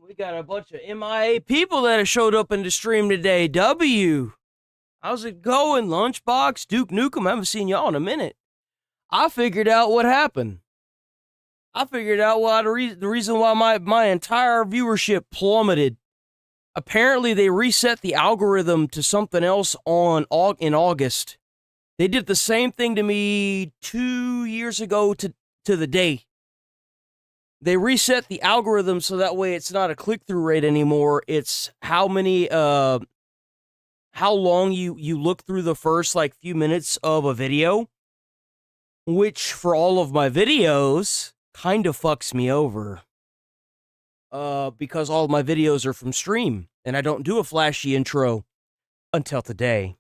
We got a bunch of MIA people that have showed up in the stream today. W. How's it going? Lunchbox, Duke Nukem. I haven't seen y'all in a minute. I figured out what happened. I figured out why the reason why my entire viewership plummeted. Apparently, they reset the algorithm to something else in August. They did the same thing to me 2 years ago to the day. They reset the algorithm so that way it's not a click-through rate anymore. It's how long you look through the first like few minutes of a video, which for all of my videos kind of fucks me over. Because all of my videos are from stream and I don't do a flashy intro until today.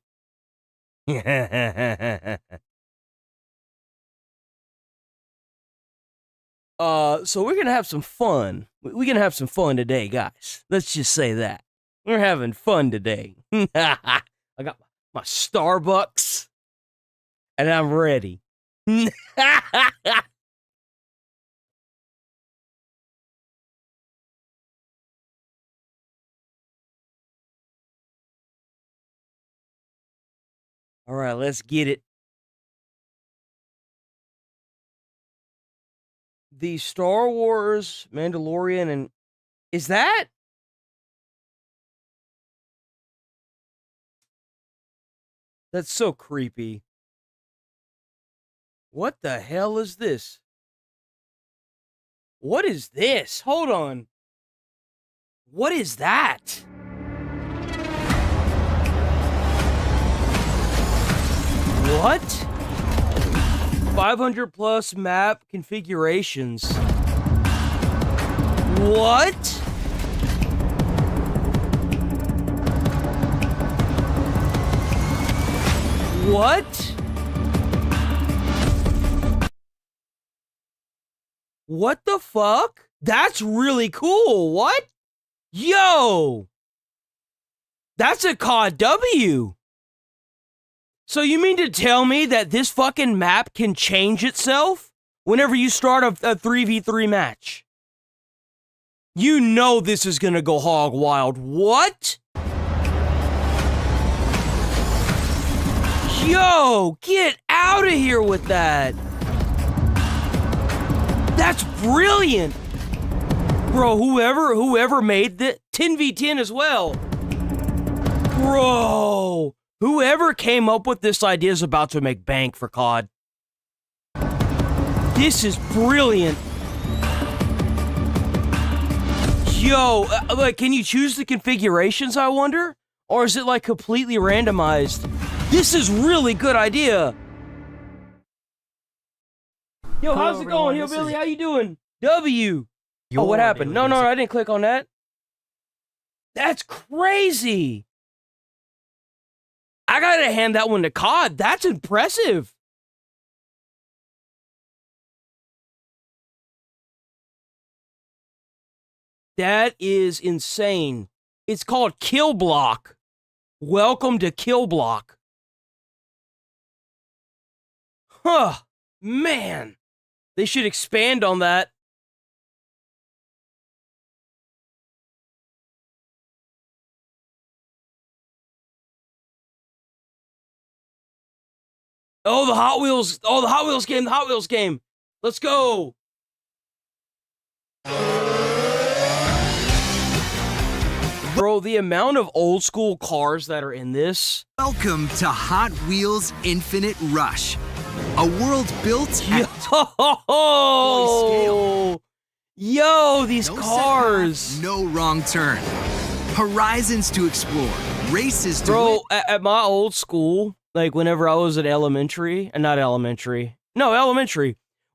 So we're gonna have some fun. We're gonna have some fun today, guys. Let's just say that. We're having fun today. I got my Starbucks, and I'm ready. All right, let's get it. The Star Wars Mandalorian, and is that? That's so creepy. What the hell is this? What is this? Hold on. What is that? What? 500 plus map configurations. What? What? What the fuck? That's really cool. What? Yo! That's a COD W. So you mean to tell me that this fucking map can change itself whenever you start a 3v3 match? You know this is gonna go hog wild. What? Yo, get out of here with that. That's brilliant. Bro, whoever made the 10v10 as well. Bro. Whoever came up with this idea is about to make bank for COD. This is brilliant. Yo, like, can you choose the configurations, I wonder? Or is it, like, completely randomized? This is really good idea. Yo, how's it going, Hillbilly? How you doing? W. Oh, what happened? No, I didn't click on that. That's crazy. I gotta hand that one to COD. That's impressive. That is insane. It's called Kill Block. Welcome to Kill Block. Huh. Man. They should expand on that. Oh, the Hot Wheels. Oh, the Hot Wheels game. The Hot Wheels game. Let's go. Bro, the amount of old school cars that are in this. Welcome to Hot Wheels Infinite Rush. A world built at scale. Yo, these cars. Setback, no wrong turn. Horizons to explore. Races to Bro, win. At my old school, like whenever I was at elementary,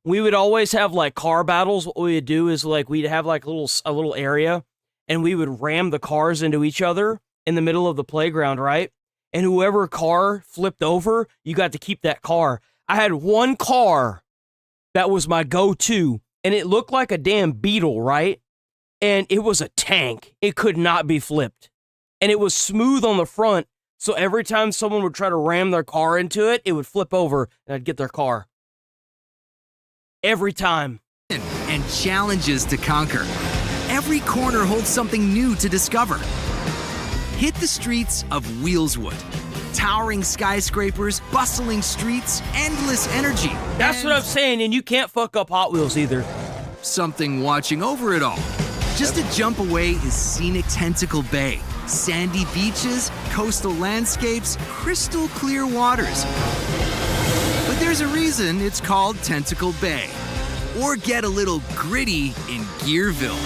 we would always have like car battles. What we would do is like we'd have like a little area, and we would ram the cars into each other in the middle of the playground, right? And whoever car flipped over, you got to keep that car. I had one car that was my go-to, and it looked like a damn Beetle, right? And it was a tank. It could not be flipped. And it was smooth on the front, so every time someone would try to ram their car into it, it would flip over, and I'd get their car. Every time. And challenges to conquer. Every corner holds something new to discover. Hit the streets of Wheelswood. Towering skyscrapers, bustling streets, endless energy. That's what I'm saying, and you can't fuck up Hot Wheels either. Something watching over it all. Just a jump away is scenic Tentacle Bay. Sandy beaches, coastal landscapes, crystal clear waters. But there's a reason it's called Tentacle Bay. Or get a little gritty in Gearville.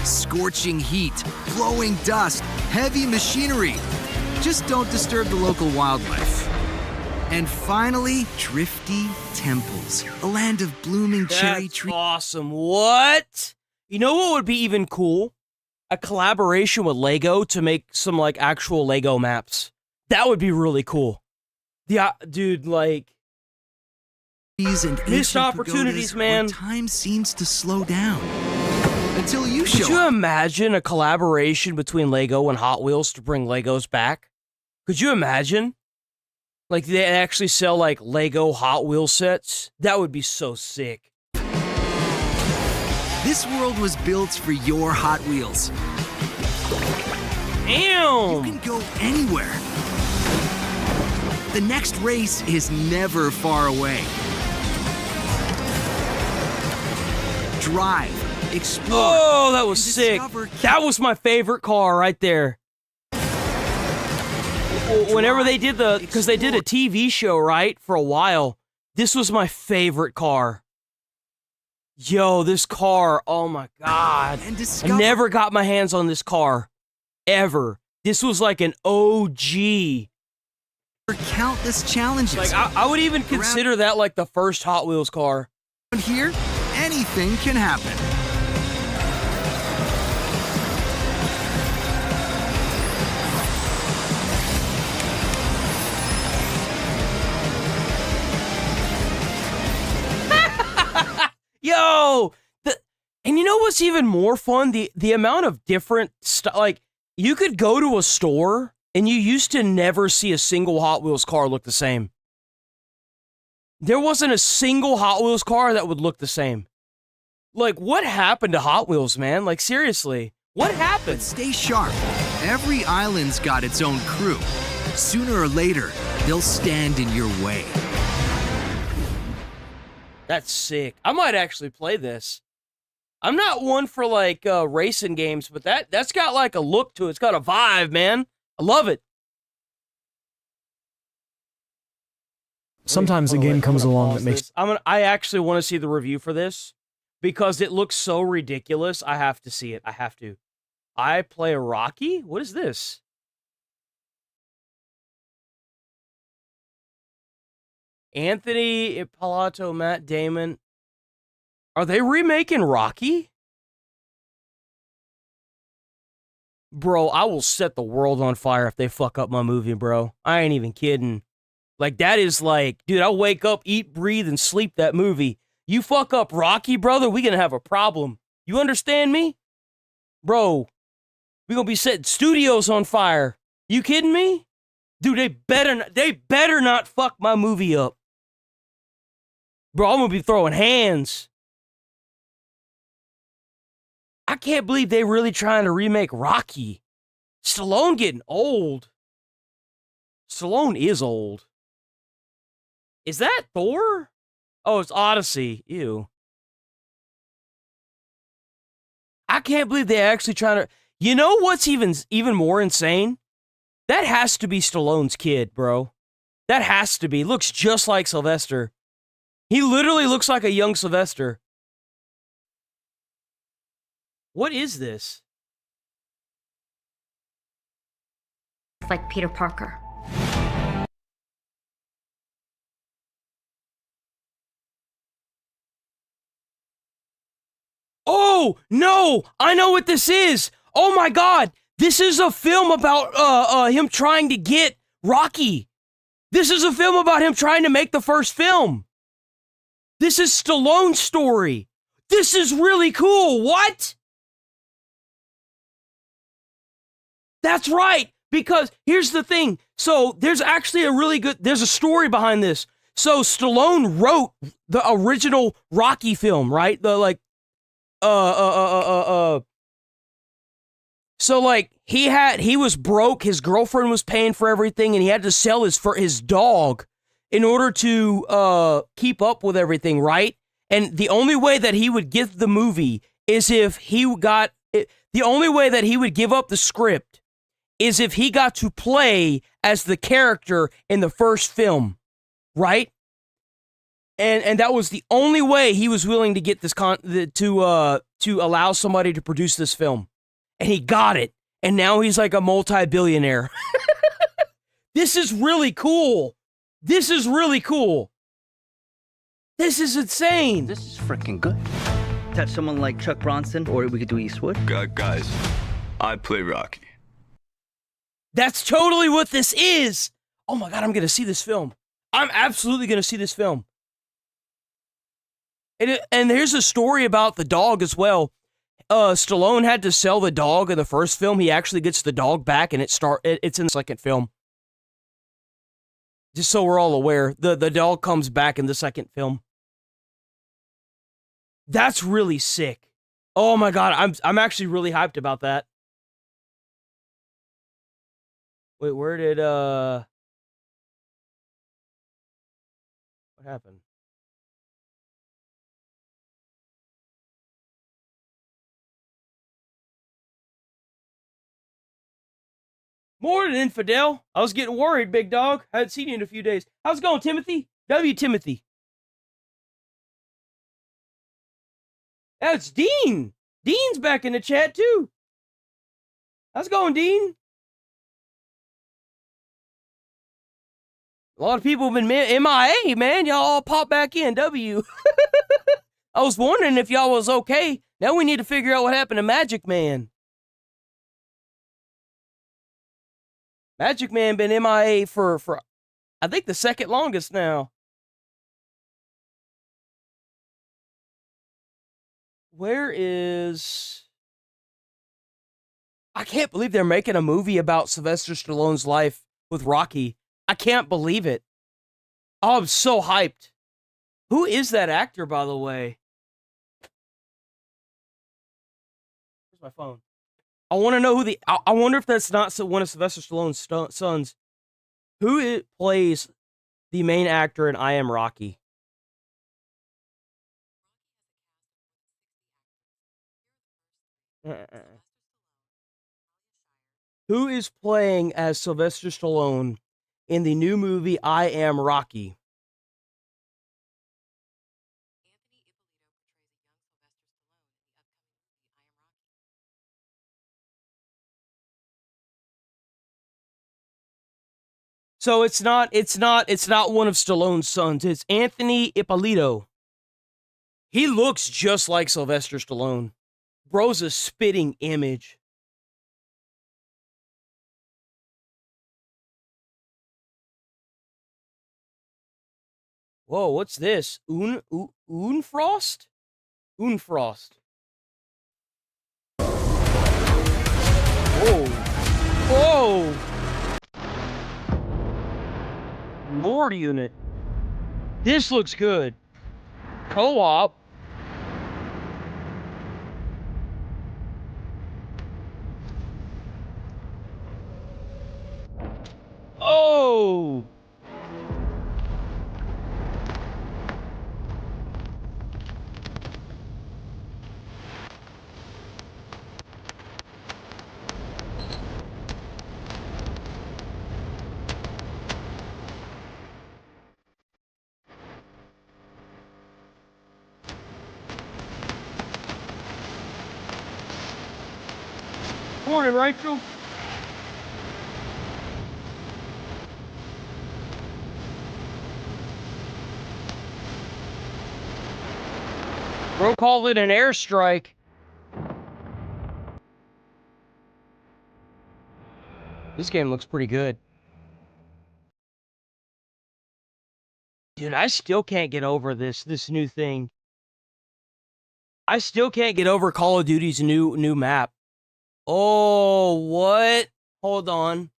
Scorching heat, blowing dust, heavy machinery. Just don't disturb the local wildlife. And finally, drifty temples, a land of blooming cherry trees. Awesome. What? You know what would be even cool? A collaboration with Lego to make some like actual Lego maps. That would be really cool. Yeah, dude, like And missed opportunities, man. Time seems to slow down. Until you show Could you up. imagine a collaboration between Lego and Hot Wheels to bring Legos back? Could you imagine? Like, they actually sell, like, Lego Hot Wheels sets? That would be so sick. This world was built for your Hot Wheels. Damn! You can go anywhere. The next race is never far away. Drive, explore. Oh, that was and sick. discover That was my favorite car right there. Whenever they did because they did a TV show, right, for a while, this was my favorite car. Yo, this car, oh my God. and I discover never got my hands on this car, ever. This was like an OG. countless challenges. Like, I would even consider that like the first Hot Wheels car. Around here, anything can happen. Yo! And you know what's even more fun? The amount of different stuff. Like, you could go to a store and you used to never see a single Hot Wheels car look the same. There wasn't a single Hot Wheels car that would look the same. Like, what happened to Hot Wheels, man? Like, seriously, what happened? But stay sharp. Every island's got its own crew. Sooner or later, they'll stand in your way. That's sick. I might actually play this. I'm not one for like racing games, but that's got like a look to it. It's got a vibe, man. I love it. Sometimes a game comes along that makes... I actually want to see the review for this because it looks so ridiculous. I have to see it. I have to. I play a Rocky? What is this? Anthony Ippolito, Matt Damon. Are they remaking Rocky? Bro, I will set the world on fire if they fuck up my movie, bro. I ain't even kidding. Like, that is like, dude, I'll wake up, eat, breathe, and sleep that movie. You fuck up Rocky, brother, we gonna have a problem. You understand me? Bro, we gonna be setting studios on fire. You kidding me? Dude, they better not fuck my movie up. Bro, I'm gonna be throwing hands. I can't believe they really trying to remake Rocky. Stallone getting old. Stallone is old. Is that Thor? Oh, it's Odyssey. Ew. I can't believe they actually trying to... You know what's even more insane? That has to be Stallone's kid, bro. That has to be. Looks just like Sylvester. He literally looks like a young Sylvester. What is this? Like Peter Parker. Oh, no! I know what this is! Oh my God! This is a film about him trying to get Rocky. This is a film about him trying to make the first film. This is Stallone's story. This is really cool. What? That's right. Because here's the thing. So there's actually there's a story behind this. So Stallone wrote the original Rocky film, right? So like he was broke, his girlfriend was paying for everything, and he had to sell his dog in order to keep up with everything, right? And the only way that he would get the movie is if he got it, the only way that he would give up the script is if he got to play as the character in the first film, right? And that was the only way he was willing to get this to allow somebody to produce this film. And he got it. And now he's like a multi-billionaire. This is really cool. This is really cool. This is insane. This is freaking good. Have someone like Chuck Bronson, or we could do Eastwood. Guys, I play Rocky. That's totally what this is. Oh my God, I'm going to see this film. I'm absolutely going to see this film. And there's a story about the dog as well. Stallone had to sell the dog in the first film. He actually gets the dog back, and it's in the second film. Just so we're all aware, the dog comes back in the second film. That's really sick. Oh my God, I'm actually really hyped about that. Wait, where did what happened? More than infidel. I was getting worried, big dog. I hadn't seen you in a few days. How's it going, Timothy? Timothy. That's Dean. Dean's back in the chat, too. How's it going, Dean? A lot of people have been MIA, man. Y'all all pop back in, W. I was wondering if y'all was okay. Now we need to figure out what happened to Magic Man. Magic Man been MIA for I think the second longest now. Where is... I can't believe they're making a movie about Sylvester Stallone's life with Rocky. I can't believe it. Oh, I'm so hyped. Who is that actor, by the way? Where's my phone? I want to know who the... I wonder if that's not one of Sylvester Stallone's sons. Who plays the main actor in I Am Rocky? Who is playing as Sylvester Stallone in the new movie I Am Rocky? So it's not one of Stallone's sons. It's Anthony Ippolito. He looks just like Sylvester Stallone. Bro's a spitting image. Whoa, what's this? Unfrost? Unfrost. Whoa. Whoa! Lord unit. This looks good. Co-op. Oh! Morning, Rachel. Bro called it an airstrike. This game looks pretty good. Dude, I still can't get over this new thing. I still can't get over Call of Duty's new map. Oh, what? Hold on.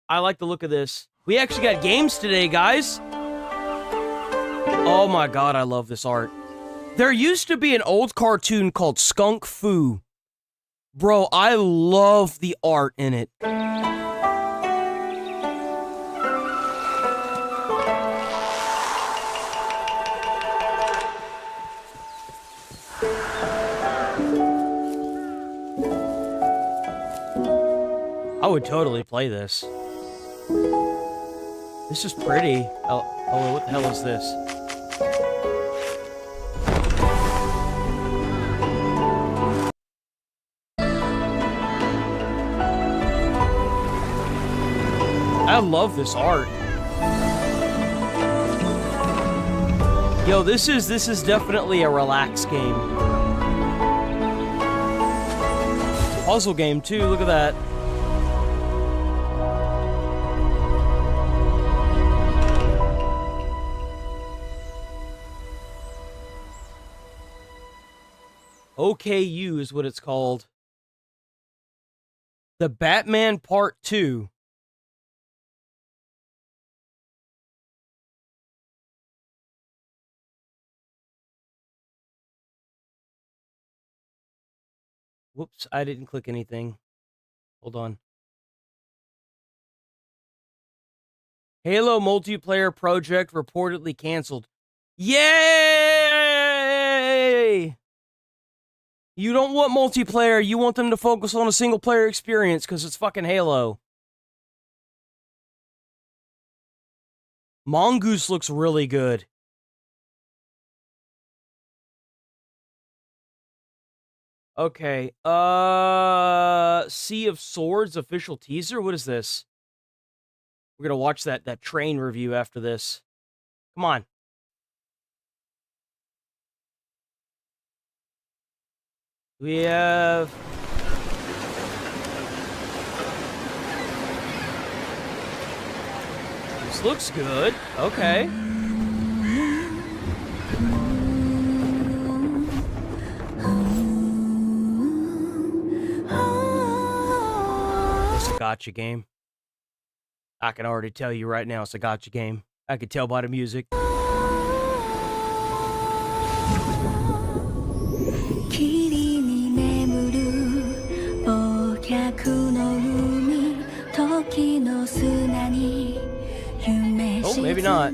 I like the look of this. We actually got games today, guys. Oh my god, I love this art. There used to be an old cartoon called Skunk Fu. Bro, I love the art in it. I would totally play this. This is pretty. Oh, what the hell is this? I love this art. Yo, this is definitely a relaxed game. Puzzle game too, look at that. OKU is what it's called. The Batman Part 2. Whoops, I didn't click anything. Hold on. Halo multiplayer project reportedly canceled. Yay! You don't want multiplayer, you want them to focus on a single player experience because it's fucking Halo. Mongoose looks really good. Okay, Sea of Swords official teaser? What is this? We're gonna watch that train review after this. Come on. We have... This looks good. Okay. It's a gotcha game. I can already tell you right now it's a gotcha game. I can tell by the music. Oh, maybe not.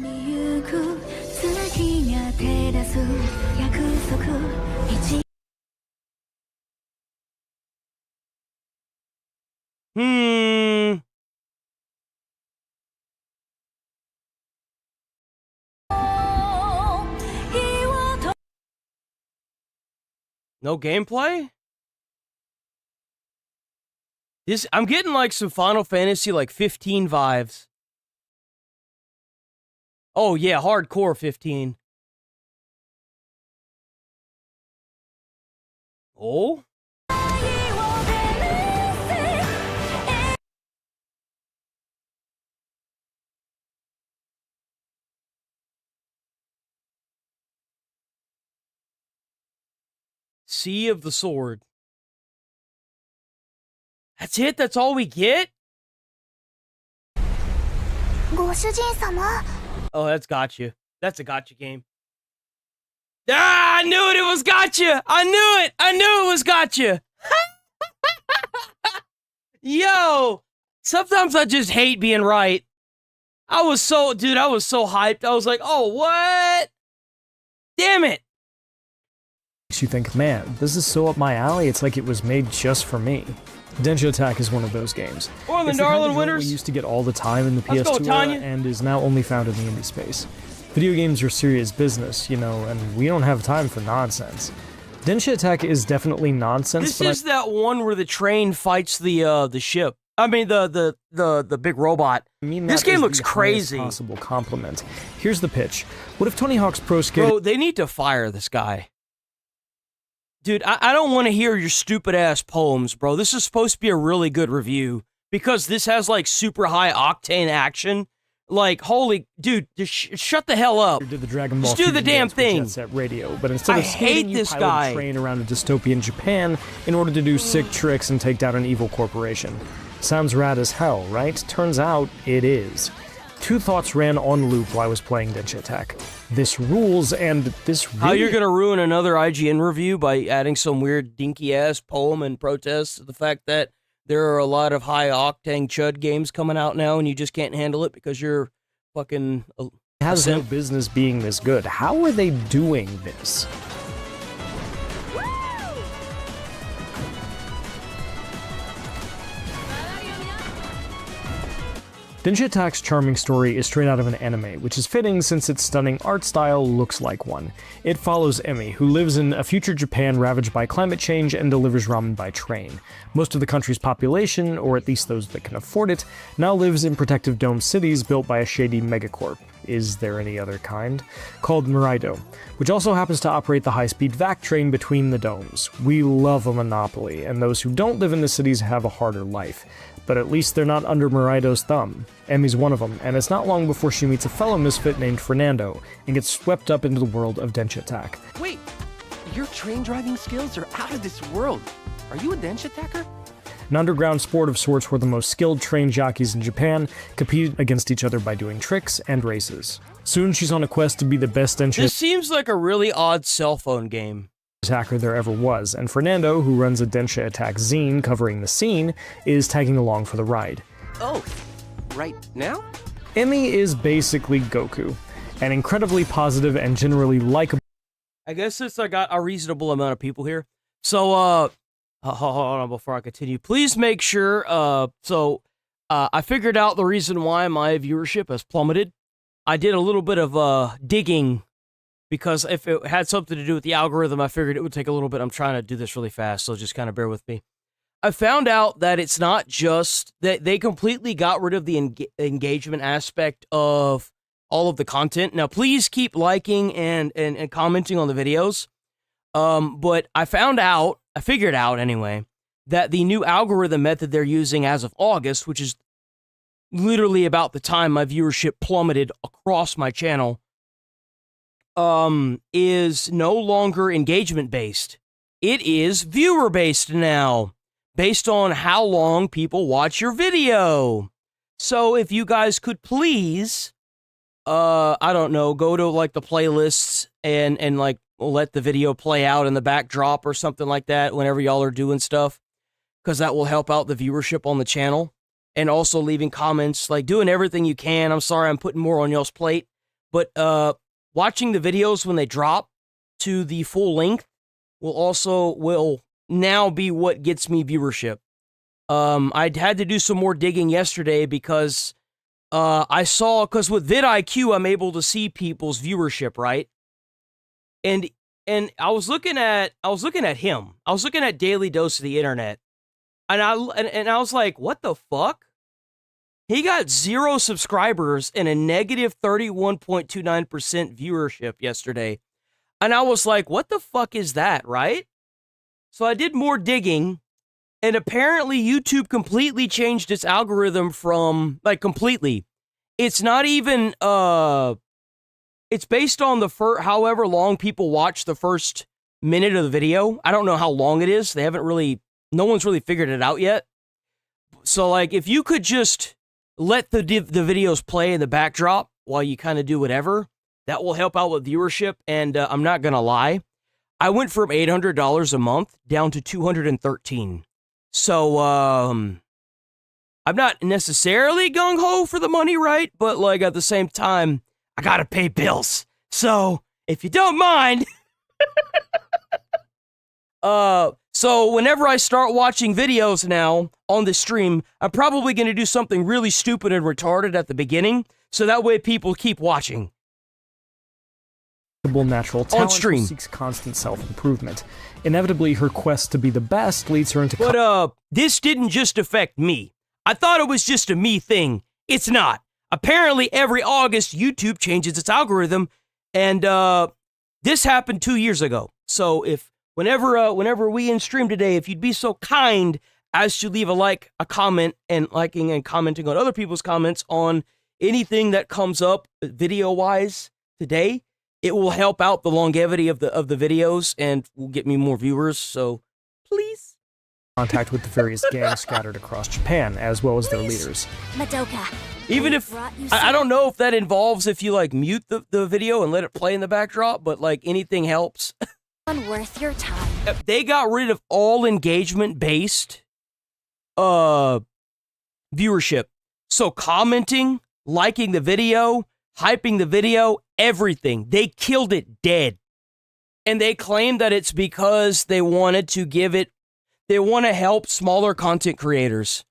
No gameplay? I'm getting like some Final Fantasy like 15 vibes. Oh yeah, hardcore 15. Oh? Sea of the Sword. That's it? That's all we get? Oh, that's gotcha. That's a gotcha game. Ah, I knew it was gotcha! I knew it! I knew it was gotcha! Yo! Sometimes I just hate being right. I was so hyped. I was like, oh, what? Damn it! Makes you think, man, this is so up my alley, it's like it was made just for me. Densha Attack is one of those games. Orland, it's the kind of Darlin, genre winners. we used to get all the time in the Let's PS2 go, Tanya. era, and is now only found in the indie space. Video games are serious business, you know, and we don't have time for nonsense. Densha Attack is definitely nonsense. This is that one where the train fights the ship. I mean the big robot. I mean, this that game is looks the crazy. highest possible compliment. Here's the pitch: what if Tony Hawk's Pro Skater? Bro, they need to fire this guy. Dude, I don't want to hear your stupid ass poems, bro. This is supposed to be a really good review because this has like super high octane action. Like, holy, dude, just shut the hell up. Did the Dragon Ball Just do the Fusion damn dance with thing. Jet Set Radio, but instead I of skating, hate you this pilot guy. a train around a dystopian Japan in order to do sick tricks and take down an evil corporation. Sounds rad as hell, right? Turns out it is. Two thoughts ran on loop while I was playing Densha Attack. This rules, and this really... How you're gonna ruin another IGN review by adding some weird dinky-ass poem and protest to the fact that there are a lot of high-octane chud games coming out now and you just can't handle it because you're fucking... has no business being this good. How are they doing this? Densha Attack's charming story is straight out of an anime, which is fitting since its stunning art style looks like one. It follows Emi, who lives in a future Japan ravaged by climate change and delivers ramen by train. Most of the country's population, or at least those that can afford it, now lives in protective dome cities built by a shady megacorp. Is there any other kind? Called Muraido, which also happens to operate the high-speed VAC train between the domes. We love a monopoly, and those who don't live in the cities have a harder life. But at least they're not under Muraido's thumb. Emi's one of them, and it's not long before she meets a fellow misfit named Fernando, and gets swept up into the world of Densha Attack. Wait, your train driving skills are out of this world. Are you a Densha Attacker? An underground sport of sorts where the most skilled train jockeys in Japan compete against each other by doing tricks and races. Soon she's on a quest to be the best Densha This seems like a really odd cell phone game. Attacker there ever was, and Fernando, who runs a Densha Attack zine covering the scene, is tagging along for the ride. Oh, right now? Emi is basically Goku, an incredibly positive and generally likable... I guess since I got a reasonable amount of people here. So, hold on before I continue. Please make sure, I figured out the reason why my viewership has plummeted. I did a little bit of, digging, because if it had something to do with the algorithm, I figured it would take a little bit. I'm trying to do this really fast, so just kind of bear with me. I found out that it's not just that they completely got rid of the engagement aspect of all of the content. Now, please keep liking and commenting on the videos. But I figured out anyway, that the new algorithm method they're using as of August, which is literally about the time my viewership plummeted across my channel, is no longer engagement-based. It is viewer-based now, based on how long people watch your video. So if you guys could please, I don't know, go to, like, the playlists and like, let the video play out in the backdrop or something like that whenever y'all are doing stuff, because that will help out the viewership on the channel. And also leaving comments, like, doing everything you can. I'm sorry I'm putting more on y'all's plate, but, watching the videos when they drop to the full length will now be what gets me viewership. I had to do some more digging yesterday because because with vidIQ I'm able to see people's viewership, right? And I was looking at him. I was looking at Daily Dose of the Internet, and I was like, what the fuck? He got 0 subscribers and a negative 31.29% viewership yesterday. And I was like, what the fuck is that, right? So I did more digging, and apparently YouTube completely changed its algorithm from, like, completely. It's not even, it's based on however long people watch the first minute of the video. I don't know how long it is. No one's really figured it out yet. So, like, if you could just let the videos play in the backdrop while you kind of do whatever, that will help out with viewership. And I'm not gonna lie, I went from $800 a month down to $213. So I'm not necessarily gung-ho for the money, right? But, like, at the same time, I gotta pay bills. So if you don't mind, so whenever I start watching videos now on the stream, I'm probably going to do something really stupid and retarded at the beginning, so that way people keep watching. Natural talent on stream. Who seeks constant self-improvement. Inevitably, her quest to be the best leads her into... But, this didn't just affect me. I thought it was just a me thing. It's not. Apparently, every August, YouTube changes its algorithm, and, this happened 2 years ago. So whenever we in stream today, if you'd be so kind as to leave a comment, and liking and commenting on other people's comments on anything that comes up video-wise today, it will help out the longevity of the videos and will get me more viewers, so please. Contact with the various gangs scattered across Japan, as well as their leaders. Madoka, Even if I don't know if that involves if you like mute the video and let it play in the backdrop, but like anything helps. Worth your time. They got rid of all engagement based viewership. So commenting, liking the video, hyping the video, everything. They killed it dead. And they claim that it's because they wanted to they want to help smaller content creators.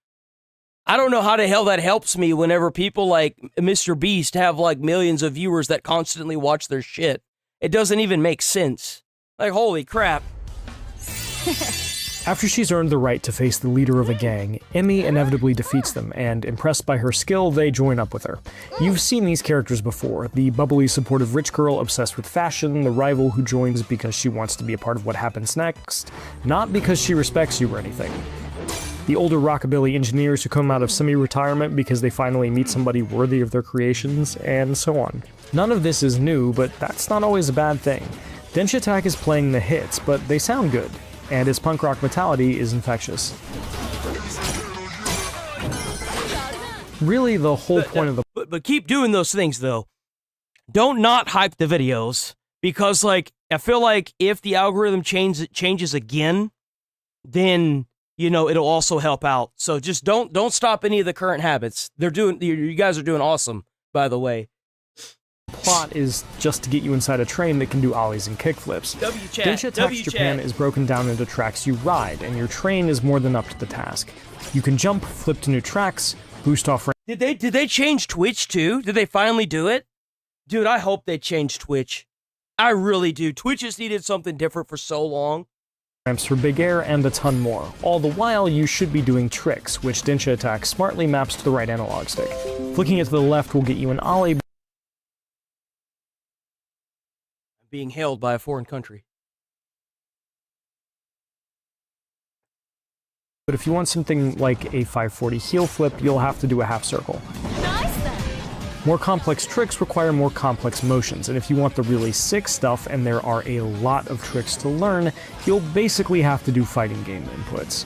I don't know how the hell that helps me whenever people like Mr. Beast have like millions of viewers that constantly watch their shit. It doesn't even make sense. Like, holy crap. After she's earned the right to face the leader of a gang, Emmy inevitably defeats them, and impressed by her skill, they join up with her. You've seen these characters before, the bubbly, supportive rich girl obsessed with fashion, the rival who joins because she wants to be a part of what happens next, not because she respects you or anything. The older rockabilly engineers who come out of semi-retirement because they finally meet somebody worthy of their creations, and so on. None of this is new, but that's not always a bad thing. Densha Attack is playing the hits, but they sound good, and its punk rock mentality is infectious. Really, the whole point of the... But keep doing those things, though. Don't not hype the videos, because, like, I feel like if the algorithm changes again, then, you know, it'll also help out. So just don't stop any of the current habits. You guys are doing awesome, by the way. Plot is just to get you inside a train that can do ollies and kickflips. Densha Attacks Japan is broken down into tracks you ride, and your train is more than up to the task. You can jump, flip to new tracks, boost off... Did they change Twitch too? Did they finally do it? Dude, I hope they changed Twitch. I really do. Twitch has needed something different for so long. Ramps for big air, and a ton more. All the while, you should be doing tricks, which Densha Attack smartly maps to the right analog stick. Flicking it to the left will get you an ollie... Being held by a foreign country. But if you want something like a 540 heel flip, you'll have to do a half circle. Nice then. More complex tricks require more complex motions, and if you want the really sick stuff, and there are a lot of tricks to learn, you'll basically have to do fighting game inputs.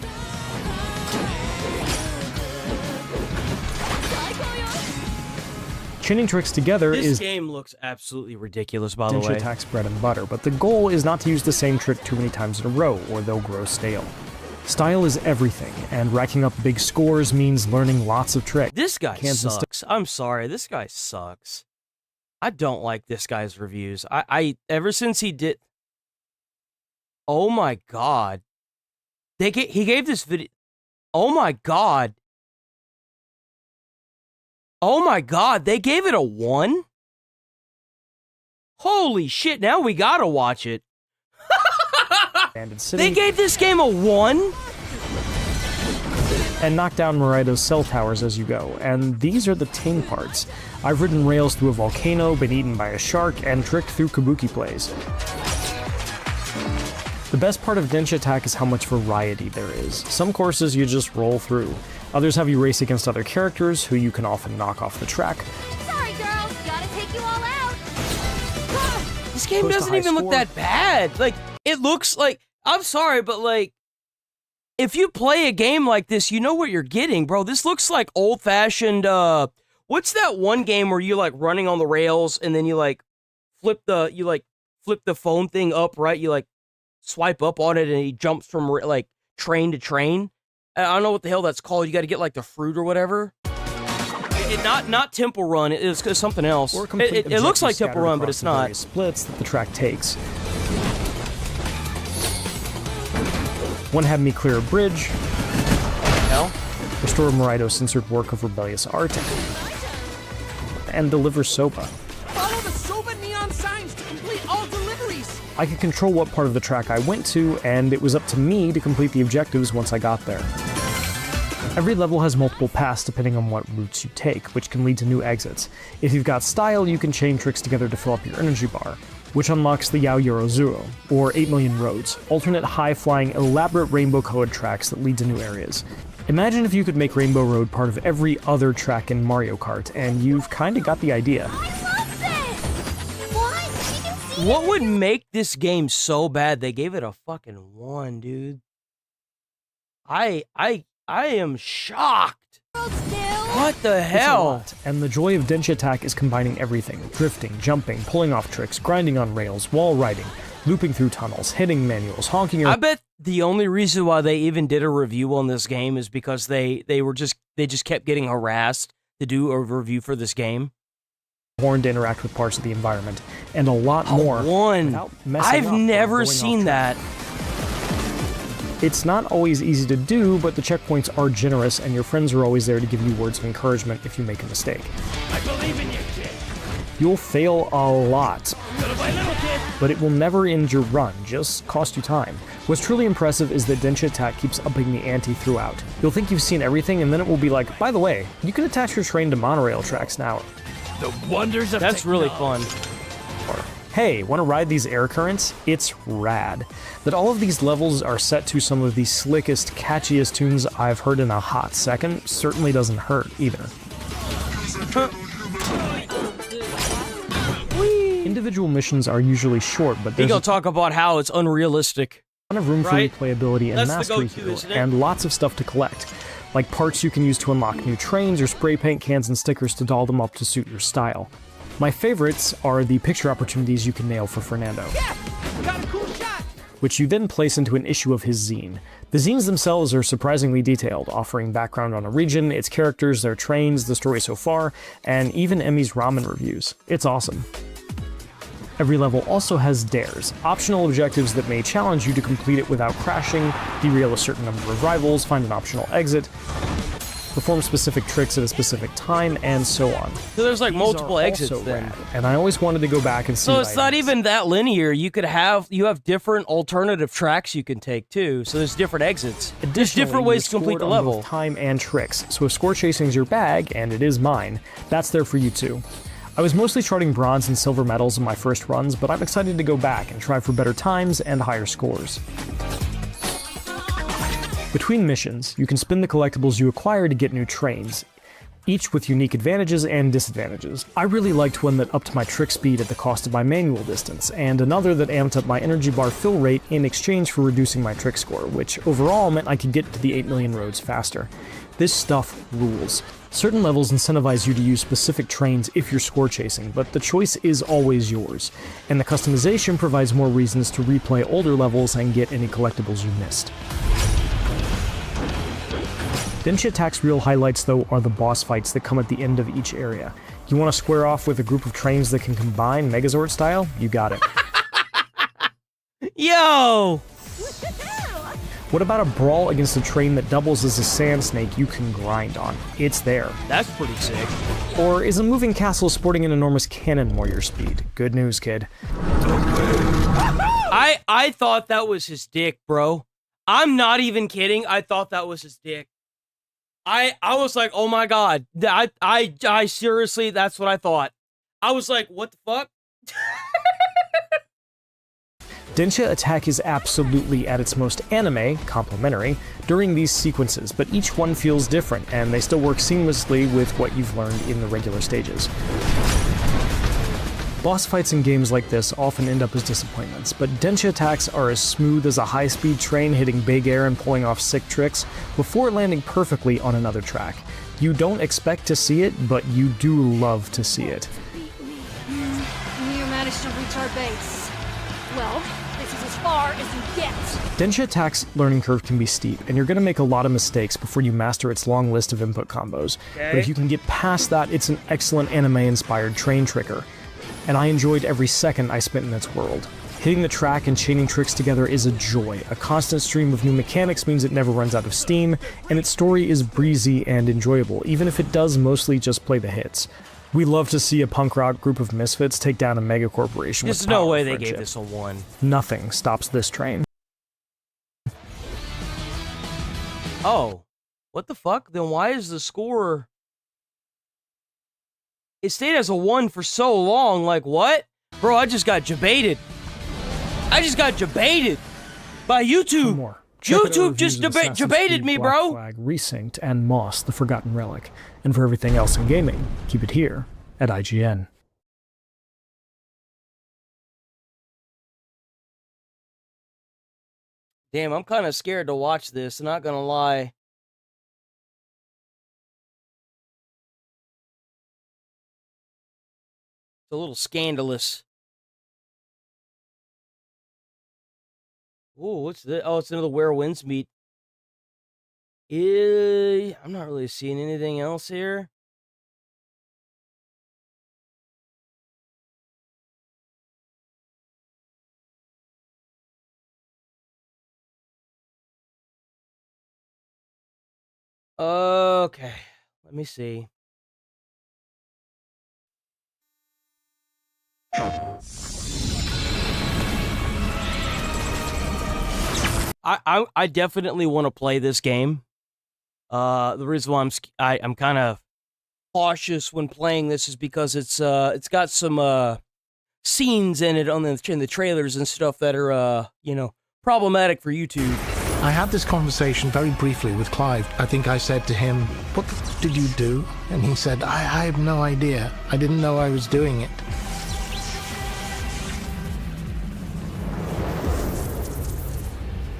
Chaining tricks together This game looks absolutely ridiculous, by the Densha way. Attack's bread and butter, but the goal is not to use the same trick too many times in a row, or they'll grow stale. Style is everything, and racking up big scores means learning lots of tricks. This guy sucks. I'm sorry, this guy sucks. I don't like this guy's reviews. I ever since he did... Oh my god. He gave this video... Oh my god. Oh my god, they gave it a 1? Holy shit, now we gotta watch it. They gave this game a 1? And knock down Morito's cell towers as you go, and these are the tame parts. I've ridden rails through a volcano, been eaten by a shark, and tricked through kabuki plays. The best part of Densha Attack is how much variety there is. Some courses you just roll through. Others have you race against other characters, who you can often knock off the track. Sorry, girls. Gotta take you all out. This game doesn't even look that bad. Like, it looks like... I'm sorry, but like... If you play a game like this, you know what you're getting, bro. This looks like old-fashioned, what's that one game where you like running on the rails and then you like flip the phone thing up, right? You like swipe up on it and he jumps from like train to train. I don't know what the hell that's called. You got to get like the fruit or whatever. Not Temple Run. It's something else. It looks like Temple Run, but it's not. Splits that the track takes. One had me clear a bridge. Hell? Restore Morito's censored work of rebellious art. And deliver soba. Follow the soba neon signs to complete all deliveries. I could control what part of the track I went to, and it was up to me to complete the objectives once I got there. Every level has multiple paths depending on what routes you take, which can lead to new exits. If you've got style, you can chain tricks together to fill up your energy bar, which unlocks the Yao Yoro Zero, or 8 million roads, alternate high-flying, elaborate rainbow-colored tracks that lead to new areas. Imagine if you could make Rainbow Road part of every other track in Mario Kart, and you've kinda got the idea. What would make this game so bad they gave it a fucking 1, dude? I am shocked. Still. What the It's a hell? lot, and the joy of Densha Attack is combining everything: drifting, jumping, pulling off tricks, grinding on rails, wall riding, looping through tunnels, hitting manuals, honking your I bet the only reason why they even did a review on this game is because they just kept getting harassed to do a review for this game. horn to interact with parts of the environment, and a lot more. without messing I've up or never going off seen track. that. It's not always easy to do, but the checkpoints are generous, and your friends are always there to give you words of encouragement if you make a mistake. I believe in you, kid. You'll fail a lot, Little by little, kid. but it will never end your run, just cost you time. What's truly impressive is that Densha Attack keeps upping the ante throughout. You'll think you've seen everything, and then it will be like, by the way, you can attach your train to monorail tracks now. The wonders of That's really fun. Or, hey, want to ride these air currents? It's rad. That all of these levels are set to some of the slickest, catchiest tunes I've heard in a hot second certainly doesn't hurt either. Individual missions are usually short, but He there's gonna a talk about how it's unrealistic. ton of room Right? for replayability and That's the mastery go-to, here, isn't it? and lots of stuff to collect, like parts you can use to unlock new trains or spray paint cans and stickers to doll them up to suit your style. My favorites are the picture opportunities you can nail for Fernando, Got a cool shot. which you then place into an issue of his zine. The zines themselves are surprisingly detailed, offering background on a region, its characters, their trains, the story so far, and even Emmy's ramen reviews. It's awesome. Every level also has dares, optional objectives that may challenge you to complete it without crashing, derail a certain number of rivals, find an optional exit, perform specific tricks at a specific time, and so on. So there's like These multiple are exits also then. rad, and I always wanted to go back and see. So what it's I not missed. even that linear. You have different alternative tracks you can take too. So there's different exits. There's Additionally, different ways to you're complete the scored on both level. time and tricks. So if score chasing is your bag, and it is mine, that's there for you too. I was mostly charting bronze and silver medals in my first runs, but I'm excited to go back and try for better times and higher scores. Between missions, you can spin the collectibles you acquire to get new trains, each with unique advantages and disadvantages. I really liked one that upped my trick speed at the cost of my manual distance, and another that amped up my energy bar fill rate in exchange for reducing my trick score, which overall meant I could get to the 8 million roads faster. This stuff rules. Certain levels incentivize you to use specific trains if you're score chasing, but the choice is always yours, and the customization provides more reasons to replay older levels and get any collectibles you missed. Densha Attack's real highlights, though, are the boss fights that come at the end of each area. You want to square off with a group of trains that can combine Megazord style? You got it. Yo! What about a brawl against a train that doubles as a sand snake you can grind on? It's there. That's pretty sick. Or is a moving castle sporting an enormous cannon more your speed? Good news, kid. I thought that was his dick, bro. I'm not even kidding. I thought that was his dick. I was like, oh my god. I seriously, that's what I thought. I was like, what the fuck? Densha Attack is absolutely at its most anime, complimentary, during these sequences, but each one feels different, and they still work seamlessly with what you've learned in the regular stages. Boss fights in games like this often end up as disappointments, but Densha attacks are as smooth as a high-speed train hitting big air and pulling off sick tricks before landing perfectly on another track. You don't expect to see it, but you do love to see it. You managed to reach our base. Well, this is as far as you get. Densha Attack's learning curve can be steep, and you're going to make a lot of mistakes before you master its long list of input combos. But if you can get past that, it's an excellent anime-inspired train tricker. And I enjoyed every second I spent in its world. Hitting the track and chaining tricks together is a joy. A constant stream of new mechanics means it never runs out of steam, and its story is breezy and enjoyable, even if it does mostly just play the hits. We love to see a punk rock group of misfits take down a mega corporation with There's no power way and they friendship. gave this a 1. Nothing stops this train. Oh. What the fuck? Then why is the score... It stayed as a 1 for so long, like what? Bro, I just got jebaited. I just got jebaited by YouTube. More. Check out our YouTube reviews just of Assassin's jebaited Creed me, Black bro. Flag, Resynced, and Moss, the Forgotten Relic. And for everything else in gaming, keep it here at IGN. Damn, I'm kind of scared to watch this, not gonna lie. It's a little scandalous. Oh, what's this? Oh, it's another Where Winds Meet. I'm not really seeing anything else here. Okay, let me see. I definitely want to play this game. The reason why I'm kind of cautious when playing this is because it's got some scenes in it in the trailers and stuff that are problematic for YouTube. I had this conversation very briefly with Clive. I think I said to him, "What the f did you do?" And he said, I have no idea. I didn't know I was doing it."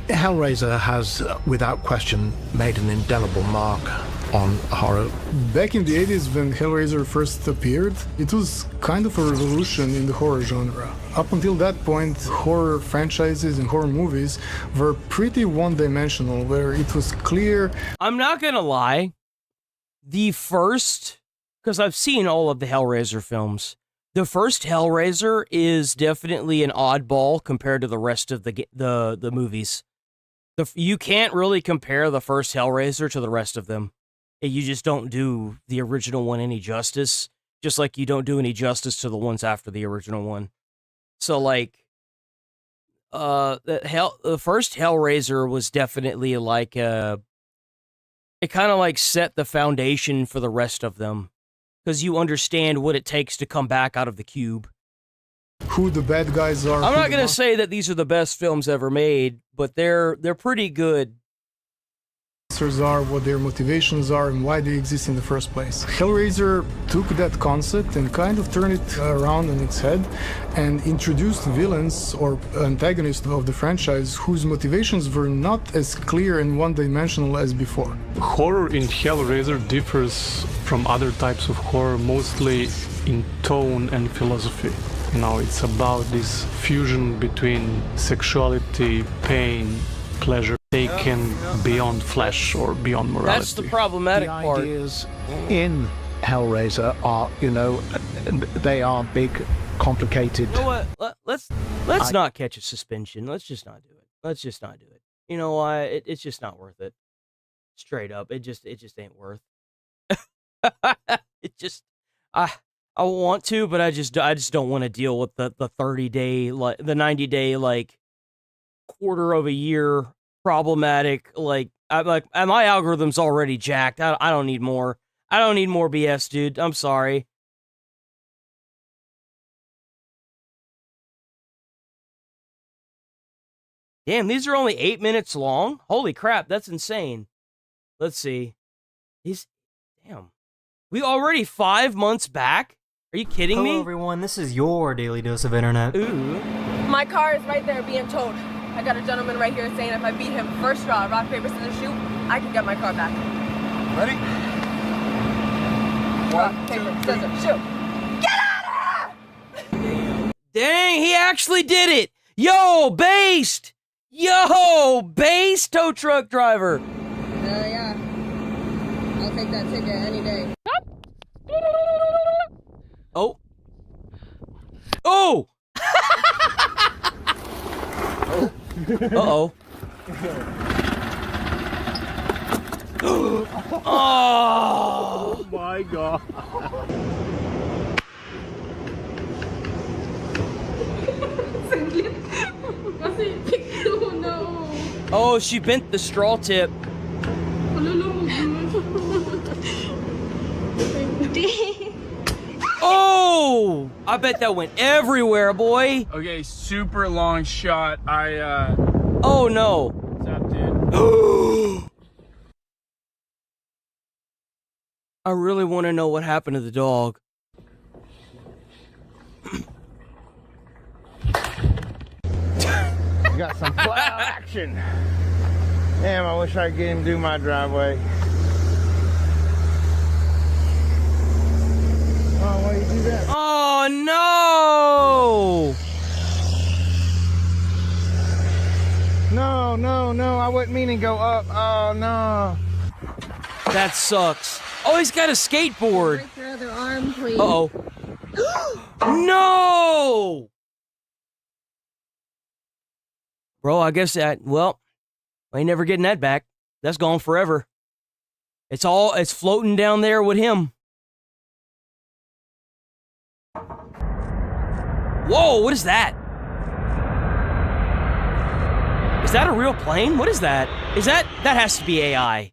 Hellraiser has, without question, made an indelible mark on horror. Back in the 80s, when Hellraiser first appeared, it was kind of a revolution in the horror genre. Up until that point, horror franchises and horror movies were pretty one-dimensional, where it was clear... I'm not gonna lie, because I've seen all of the Hellraiser films, the first Hellraiser is definitely an oddball compared to the rest of the movies. You can't really compare the first Hellraiser to the rest of them. You just don't do the original one any justice, just like you don't do any justice to the ones after the original one. So, like, the first Hellraiser was definitely like it kind of like set the foundation for the rest of them, because you understand what it takes to come back out of the cube. Who the bad guys are. I'm not gonna say that these are the best films ever made, but they're pretty good. Are, what their motivations are, and why they exist in the first place. Hellraiser took that concept and kind of turned it around on its head and introduced villains or antagonists of the franchise whose motivations were not as clear and one-dimensional as before. Horror in Hellraiser differs from other types of horror mostly in tone and philosophy. You know, it's about this fusion between sexuality, pain, pleasure, taken beyond flesh or beyond morality. That's the problematic part. The ideas in Hellraiser are, they are big, complicated. You know what? Let's not catch a suspension. Let's just not do it. Let's just not do it. You know why? It's just not worth it. Straight up, it just ain't worth. It just I want to, but I just don't want to deal with the 30-day, like the 90-day, like quarter of a year problematic. Like my algorithm's already jacked. I don't need more. I don't need more BS, dude. I'm sorry. Damn, these are only 8 minutes long. Holy crap, that's insane. Let's see. Damn. We already 5 months back? Are you kidding me? Hello everyone, this is your daily dose of internet. Ooh. My car is right there being towed. I got a gentleman right here saying if I beat him first draw, rock, paper, scissors, shoot, I can get my car back. Ready? Rock, paper, scissors, shoot. Get out of here! Dang, he actually did it! Yo, based! Yo, based tow truck driver! Yeah. I'll take that ticket any day. Oh. Oh! Uh-oh. Oh my god. Oh, she bent the straw tip. Oh! I bet that went everywhere, boy. Okay, super long shot. Oh no. What's up, dude? I really want to know what happened to the dog. You got some plow action. Damn, I wish I could get him do my driveway. Oh, why you do that? Oh No, no, no, I wasn't meaning to go up. Oh, no. no! That sucks. Oh, he's got a skateboard. Break your other arm, please. Uh-oh. No! Bro, I guess that, well, I ain't never getting that back. That's gone forever. It's floating down there with him. Whoa, what is that? Is that a real plane? What is that? That has to be AI.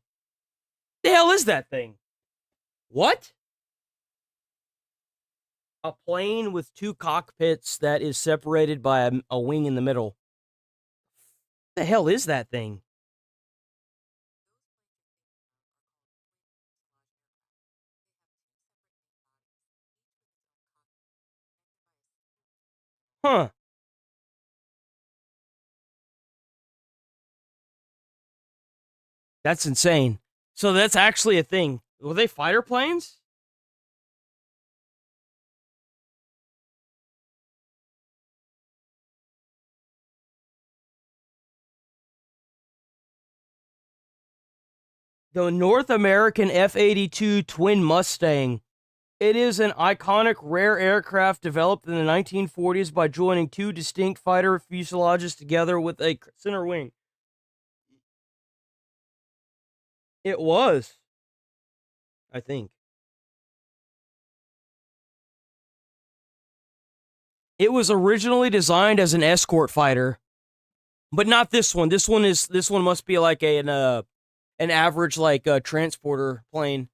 The hell is that thing? What? A plane with two cockpits that is separated by a wing in the middle. The hell is that thing? Huh. That's insane. So that's actually a thing. Were they fighter planes? The North American F-82 Twin Mustang. It is an iconic rare aircraft developed in the 1940s by joining two distinct fighter fuselages together with a center wing. It was, I think. It was originally designed as an escort fighter, but not this one. This one must be like an average transporter plane.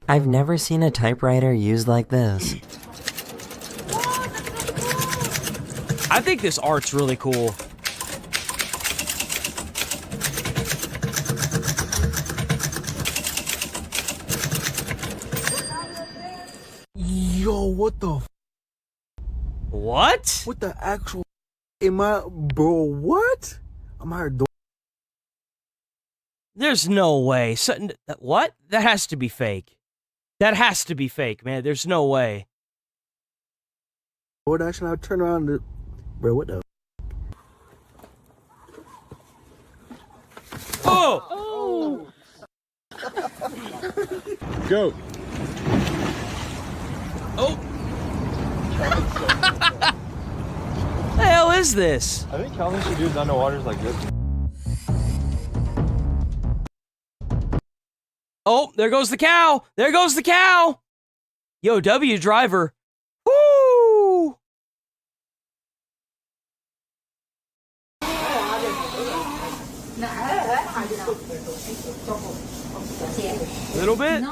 I've never seen a typewriter used like this. I think this art's really cool. Yo, what the What? What the actual bro, what? I'm hired. There's no way. What? That has to be fake. That has to be fake, man. There's no way. What actually I turn around to, bro, what the Oh! Go. Oh! The hell is this? I think Calvin should do his underwaters like this. Oh, there goes the cow! There goes the cow! Yo, W driver. Woo! Little bit?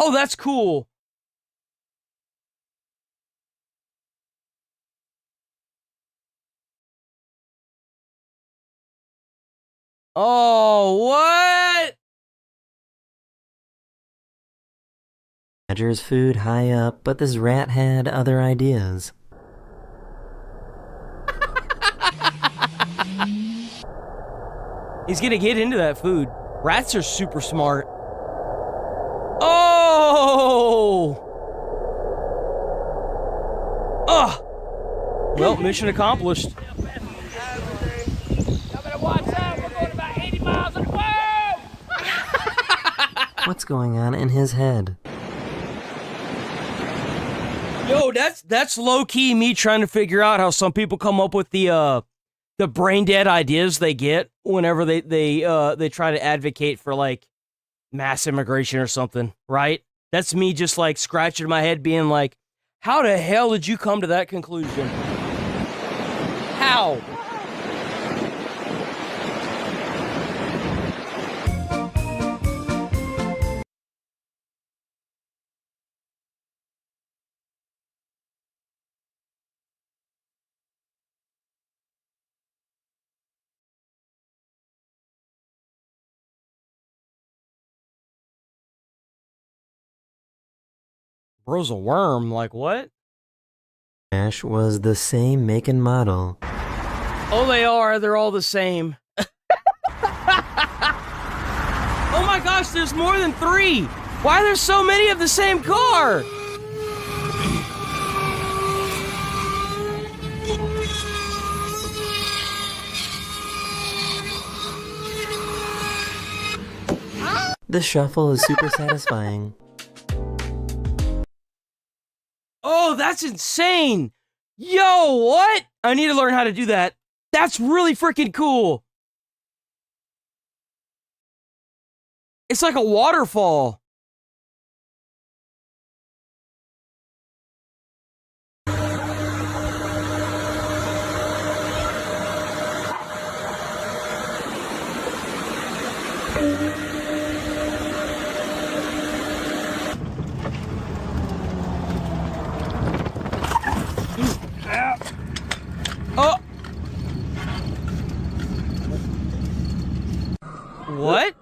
Oh, that's cool. Oh, what? Badger's food high up, but this rat had other ideas. He's gonna get into that food. Rats are super smart. Oh! Ugh! Well, mission accomplished. What's going on in his head? Yo, that's low-key me trying to figure out how some people come up with the brain-dead ideas they get whenever they try to advocate for, like, mass immigration or something, right? That's me just, like, scratching my head being like, how the hell did you come to that conclusion? How? Bro's a worm, like what? Ash was the same make and model. Oh, they are. They're all the same. Oh my gosh, there's more than 3. Why are there so many of the same car? The shuffle is super satisfying. Oh, that's insane. Yo, what? I need to learn how to do that. That's really freaking cool. It's like a waterfall. Oh. What?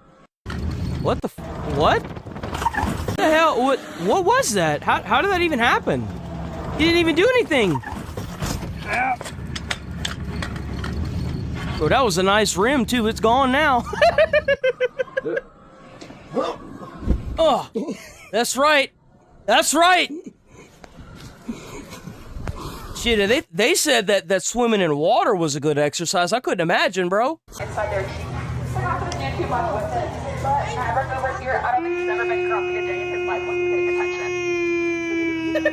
What the what? What the hell? What was that? How did that even happen? He didn't even do anything. Bro, that was a nice rim too. It's gone now. Oh, that's right. That's right. Shit, they said that swimming in water was a good exercise. I couldn't imagine, bro. Inside there. So not gonna do too much with it. But Maverick over here, I don't think he's ever been grumpy a day in his life when he's getting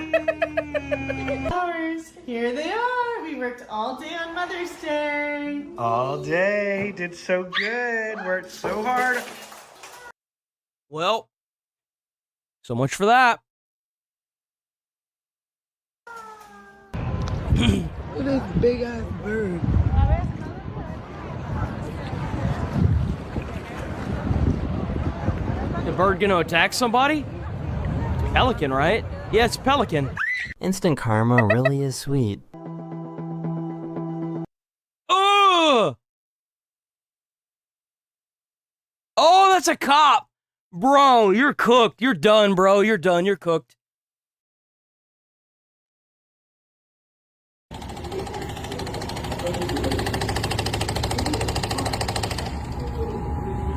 attention. Flowers, here they are. We worked all day on Mother's Day. All day. Did so good. Worked so hard. Well, so much for that. Look at this big ass bird. The bird gonna attack somebody? Pelican, right? Yeah, it's a pelican. Instant karma really is sweet. Ugh! Oh, that's a cop! Bro, you're cooked. You're done, bro. You're done. You're cooked.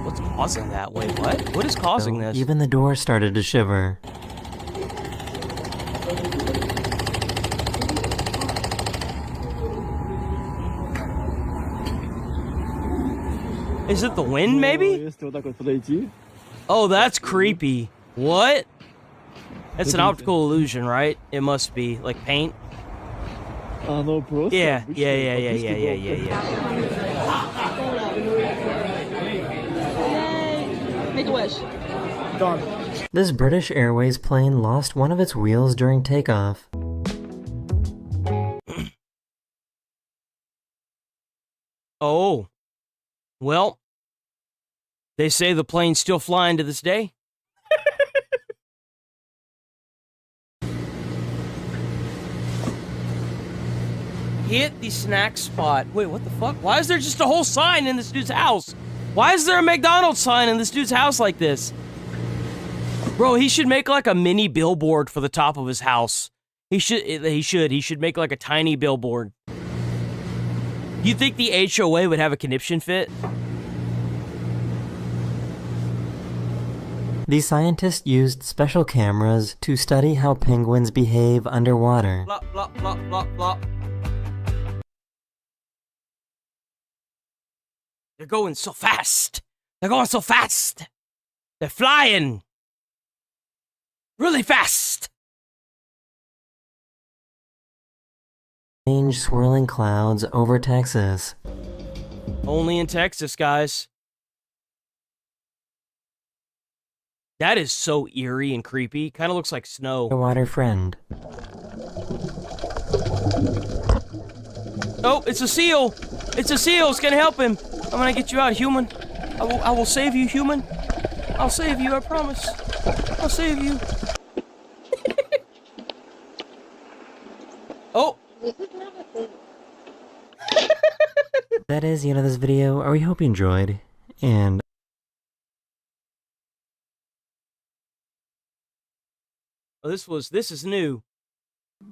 What's causing that? Wait, what? What is causing this? Even the door started to shiver. Is it the wind, maybe? Oh, that's creepy. What? It's an optical illusion, right? It must be. Like paint? Yeah. Make a wish. Done. This British Airways plane lost one of its wheels during takeoff. Oh. Well, they say the plane's still flying to this day. Hit the snack spot. Wait, what the fuck? Why is there just a whole sign in this dude's house? Why is there a McDonald's sign in this dude's house like this? Bro, he should make like a mini billboard for the top of his house. He should make like a tiny billboard. You think the HOA would have a conniption fit? The scientists used special cameras to study how penguins behave underwater. Flop, flop, flop, flop, flop. They're going so fast. They're going so fast. They're flying. Really fast. Strange swirling clouds over Texas. Only in Texas, guys. That is so eerie and creepy. Kind of looks like snow. Underwater friend. Oh, it's a seal. It's a seal. It's gonna help him. I'm gonna get you out, human. I will save you, human. I'll save you, I promise. I'll save you. Oh. That is the end of this video. We hope you enjoyed. And Oh, this is new.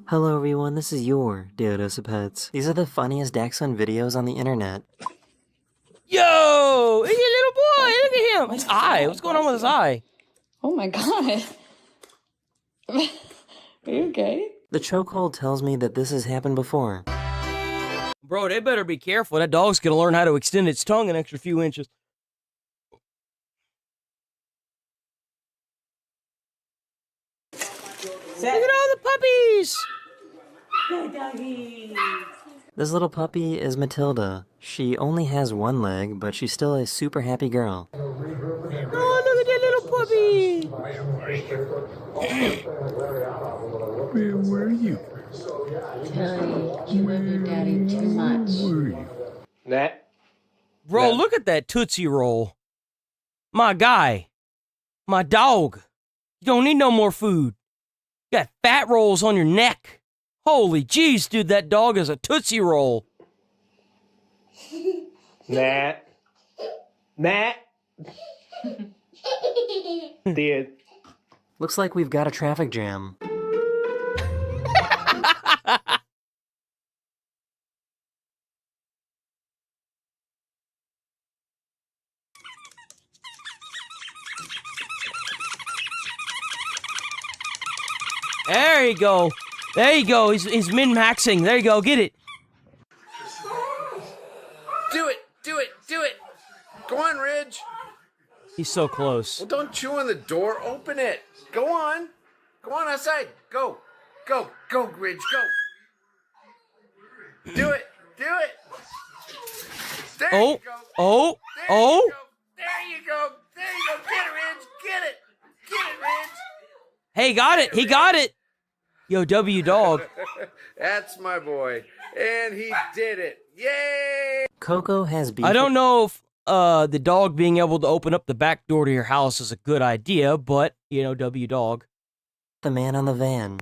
Hello everyone, this is your Daily Dose of Pets. These are the funniest Dachshund videos on the internet. Yo! Hey, little boy, look at him! His eye, what's going on with his eye? Oh my god. Are you okay? The chokehold tells me that this has happened before. Bro, they better be careful. That dog's gonna learn how to extend its tongue an extra few inches. Look at all the puppies! Good doggy. This little puppy is Matilda. She only has one leg, but she's still a super happy girl. Oh, look at that little puppy! Where are you? Terry, you love your daddy too much. Where are you? Nat? Bro, look at that Tootsie Roll. My guy. My dog. You don't need no more food. You got fat rolls on your neck. Holy jeez, dude, that dog is a Tootsie Roll. Nat? Nat? Did. Looks like we've got a traffic jam. There you go. There you go. He's min-maxing. There you go. Get it. Do it! Do it! Do it! Go on, Ridge! He's so close. Well, don't chew on the door. Open it. Go on. Go on outside. Go. Go. Go, Ridge. Go. Do it. Do it. There Oh. you go. Oh. There Oh. you go. There you go. There you go. Get it, Ridge. Get it. Get it, Ridge. Hey, got it. He got it. Yo, W dog. That's my boy. And he did it. Yay! Coco has beef. I don't know if the dog being able to open up the back door to your house is a good idea, but, you know, W dog. The man on the van.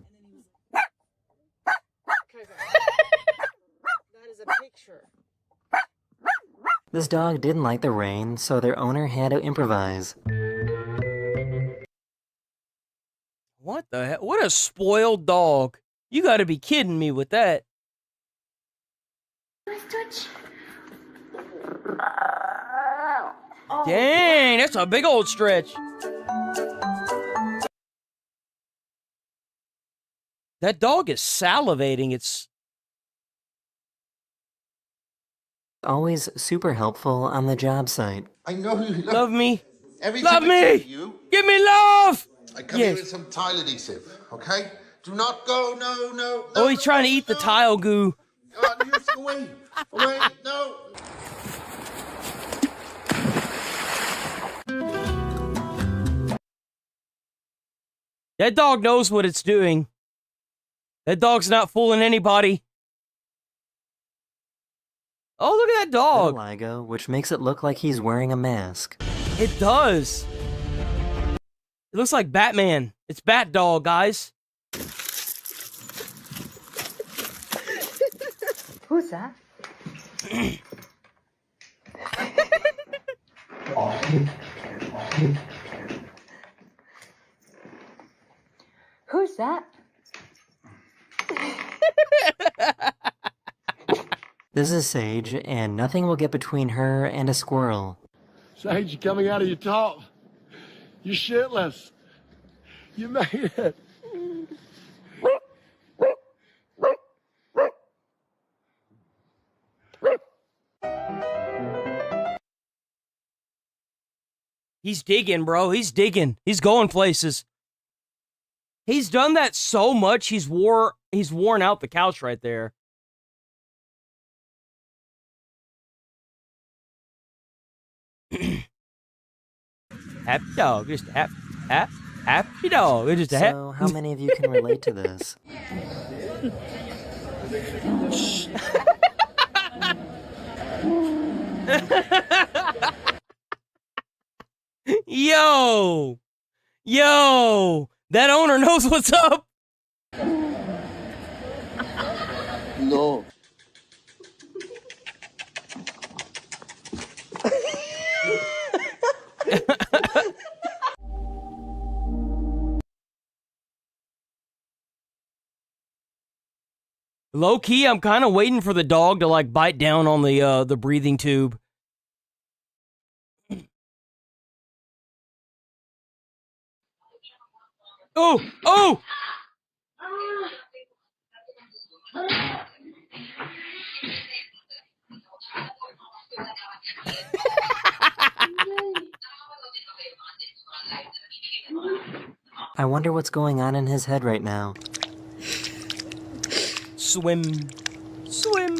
That is a picture. This dog didn't like the rain, so their owner had to improvise. What the hell? What a spoiled dog. You gotta be kidding me with that. Dang, that's a big old stretch. That dog is salivating. It's Always super helpful on the job site. I know you love me. Every Love time I tell me. you, Give me love. I come here with some tile adhesive, okay? Do not go, no. Oh, he's trying to eat the tile goo. Away, no. That dog knows what it's doing. That dog's not fooling anybody. Oh, look at that dog. Vitiligo, which makes it look like he's wearing a mask. It does. It looks like Batman. It's Bat Dog, guys. Who's that? Who's that? This is Sage, and nothing will get between her and a squirrel. Sage, you're coming out of your top. You're shitless. You made it. He's digging, bro. He's digging. He's going places. He's done that so much, he's worn out the couch right there. Happy dog. Just happy dog. It's just a So, how many of you can relate to this? Yo! That owner knows what's up! No. Low key, I'm kind of waiting for the dog to like bite down on the breathing tube. Oh! Oh! I wonder what's going on in his head right now. Swim. Swim.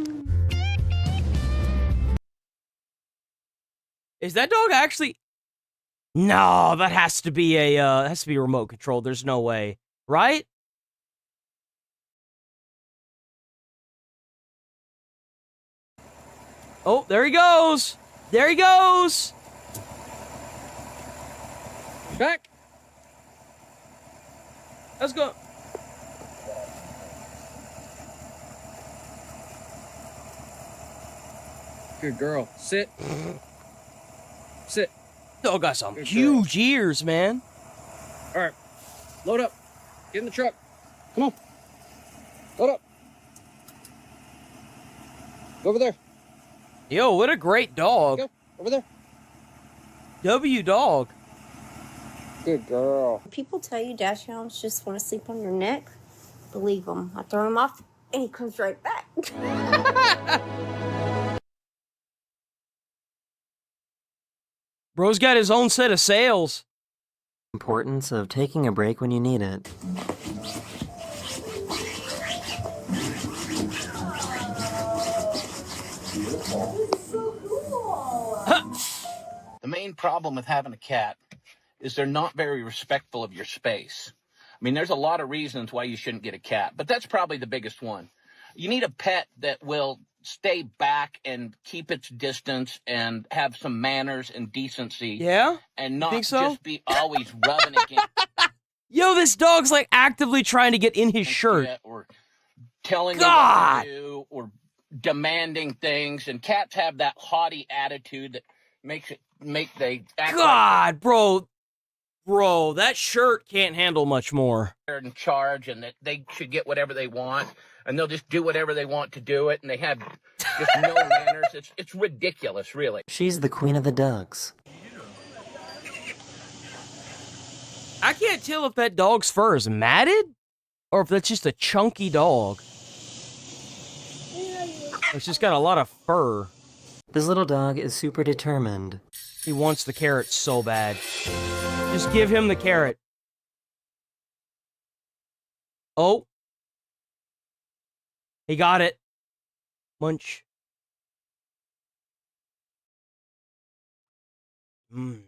Is that dog actually... No, that has to be a remote control. There's no way. Right? Oh, there he goes. There he goes. Back. Let's go. Good girl. Sit. Sit. Dog got some huge ears, man. All right. Load up. Get in the truck. Come on. Load up. Go over there. Yo, what a great dog. Go. Over there. W dog. Good girl. People tell you dash hounds just want to sleep on your neck. Believe them. I throw him off and he comes right back. Bro's got his own set of sails. Importance of taking a break when you need it. The main problem with having a cat is they're not very respectful of your space. I mean, there's a lot of reasons why you shouldn't get a cat, but that's probably the biggest one. You need a pet that will stay back and keep its distance and have some manners and decency. Yeah? And not Think so? just be always rubbing against Yo, this dog's like actively trying to get in his shirt. or telling you God! what to do or demanding things. And cats have that haughty attitude that they act God, bro. Bro, that shirt can't handle much more. they're in charge and that they should get whatever they want. And they'll just do whatever they want to do it, and they have just no manners. It's ridiculous, really. She's the queen of the ducks. I can't tell if that dog's fur is matted or if that's just a chunky dog. It's just got a lot of fur. This little dog is super determined. He wants the carrot so bad. Just give him the carrot. Oh. He got it. Munch. Trying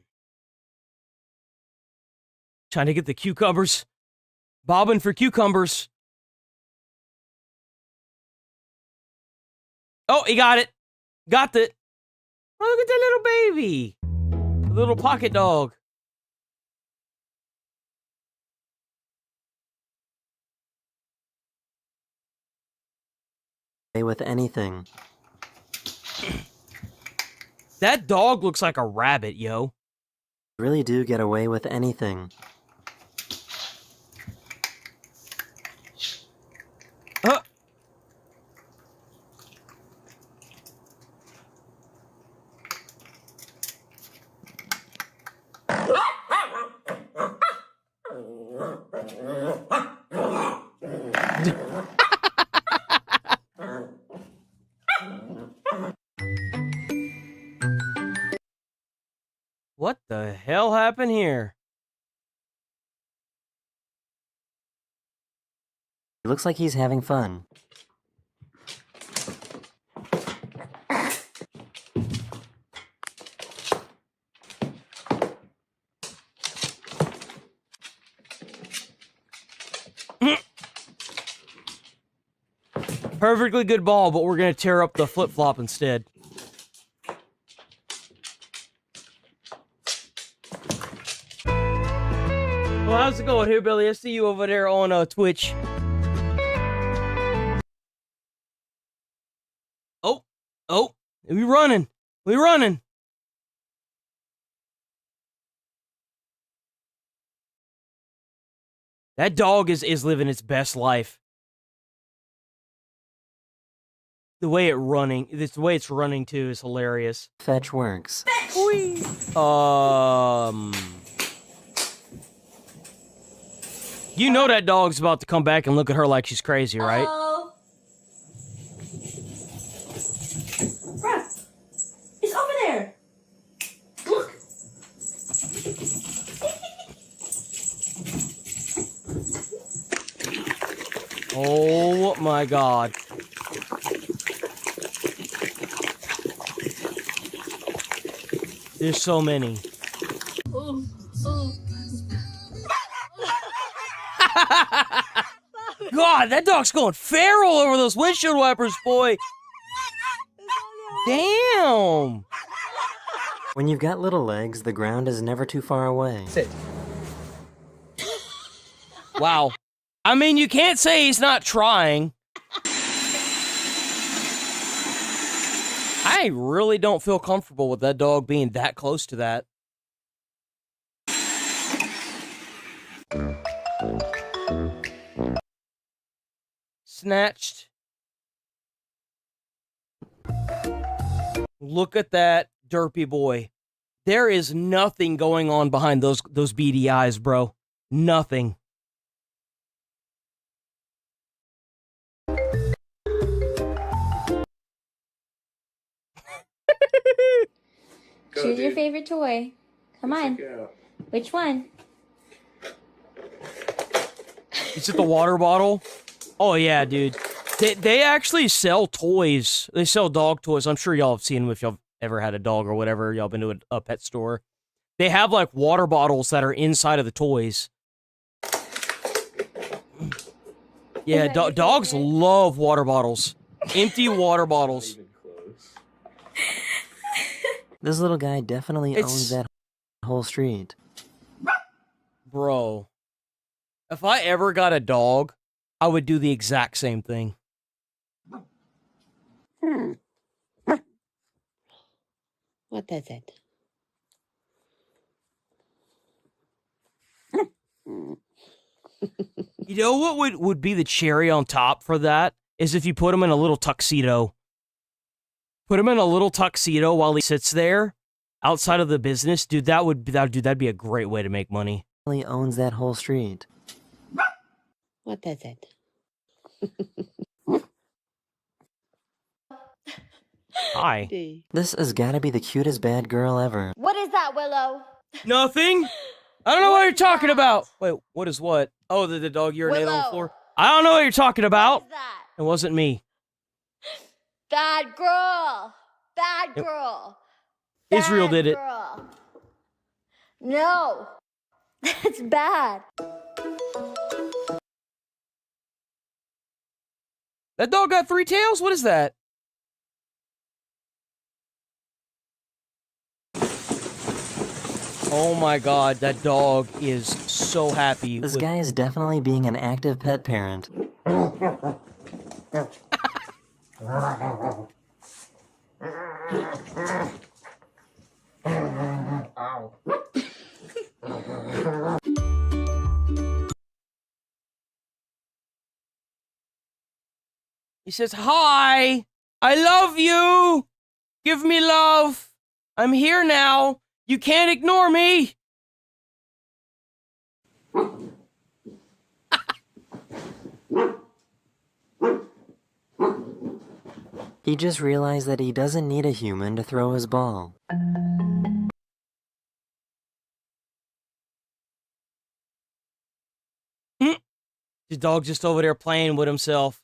to get the cucumbers. Bobbing for cucumbers. Oh, he got it. Got it. Oh, look at that little baby. The little pocket dog. With anything. That dog looks like a rabbit, yo. Really do get away with anything. What the hell happened here? It looks like he's having fun. Perfectly good ball, but we're gonna tear up the flip-flop instead. Well, how's it going here, Billy? I see you over there on Twitch. Oh, we running. We running. That dog is living its best life. the way the way it's running too is hilarious. Fetch works. You know that dog's about to come back and look at her like she's crazy, right? Bruh, it's over there. Look. Oh my god. There's so many. God, that dog's going feral over those windshield wipers, boy. Damn. When you've got little legs, the ground is never too far away. Sit. Wow. I mean, you can't say he's not trying. I really don't feel comfortable with that dog being that close to that. Snatched. Look at that derpy boy. There is nothing going on behind those beady eyes, bro. Nothing. Choose your favorite toy. Come on. Which one? Is it the water bottle? Oh yeah, dude. They actually sell toys. They sell dog toys. I'm sure y'all have seen them if y'all ever had a dog or whatever. Y'all been to a pet store. They have like water bottles that are inside of the toys. Yeah, dogs love water bottles. Empty water bottles. This little guy definitely owns that whole street. Bro. If I ever got a dog, I would do the exact same thing. What is it? You know what would be the cherry on top for that? Is if you put him in a little tuxedo. Put him in a little tuxedo while he sits there outside of the business. Dude, that'd be a great way to make money. He owns that whole street. What is it? Hi. This has gotta be the cutest bad girl ever. What is that, Willow? Nothing? I don't know what you're talking about. Wait, what is what? Oh, the dog urinated on the floor. I don't know what you're talking about. What is that? It wasn't me. Bad girl. Bad girl. Israel did it. Girl. No. That's bad. That dog got 3 tails? What is that? Oh my god, that dog is so happy. This guy is definitely being an active pet parent. He says, "Hi, I love you. Give me love. I'm here now. You can't ignore me." He just realized that he doesn't need a human to throw his ball. The dog just over there playing with himself.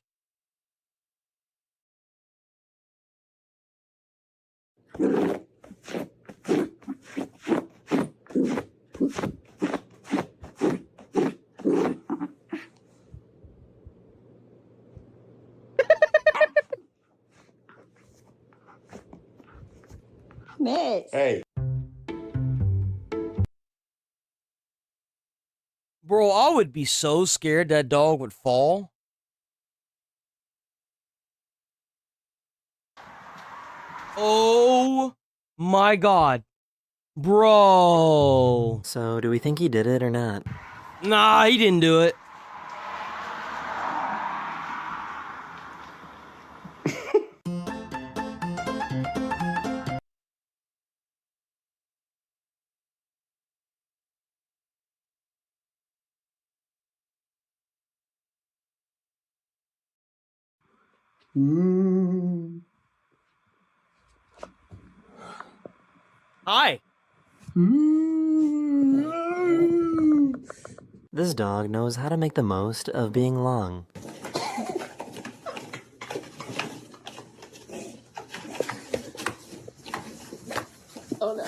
Miss. Hey. Bro, I would be so scared that dog would fall. Oh my god. Bro. So, do we think he did it or not? Nah, he didn't do it. Hi. This dog knows how to make the most of being long. Oh no.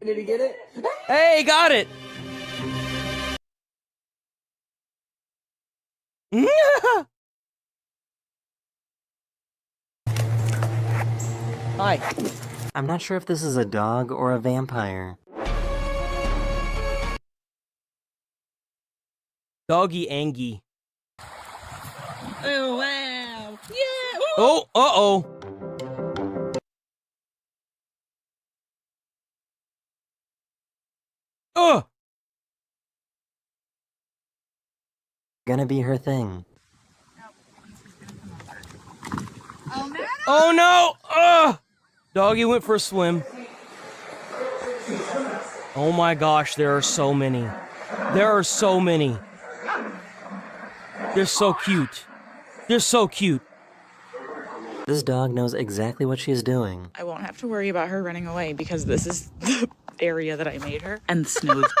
Did he get it? Hey, got it. Hi. I'm not sure if this is a dog or a vampire. Doggy Angie. Oh, wow. Yeah. Oh, uh-oh. Ugh. Gonna be her thing. Oh, no. Ugh. Doggy went for a swim. Oh my gosh, there are so many. There are so many. They're so cute. They're so cute. This dog knows exactly what she's doing. I won't have to worry about her running away because this is the area that I made her. And the snow is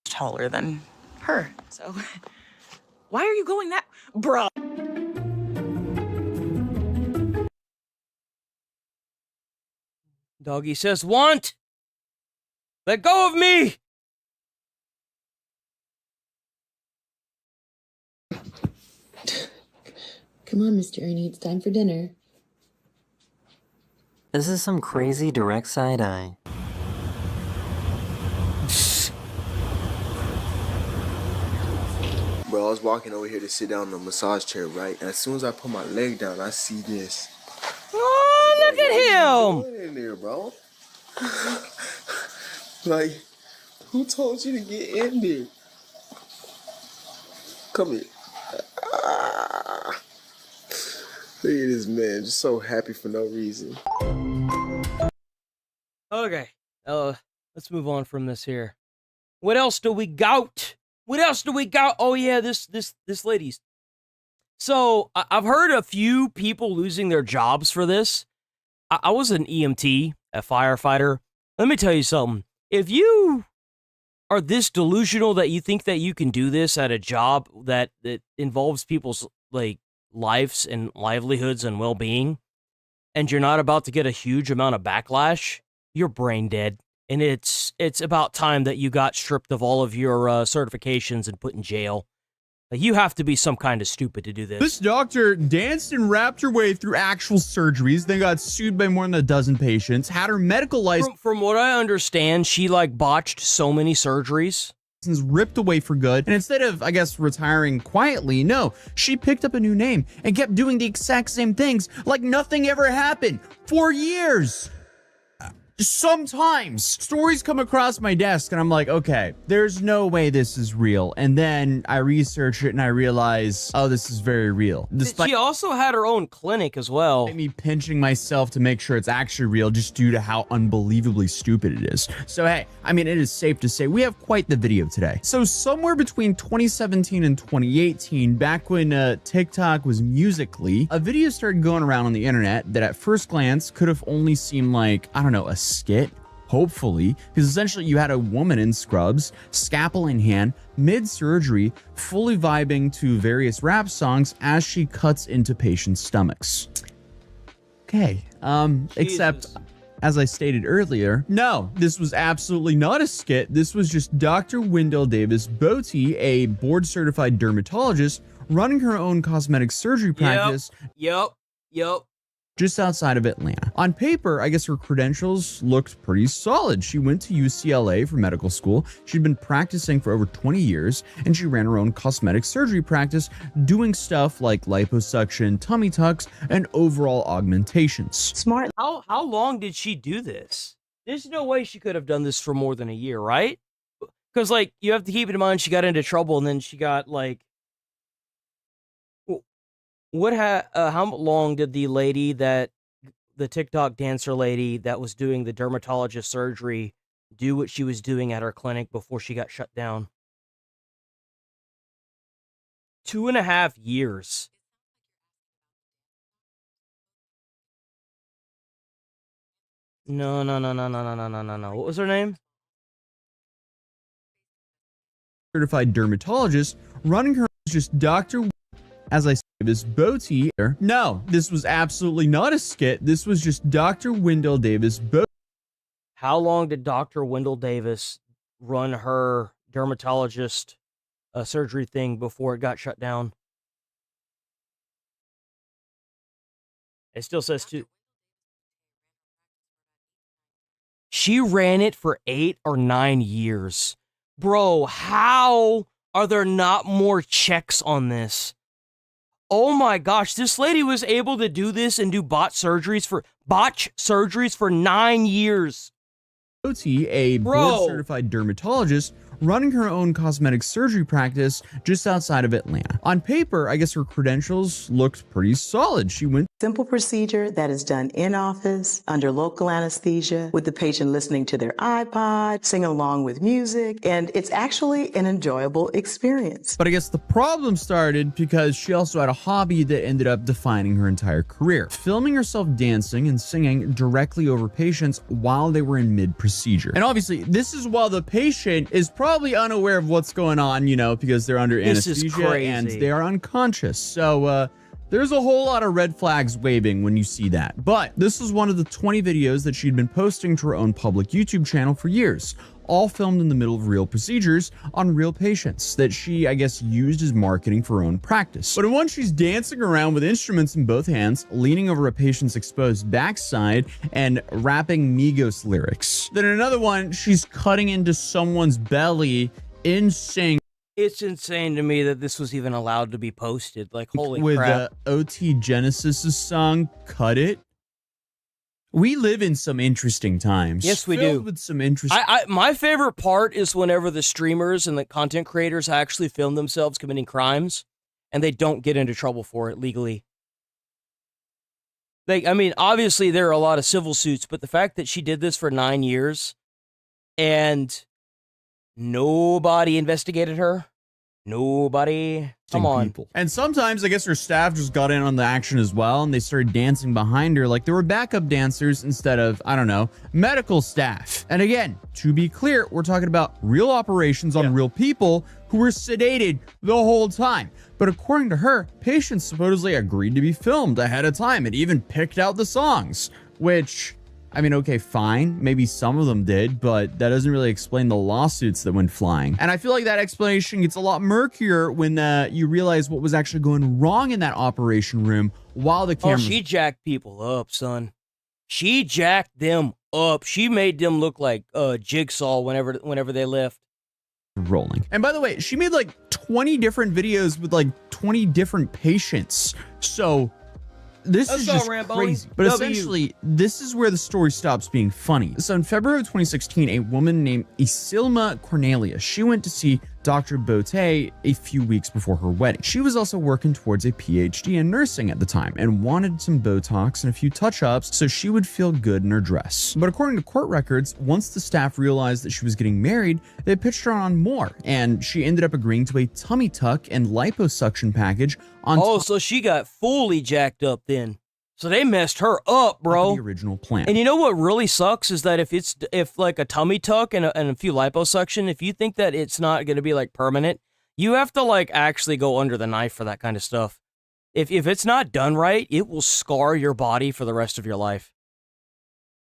taller than her. So, why are you going that... Bruh. Doggy says, want! Let go of me! Come on, Mr. Ernie, it's time for dinner. This is some crazy direct side-eye. Bro, I was walking over here to sit down in the massage chair, right? And as soon as I put my leg down, I see this. Oh, look at him! What are you doing in there, bro? Like, who told you to get in there? Come here. Ah. Look at this man, just so happy for no reason. Okay. Let's move on from this here. What else do we got? What else do we got? Oh yeah, this lady's. So I've heard a few people losing their jobs for this. I was an EMT, a firefighter. Let me tell you something. If you are this delusional that you think that you can do this at a job that involves people's like lives and livelihoods and well-being, and you're not about to get a huge amount of backlash, you're brain dead. And it's about time that you got stripped of all of your certifications and put in jail. Like, you have to be some kind of stupid to do this. This doctor danced and rapped her way through actual surgeries, then got sued by more than a dozen patients, had her medical license... From what I understand, she, like, botched so many surgeries. Ripped away for good, and instead of, I guess, retiring quietly, no, she picked up a new name and kept doing the exact same things like nothing ever happened for years. Sometimes stories come across my desk and I'm like, okay, there's no way this is real. And then I research it and I realize, oh, this is very real. She also had her own clinic as well. Me pinching myself to make sure it's actually real just due to how unbelievably stupid it is. So, hey, I mean, it is safe to say we have quite the video today. So somewhere between 2017 and 2018, back when TikTok was Musical.ly, a video started going around on the internet that at first glance could have only seemed like, I don't know, a skit, hopefully, because essentially you had a woman in scrubs, scalpel in hand, mid-surgery, fully vibing to various rap songs as she cuts into patients' stomachs. Okay, except, as I stated earlier, no, this was absolutely not a skit. This was just Dr. Wendell Davis Boaty, a board-certified dermatologist, running her own cosmetic surgery practice. Yep. Just outside of Atlanta. On paper, I guess her credentials looked pretty solid. She went to UCLA for medical school. She'd been practicing for over 20 years, and she ran her own cosmetic surgery practice, doing stuff like liposuction, tummy tucks, and overall augmentations. Smart. How long did she do this? There's no way she could have done this for more than a year, right? Because, like, you have to keep in mind she got into trouble, and then she got, like... how long did the TikTok dancer lady that was doing the dermatologist surgery do what she was doing at her clinic before she got shut down? 2.5 years. No. What was her name? Certified dermatologist running her was just Dr. As I said, Davis Boaty. No, this was absolutely not a skit. This was just Dr. Wendell Davis Boaty. How long did Dr. Wendell Davis run her dermatologist surgery thing before it got shut down? It still says two. She ran it for 8 or 9 years. Bro, how are there not more checks on this? Oh my gosh, this lady was able to do this and do botch surgeries for 9 years. A board-certified dermatologist running her own cosmetic surgery practice just outside of Atlanta. On paper, I guess her credentials looked pretty solid. She went Simple procedure that is done in office under local anesthesia with the patient listening to their iPod, singing along with music, and it's actually an enjoyable experience. But I guess the problem started because she also had a hobby that ended up defining her entire career. Filming herself dancing and singing directly over patients while they were in mid-procedure. And obviously, this is while the patient is probably unaware of what's going on, you know, because they're under anesthesia and they are unconscious. So, there's a whole lot of red flags waving when you see that. But this is one of the 20 videos that she'd been posting to her own public YouTube channel for years, all filmed in the middle of real procedures on real patients that she, I guess, used as marketing for her own practice. But in one, she's dancing around with instruments in both hands, leaning over a patient's exposed backside and rapping Migos lyrics. Then in another one, she's cutting into someone's belly in sync. It's insane to me that this was even allowed to be posted. Like, holy with crap. OT Genesis's song Cut It. We live in some interesting times. Yes, we filled do. With some interesting. My favorite part is whenever the streamers and the content creators actually film themselves committing crimes and they don't get into trouble for it legally. Like, I mean, obviously there are a lot of civil suits, but the fact that she did this for 9 years and nobody investigated her. Nobody. Come on. People. And sometimes I guess her staff just got in on the action as well, and they started dancing behind her like they were backup dancers instead of, I don't know, medical staff. And again, to be clear, we're talking about real operations on real people who were sedated the whole time. But according to her, patients supposedly agreed to be filmed ahead of time and even picked out the songs, which, I mean, okay, fine. Maybe some of them did, but that doesn't really explain the lawsuits that went flying. And I feel like that explanation gets a lot murkier when you realize what was actually going wrong in that operation room while the camera. Oh, she jacked people up, son. She jacked them up. She made them look like Jigsaw whenever they left. Rolling. And by the way, she made like 20 different videos with like 20 different patients. So this is just crazy. But essentially, this is where the story stops being funny. So in February of 2016, a woman named Isilma Cornelia, she went to see Dr. Bote a few weeks before her wedding. She was also working towards a PhD in nursing at the time and wanted some Botox and a few touch-ups so she would feel good in her dress. But according to court records, once the staff realized that she was getting married, they pitched her on more, and she ended up agreeing to a tummy tuck and liposuction package on top. So she got fully jacked up then. So they messed her up, bro. The original plan. And you know what really sucks is that if like a tummy tuck and a few liposuction, if you think that it's not going to be like permanent, you have to like actually go under the knife for that kind of stuff. If it's not done right, it will scar your body for the rest of your life.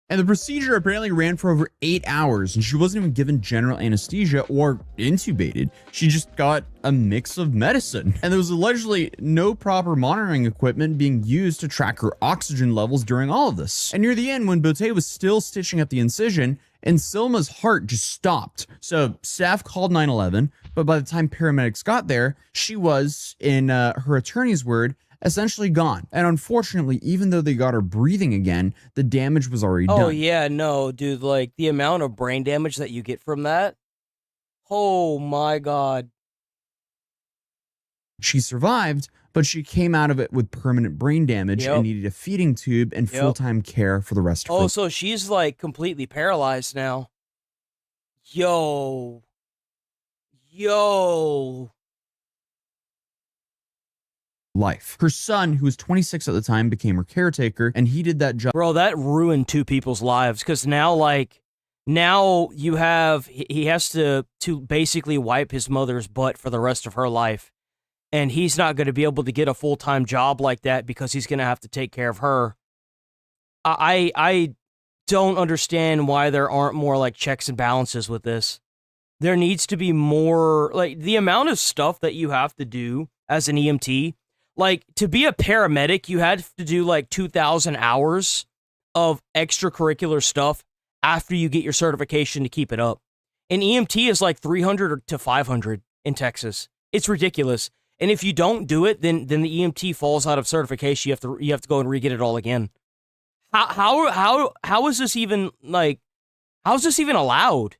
And the procedure apparently ran for over 8 hours, and she wasn't even given general anesthesia or intubated. She just got a mix of medicine. And there was allegedly no proper monitoring equipment being used to track her oxygen levels during all of this. And near the end, when Bote was still stitching up the incision, and Silma's heart just stopped. So staff called 911, but by the time paramedics got there, she was, in her attorney's word, essentially gone. And unfortunately, even though they got her breathing again, the damage was already done. Oh yeah, no, dude, like the amount of brain damage that you get from that. Oh my God. She survived, but she came out of it with permanent brain damage and needed a feeding tube and full-time care for the rest of her. Oh, so she's like completely paralyzed now. Yo. life. Her son, who was 26 at the time, became her caretaker, and he did that job. Bro, that ruined two people's lives, because now you have, he has to basically wipe his mother's butt for the rest of her life. And he's not going to be able to get a full-time job like that because he's going to have to take care of her. I don't understand why there aren't more like checks and balances with this. There needs to be more, like, the amount of stuff that you have to do as an EMT. Like, to be a paramedic, you had to do like 2,000 hours of extracurricular stuff after you get your certification to keep it up. An EMT is like 300 to 500 in Texas. It's ridiculous. And if you don't do it, then the EMT falls out of certification. You have to go and re-get it all again. How is this even, like, how is this even allowed?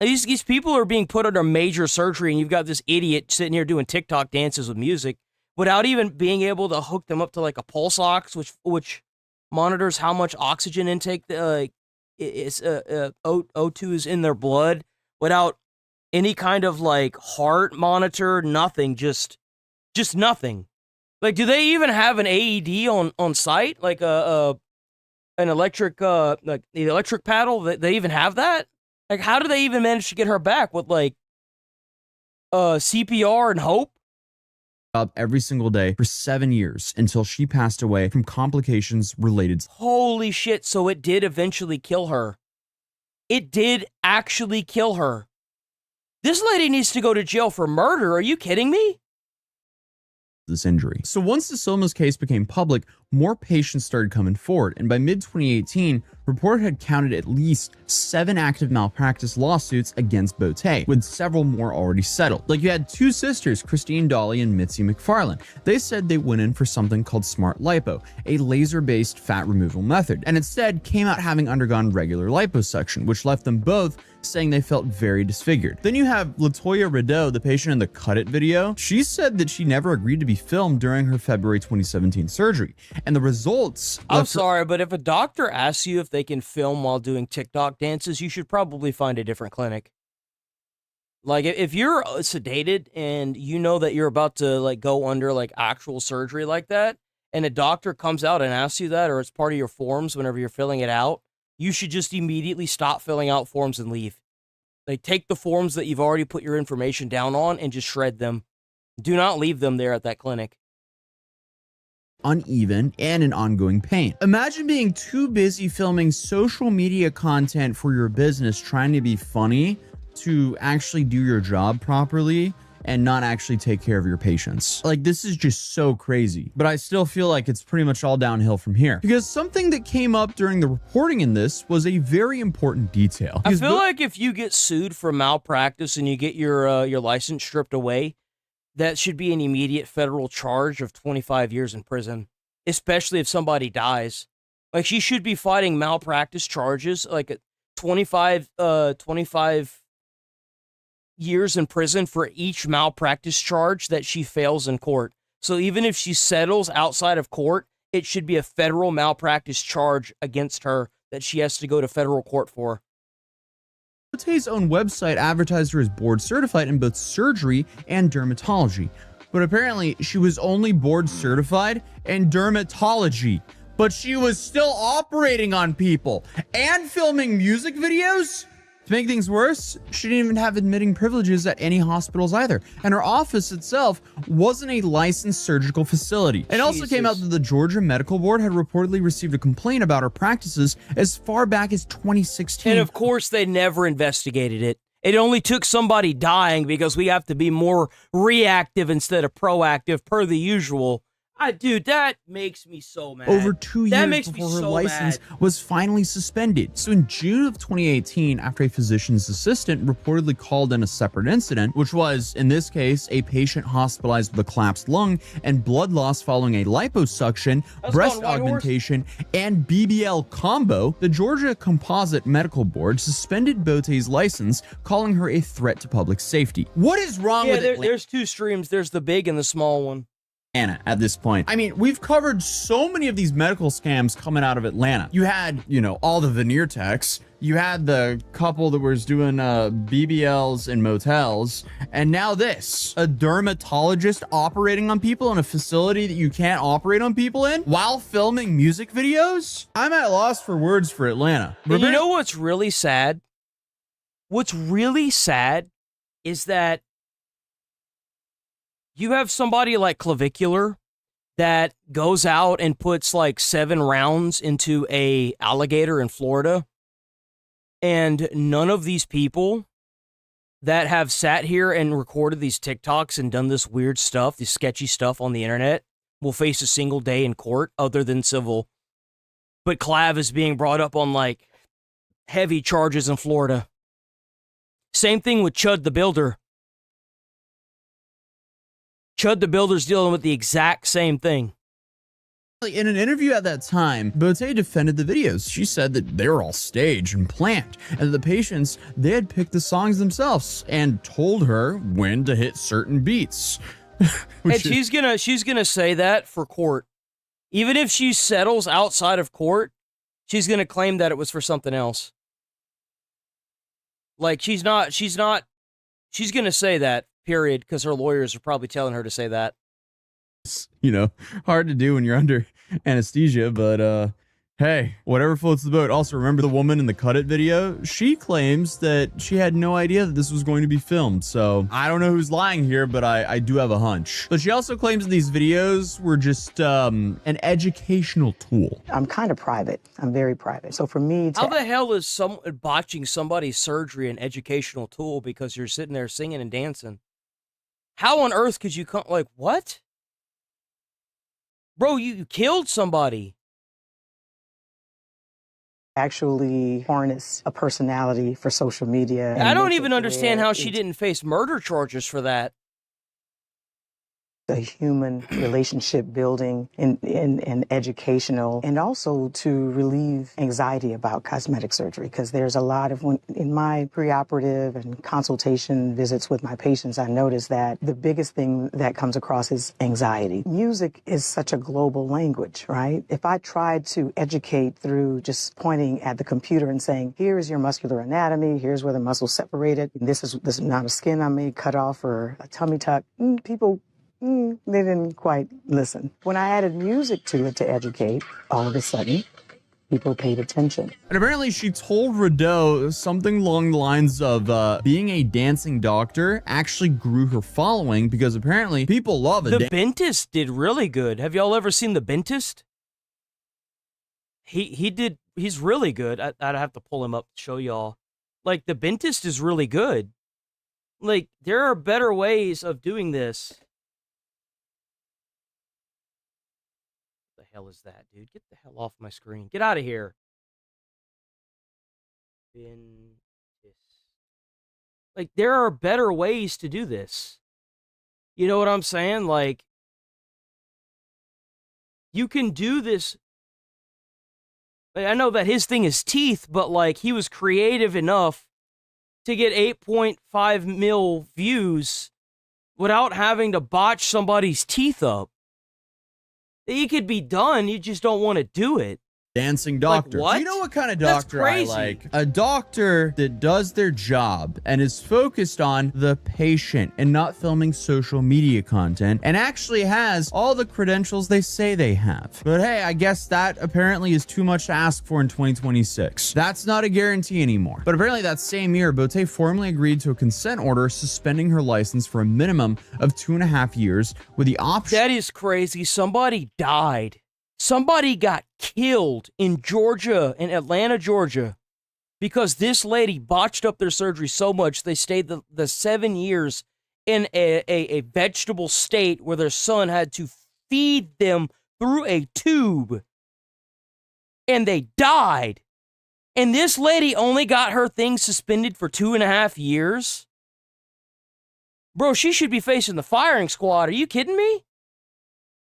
These people are being put under major surgery, and you've got this idiot sitting here doing TikTok dances with music without even being able to hook them up to like a pulse ox, which monitors how much oxygen intake O2 is in their blood, without any kind of like heart monitor, nothing, just nothing. Like, do they even have an AED on site, like an electric like the electric paddle? They even have that? Like, how do they even manage to get her back with like CPR and hope? Every single day for 7 years until she passed away from complications related to— Holy shit, so it did eventually kill her. It did actually kill her. This lady needs to go to jail for murder. Are you kidding me? this injury. So once the Soma's case became public, more patients started coming forward, and by mid-2018, report had counted at least 7 active malpractice lawsuits against Bote, with several more already settled. Like, you had 2 sisters, Christine Dolly and Mitzi McFarland. They said they went in for something called smart lipo, a laser-based fat removal method, and instead came out having undergone regular liposuction, which left them both saying they felt very disfigured. Then you have Latoya Rideau, the patient in the Cut It video. She said that she never agreed to be filmed during her February 2017 surgery, and the results— I'm sorry, but if a doctor asks you if they can film while doing TikTok dances, you should probably find a different clinic. Like, if you're sedated and you know that you're about to, like, go under, like, actual surgery like that, and a doctor comes out and asks you that, or it's part of your forms whenever you're filling it out, you should just immediately stop filling out forms and leave. Like, take the forms that you've already put your information down on and just shred them. Do not leave them there at that clinic. Uneven and in ongoing pain. Imagine being too busy filming social media content for your business, trying to be funny, to actually do your job properly and not actually take care of your patients. Like, this is just so crazy. But I still feel like it's pretty much all downhill from here, because something that came up during the reporting in this was a very important detail. I feel like if you get sued for malpractice and you get your license stripped away, that should be an immediate federal charge of 25 years in prison, especially if somebody dies. Like, she should be fighting malpractice charges, like 25 years in prison for each malpractice charge that she fails in court. So even if she settles outside of court, it should be a federal malpractice charge against her that she has to go to federal court for. Bote's own website advertised her as board certified in both surgery and dermatology, but apparently she was only board certified in dermatology, but she was still operating on people and filming music videos. To make things worse, she didn't even have admitting privileges at any hospitals either, and her office itself wasn't a licensed surgical facility. It also came out that the Georgia Medical Board had reportedly received a complaint about her practices as far back as 2016. And of course, they never investigated it. It only took somebody dying because we have to be more reactive instead of proactive, per the usual. Dude, that makes me so mad. Over 2 years before her license was finally suspended. So in June of 2018, after a physician's assistant reportedly called in a separate incident, which was, in this case, a patient hospitalized with a collapsed lung and blood loss following a liposuction, breast augmentation, and BBL combo, the Georgia Composite Medical Board suspended Bote's license, calling her a threat to public safety. What is wrong with it? There's 2 streams. There's the big and the small one. Atlanta at this point. I mean, we've covered so many of these medical scams coming out of Atlanta. You had, you know, all the veneer techs. You had the couple that was doing BBLs in motels. And now this, a dermatologist operating on people in a facility that you can't operate on people in while filming music videos. I'm at loss for words for Atlanta. And you know what's really sad? What's really sad is that you have somebody like Clavicular that goes out and puts like 7 rounds into a alligator in Florida. And none of these people that have sat here and recorded these TikToks and done this weird stuff, this sketchy stuff on the internet, will face a single day in court other than civil. But Clav is being brought up on like heavy charges in Florida. Same thing with Chud the Builder. Chud the Builder's dealing with the exact same thing. In an interview at that time, Beauté defended the videos. She said that they were all staged and planned, and that the patients, they had picked the songs themselves and told her when to hit certain beats. And she's gonna say that for court. Even if she settles outside of court, she's gonna claim that it was for something else. Like she's gonna say that, period, because her lawyers are probably telling her to say that. You know, hard to do when you're under anesthesia, but hey, whatever floats the boat. Also, remember the woman in the Cut It video? She claims that she had no idea that this was going to be filmed, so I don't know who's lying here, but I do have a hunch. But she also claims that these videos were just an educational tool. I'm kind of private. I'm very private. So for me to... How the hell is botching somebody's surgery an educational tool because you're sitting there singing and dancing? How on earth could you come... Like, what? Bro, you killed somebody. Actually harness a personality for social media. I don't even understand how she didn't face murder charges for that. The human relationship building and educational, and also to relieve anxiety about cosmetic surgery, because there's a lot of, in my preoperative and consultation visits with my patients, I notice that the biggest thing that comes across is anxiety. Music is such a global language, right? If I tried to educate through just pointing at the computer and saying, here is your muscular anatomy, here's where the muscles separated, and this is not a skin I may cut off or a tummy tuck, people they didn't quite listen. When I added music to it to educate, all of a sudden, people paid attention. And apparently she told Rideau something along the lines of being a dancing doctor actually grew her following because apparently people love it. The Bentist did really good. Have y'all ever seen The Bentist? He's really good. I'd have to pull him up to show y'all. Like, The Bentist is really good. Like, there are better ways of doing this. Hell is that, dude? Get the hell off my screen. Get out of here. Like, there are better ways to do this. You know what I'm saying? Like, you can do this. I know that his thing is teeth, but like, he was creative enough to get 8.5 mil views without having to botch somebody's teeth up. It could be done, you just don't want to do it. Dancing doctor. Like, what? You know what kind of doctor I crazy. like? A doctor that does their job and is focused on the patient and not filming social media content and actually has all the credentials they say they have. But hey, I guess that apparently is too much to ask for in 2026. That's not a guarantee anymore. But apparently that same year, Beauté formally agreed to a consent order suspending her license for a minimum of 2.5 years with the option. That is crazy. Somebody died. Somebody got killed in Georgia, in Atlanta, Georgia, because this lady botched up their surgery so much they stayed the 7 years in a vegetable state where their son had to feed them through a tube. And they died. And this lady only got her thing suspended for 2.5 years? Bro, she should be facing the firing squad. Are you kidding me?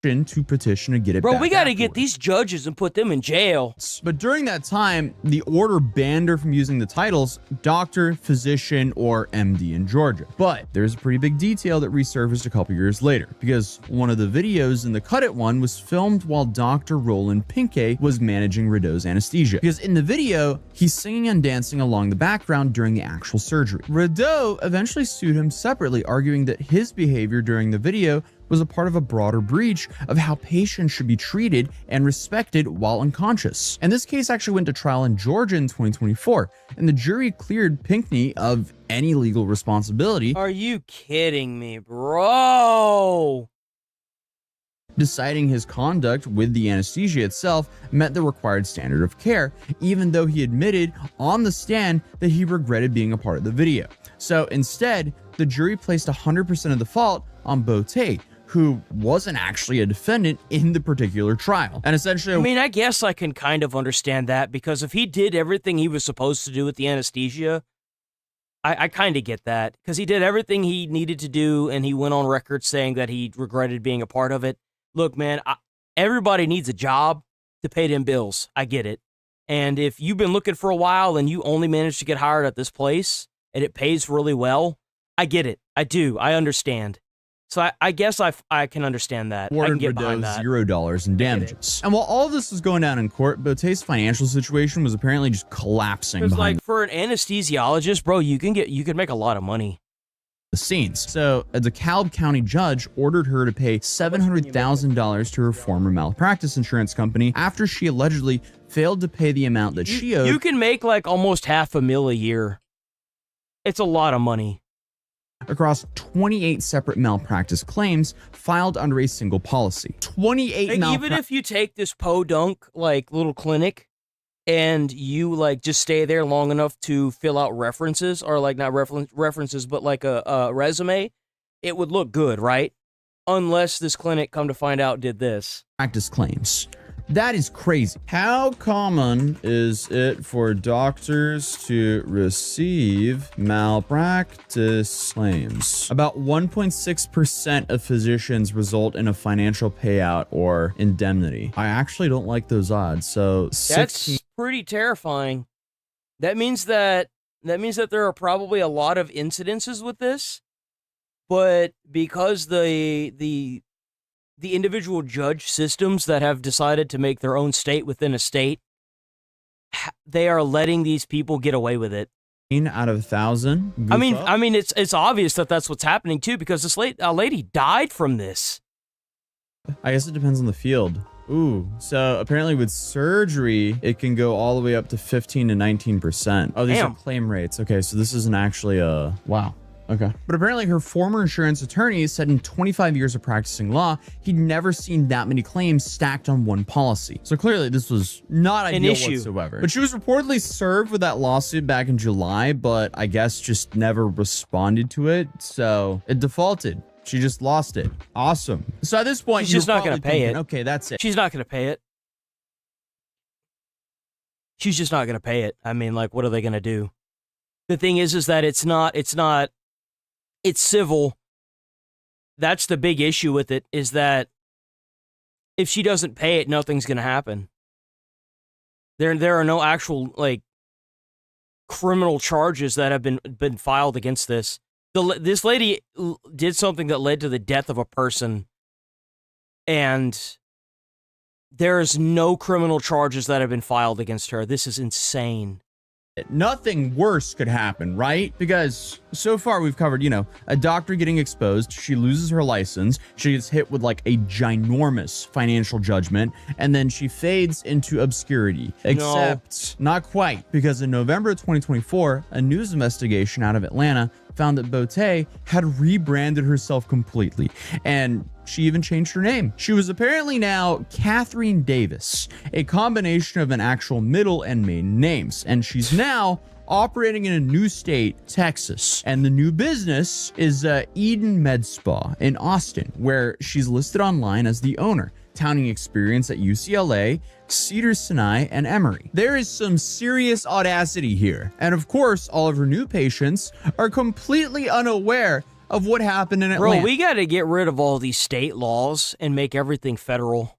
to petition to get it Bro, back we got to afterward. get these judges and put them in jail. But during that time, the order banned her from using the titles doctor, physician, or MD in Georgia. But there's a pretty big detail that resurfaced a couple years later, because one of the videos in the Cut It one was filmed while Dr. Roland Pinkay was managing Rideau's anesthesia. Because in the video, he's singing and dancing along the background during the actual surgery. Rideau eventually sued him separately, arguing that his behavior during the video was a part of a broader breach of how patients should be treated and respected while unconscious. And this case actually went to trial in Georgia in 2024, and the jury cleared Pinkney of any legal responsibility. Are you kidding me, bro? Deciding his conduct with the anesthesia itself met the required standard of care, even though he admitted on the stand that he regretted being a part of the video. So instead, the jury placed 100% of the fault on Beauté, who wasn't actually a defendant in the particular trial. And essentially, I mean, I guess I can kind of understand that, because if he did everything he was supposed to do with the anesthesia, I kind of get that, because he did everything he needed to do, and he went on record saying that he regretted being a part of it. Look, man, everybody needs a job to pay them bills. I get it. And if you've been looking for a while and you only managed to get hired at this place and it pays really well, I get it. I do. I understand. So I guess I can understand that. I can get behind that. $0 in damages. And while all of this was going down in court, Beauté's financial situation was apparently just collapsing Because, behind like, for an anesthesiologist, bro, you can make a lot of money. the scenes. So a DeKalb County judge ordered her to pay $700,000 to her former malpractice insurance company after she allegedly failed to pay the amount that she owed. You can make like almost $500,000 a year. It's a lot of money. Across 28 separate malpractice claims filed under a single policy. 28 Like, even if you take this podunk like little clinic and you like just stay there long enough to fill out references, or like not references, but like a resume, it would look good, right? Unless this clinic, come to find out, did this. Practice claims. That is crazy. How common is it for doctors to receive malpractice claims? About 1.6% of physicians result in a financial payout or indemnity. I actually don't like those odds. So That's pretty terrifying. That means that there are probably a lot of incidences with this, but because the individual judge systems that have decided to make their own state within a state, they are letting these people get away with it. Out of 1,000. I mean, it's obvious that that's what's happening too, because this lady died from this. I guess it depends on the field. Ooh, so apparently with surgery, it can go all the way up to 15 to 19%. Oh, these are claim rates. Okay, so this isn't actually a... Wow. Okay. But apparently her former insurance attorney said in 25 years of practicing law, he'd never seen that many claims stacked on one policy. So clearly this was not An ideal issue. whatsoever. But she was reportedly served with that lawsuit back in July, but I guess just never responded to it. So it defaulted. She just lost it. Awesome. So at this point, She's just you're not going to probably pay thinking, it. Okay, that's it. She's not going to pay it. She's just not going to pay it. I mean, like, what are they going to do? The thing is that it's civil. That's the big issue with it, is that if she doesn't pay it, nothing's going to happen. There are no actual, like, criminal charges that have been filed against this. This lady did something that led to the death of a person, and there's no criminal charges that have been filed against her. This is insane. Nothing worse could happen, right? Because so far we've covered, a doctor getting exposed, she loses her license, she gets hit with like a ginormous financial judgment, and then she fades into obscurity. Except not quite, because in November of 2024, a news investigation out of Atlanta found that Beauté had rebranded herself completely, and she even changed her name. She was apparently now Catherine Davis, a combination of an actual middle and maiden names, and she's now operating in a new state, Texas. And the new business is Eden Med Spa in Austin, where she's listed online as the owner, touting experience at UCLA, Cedars-Sinai, and Emory. There is some serious audacity here. And of course, all of her new patients are completely unaware of what happened in Atlanta. Bro, we got to get rid of all these state laws and make everything federal.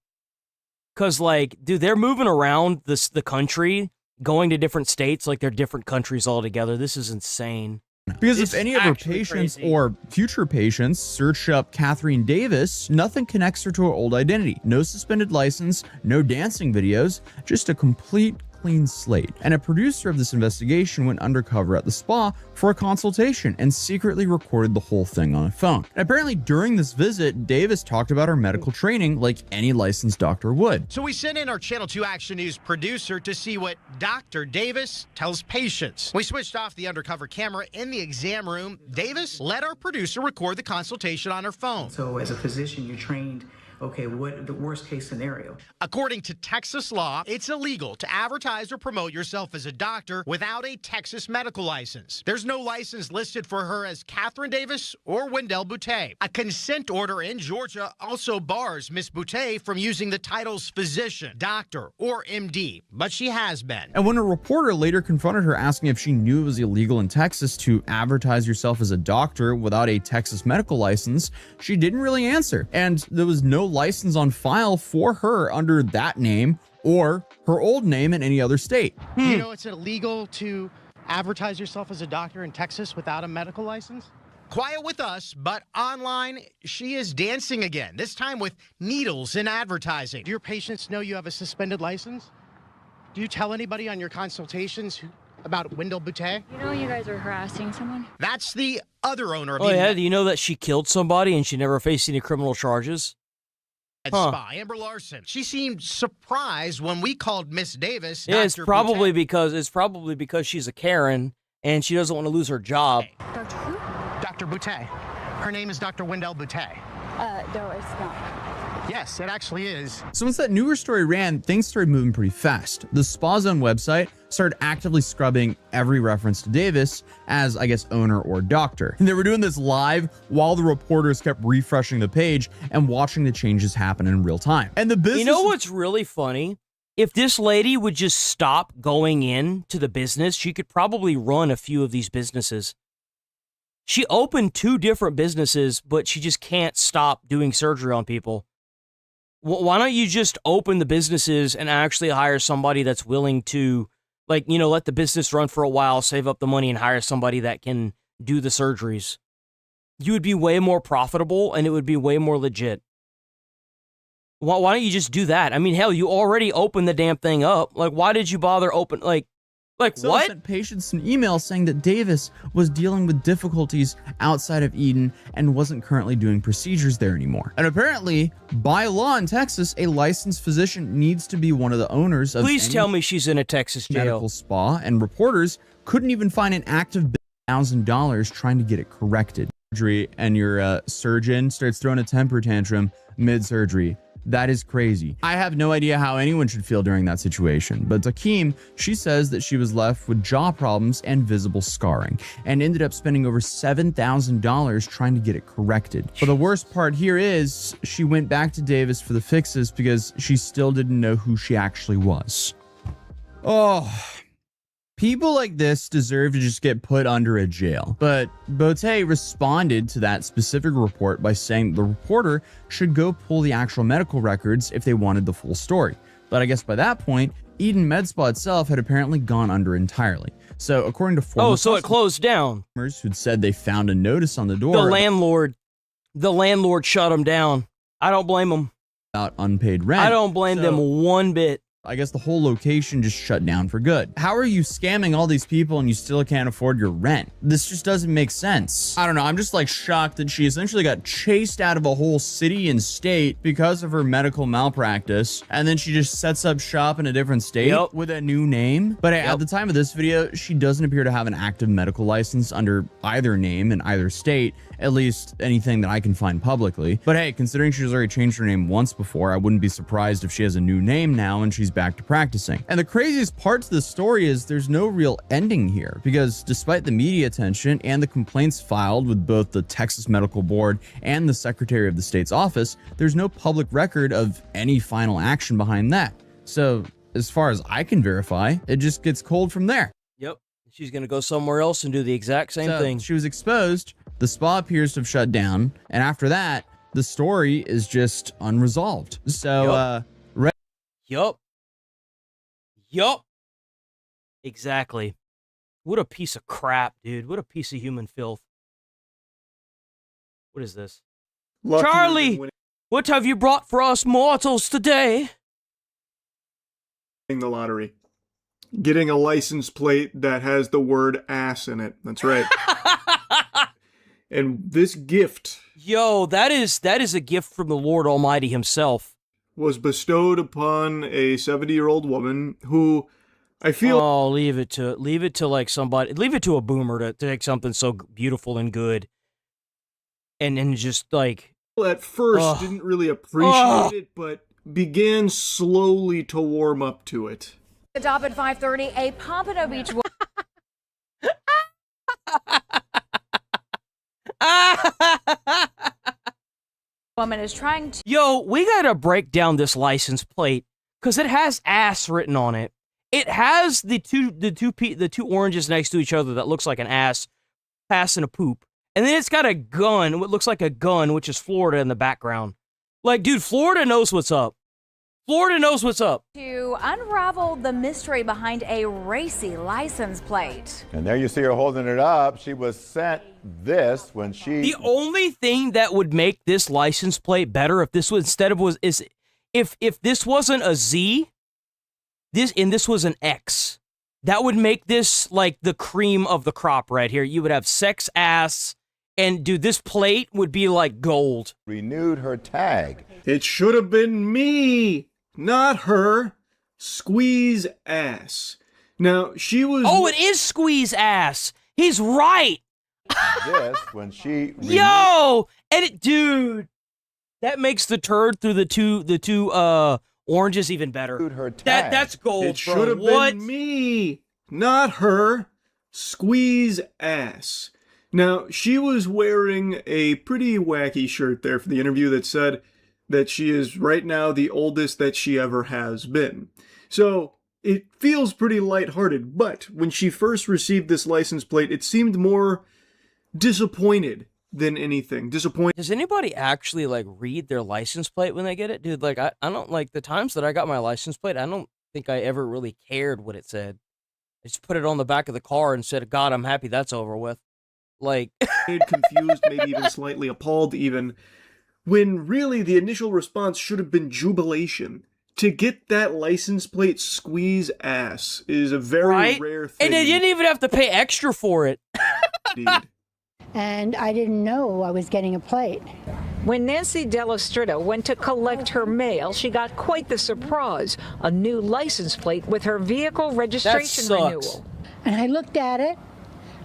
Because, like, dude, they're moving around the country, going to different states like they're different countries altogether. This is insane. Because It's if any of her patients or future patients search up Catherine Davis, nothing connects her to her old identity. No suspended license, no dancing videos, just a complete clean slate. And a producer of this investigation went undercover at the spa for a consultation and secretly recorded the whole thing on a phone. And apparently during this visit, Davis talked about her medical training like any licensed doctor would. So we sent in our Channel 2 Action News producer to see what Dr. Davis tells patients. We switched off the undercover camera in the exam room. Davis let our producer record the consultation on her phone. So as a physician, you're trained, okay, what the worst case scenario? According to Texas law, it's illegal to advertise or promote yourself as a doctor without a Texas medical license. There's no license listed for her as Catherine Davis or Wendell Boutte. A consent order in Georgia also bars Miss Boutte from using the titles physician, doctor, or MD, but she has been. And when a reporter later confronted her asking if she knew it was illegal in Texas to advertise yourself as a doctor without a Texas medical license, she didn't really answer. And there was no license on file for her under that name or her old name in any other state. You know it's illegal to advertise yourself as a doctor in Texas without a medical license? Quiet with us, but online, she is dancing again, this time with needles and advertising. Do your patients know you have a suspended license? Do you tell anybody on your consultations about Wendell Boutte? You know you guys are harassing someone? That's the other owner of Oh, the yeah? Do you know that she killed somebody and she never faced any criminal charges? spa, Amber Larson. She seemed surprised when we called Miss Davis. Yeah, it's Dr. probably Boutte. because she's a Karen and she doesn't want to lose her job. Dr. who? Dr. Boutte. Her name is Dr. Wendell Boutte. No, it's not. Yes, it actually is. So once that newer story ran, things started moving pretty fast. The Spa Zone website started actively scrubbing every reference to Davis as, I guess, owner or doctor. And they were doing this live while the reporters kept refreshing the page and watching the changes happen in real time. And the business— You know what's really funny? If this lady would just stop going in to the business, she could probably run a few of these businesses. She opened 2 different businesses, but she just can't stop doing surgery on people. Why don't you just open the businesses and actually hire somebody that's willing to, like, you know, let the business run for a while, save up the money, and hire somebody that can do the surgeries? You would be way more profitable, and it would be way more legit. Why don't you just do that? I mean, hell, you already opened the damn thing up. Like, why did you bother open, So what? sent patients an email saying that Davis was dealing with difficulties outside of Eden and wasn't currently doing procedures there anymore. And apparently, by law in Texas, a licensed physician needs to be one of the owners of Please any tell me she's in a Texas jail. medical spa, and reporters couldn't even find an active $1,000 trying to get it corrected. And your surgeon starts throwing a temper tantrum mid-surgery. That is crazy. I have no idea how anyone should feel during that situation, but Takeem, she says that she was left with jaw problems and visible scarring and ended up spending over $7,000 trying to get it corrected. But the worst part here is she went back to Davis for the fixes because she still didn't know who she actually was. Oh, people like this deserve to just get put under a jail. But Boutte responded to that specific report by saying the reporter should go pull the actual medical records if they wanted the full story. But I guess by that point, Eden Med Spa itself had apparently gone under entirely. So according to former so it closed down. customers who'd said they found a notice on the door The landlord shut them down. I don't blame them. about unpaid rent. I don't blame them one bit. I guess the whole location just shut down for good. How are you scamming all these people and you still can't afford your rent? This just doesn't make sense. I don't know. I'm just like shocked that she essentially got chased out of a whole city and state because of her medical malpractice. And then she just sets up shop in a different state with a new name. But at the time of this video, she doesn't appear to have an active medical license under either name in either state, at least anything that I can find publicly. But hey, considering she's already changed her name once before, I wouldn't be surprised if she has a new name now and she's back to practicing. And the craziest part to this story is there's no real ending here, because despite the media attention and the complaints filed with both the Texas Medical Board and the Secretary of the state's office, there's no public record of any final action behind that. So as far as I can verify, it just gets cold from there. Yep. She's going to go somewhere else and do the exact same thing. She was exposed, The spa appears to have shut down, and after that, the story is just unresolved. So, Yup. Exactly. What a piece of crap, dude. What a piece of human filth. What is this? Luckier Charlie, than winning what have you brought for us mortals today? the lottery. Getting a license plate that has the word ass in it. That's right. And this gift, Yo, that is a gift from the Lord Almighty himself. was bestowed upon a 70-year-old woman who I feel... Oh, leave it to like somebody, leave it to a boomer to take something so beautiful and good. And just like... at first didn't really appreciate it, but began slowly to warm up to it. The top at 5:30, a Pompano Beach woman is trying to... Yo, we gotta break down this license plate, because it has ass written on it. It has the two oranges next to each other that looks like an ass passing a poop. And then it's got a gun, what looks like a gun, which is Florida in the background. Like, dude, Florida knows what's up. Florida knows what's up. To unravel the mystery behind a racy license plate. And there you see her holding it up. She was sent this when she... The only thing that would make this license plate better if this was if this wasn't a Z, this was an X. That would make this like the cream of the crop right here. You would have sex ass, and dude, this plate would be like gold. Renewed her tag. It should have been me, not her. Squeeze ass. Now, she was... Oh, it is squeeze ass. He's right. This when she... Yo! And it, dude, that makes the turd through the two oranges even better. Her tag. That's gold, It should have been me, not her. Squeeze ass. Now, she was wearing a pretty wacky shirt there for the interview that said that she is right now the oldest that she ever has been. So, it feels pretty lighthearted, but when she first received this license plate, it seemed more disappointed than anything. Disappointed. Does anybody actually like read their license plate when they get it? Dude, like I don't like the times that I got my license plate, I don't think I ever really cared what it said. I just put it on the back of the car and said, God, I'm happy that's over with. Like confused, maybe even slightly appalled even, when really the initial response should have been jubilation. To get that license plate squeeze ass is a very rare thing. And they didn't even have to pay extra for it. Indeed. And I didn't know I was getting a plate. When Nancy Delastrita went to collect her mail, she got quite the surprise, a new license plate with her vehicle registration renewal. And I looked at it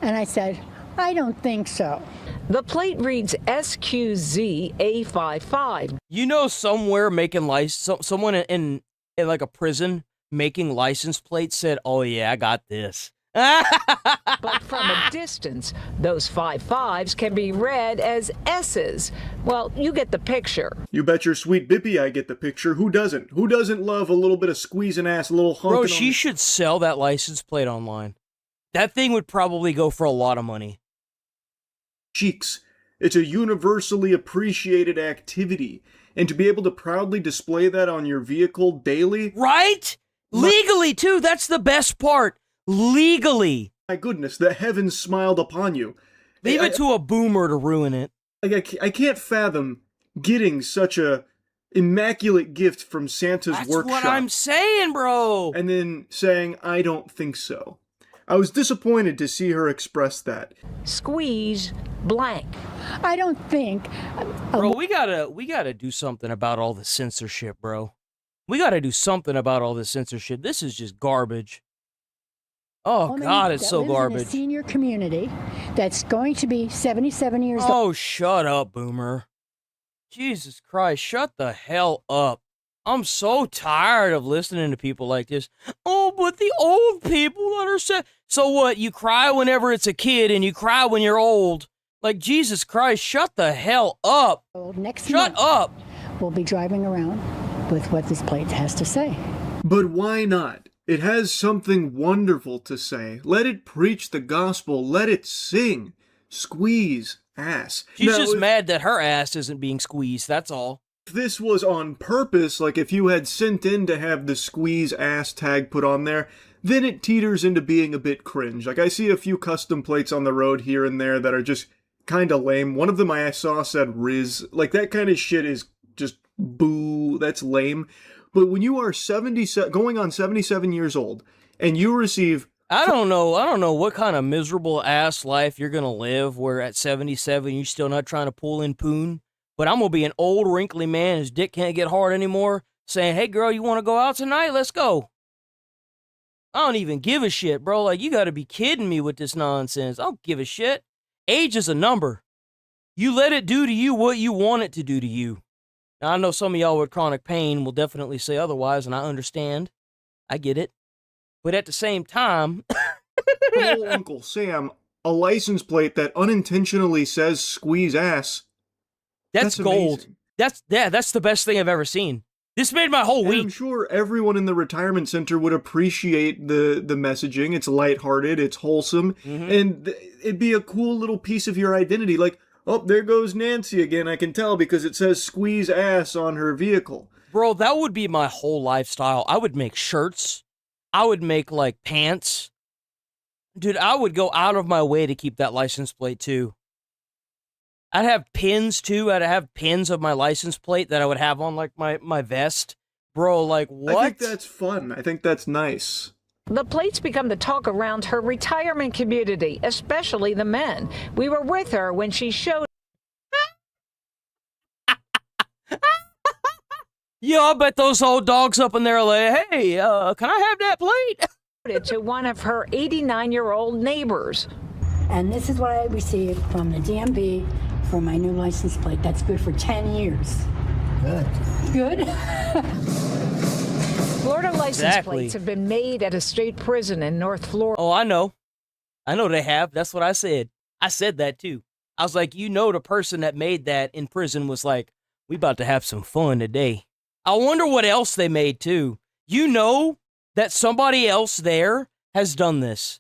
and I said, I don't think so. The plate reads SQZ-A55. You know, somewhere making someone in like a prison making license plates said, "Oh yeah, I got this." But from a distance, those 55s can be read as S's. Well, you get the picture. You bet your sweet bippy I get the picture. Who doesn't? Who doesn't love a little bit of squeezing ass, a little honking? Bro, she should sell that license plate online. That thing would probably go for a lot of money. Cheeks. It's a universally appreciated activity. And to be able to proudly display that on your vehicle daily... Right? Legally, too. That's the best part. Legally. My goodness, the heavens smiled upon you. Leave it to a boomer to ruin it. I can't fathom getting such a immaculate gift from Santa's workshop. That's what I'm saying, bro. And then saying, I don't think so. I was disappointed to see her express that. Squeeze blank. I don't think... Bro, we gotta do something about all the censorship, bro. We gotta do something about all the censorship. This is just garbage. Oh, God, it's so garbage. In a senior community that's going to be 77 years old. Oh, shut up, boomer. Jesus Christ, shut the hell up. I'm so tired of listening to people like this. Oh, but the old people that are sad. So what, you cry whenever it's a kid and you cry when you're old? Like, Jesus Christ, shut the hell up. Shut up. We'll be driving around with what this plate has to say. But why not? It has something wonderful to say. Let it preach the gospel. Let it sing. Squeeze ass. She's Now, just mad that her ass isn't being squeezed, that's all. if this was on purpose, like if you had sent in to have the squeeze ass tag put on there, then it teeters into being a bit cringe. Like I see a few custom plates on the road here and there that are just kind of lame. One of them I saw said Riz. Like that kind of shit is just boo. That's lame. But when you are going on 77 years old and you receive I don't know what kind of miserable ass life you're gonna live where at 77 you're still not trying to pull in poon. But I'm gonna be an old wrinkly man whose dick can't get hard anymore saying, hey girl, you wanna go out tonight? Let's go. I don't even give a shit, bro. Like, you gotta be kidding me with this nonsense. I don't give a shit. Age is a number. You let it do to you what you want it to do to you. Now, I know some of y'all with chronic pain will definitely say otherwise, and I understand. I get it. But at the same time... Told Uncle Sam a license plate that unintentionally says squeeze ass. That's gold. Amazing. That's the best thing I've ever seen. This made my whole week. I'm sure everyone in the retirement center would appreciate the messaging. It's lighthearted, it's wholesome, and it'd be a cool little piece of your identity. Like, oh, there goes Nancy again, I can tell because it says squeeze ass on her vehicle. Bro, that would be my whole lifestyle. I would make shirts. I would make, like, pants. Dude, I would go out of my way to keep that license plate, too. I'd have pins, too. I'd have pins of my license plate that I would have on, like, my vest. Bro, like, what? I think that's fun. I think that's nice. The plates become the talk around her retirement community, especially the men. We were with her when she showed Yeah, I bet those old dogs up in there are like, hey, can I have that plate? it to one of her 89-year-old neighbors. And this is what I received from the DMV for my new license plate. That's good for 10 years. Good. Florida license plates have been made at a state prison in North Florida. Oh, I know. I know they have. That's what I said. I said that, too. I was like, you know, the person that made that in prison was like, we about to have some fun today. I wonder what else they made, too. You know that somebody else there has done this.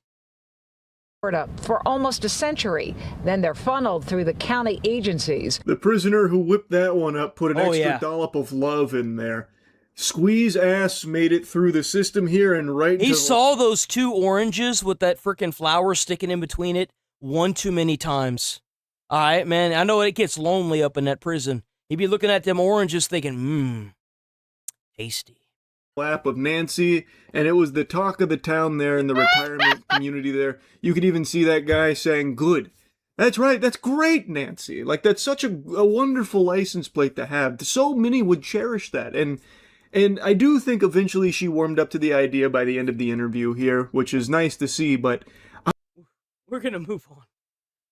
For almost a century. Then they're funneled through the county agencies. The prisoner who whipped that one up put an extra dollop of love in there. Squeeze ass made it through the system here and right He saw those 2 oranges with that freaking flower sticking in between it one too many times. All right, man, I know it gets lonely up in that prison. He'd be looking at them oranges thinking, tasty. Lap of Nancy, and it was the talk of the town there in the retirement community there. You could even see that guy saying, good. That's right, that's great, Nancy. Like, that's such a wonderful license plate to have. So many would cherish that, and I do think eventually she warmed up to the idea by the end of the interview here, which is nice to see, but... We're gonna move on.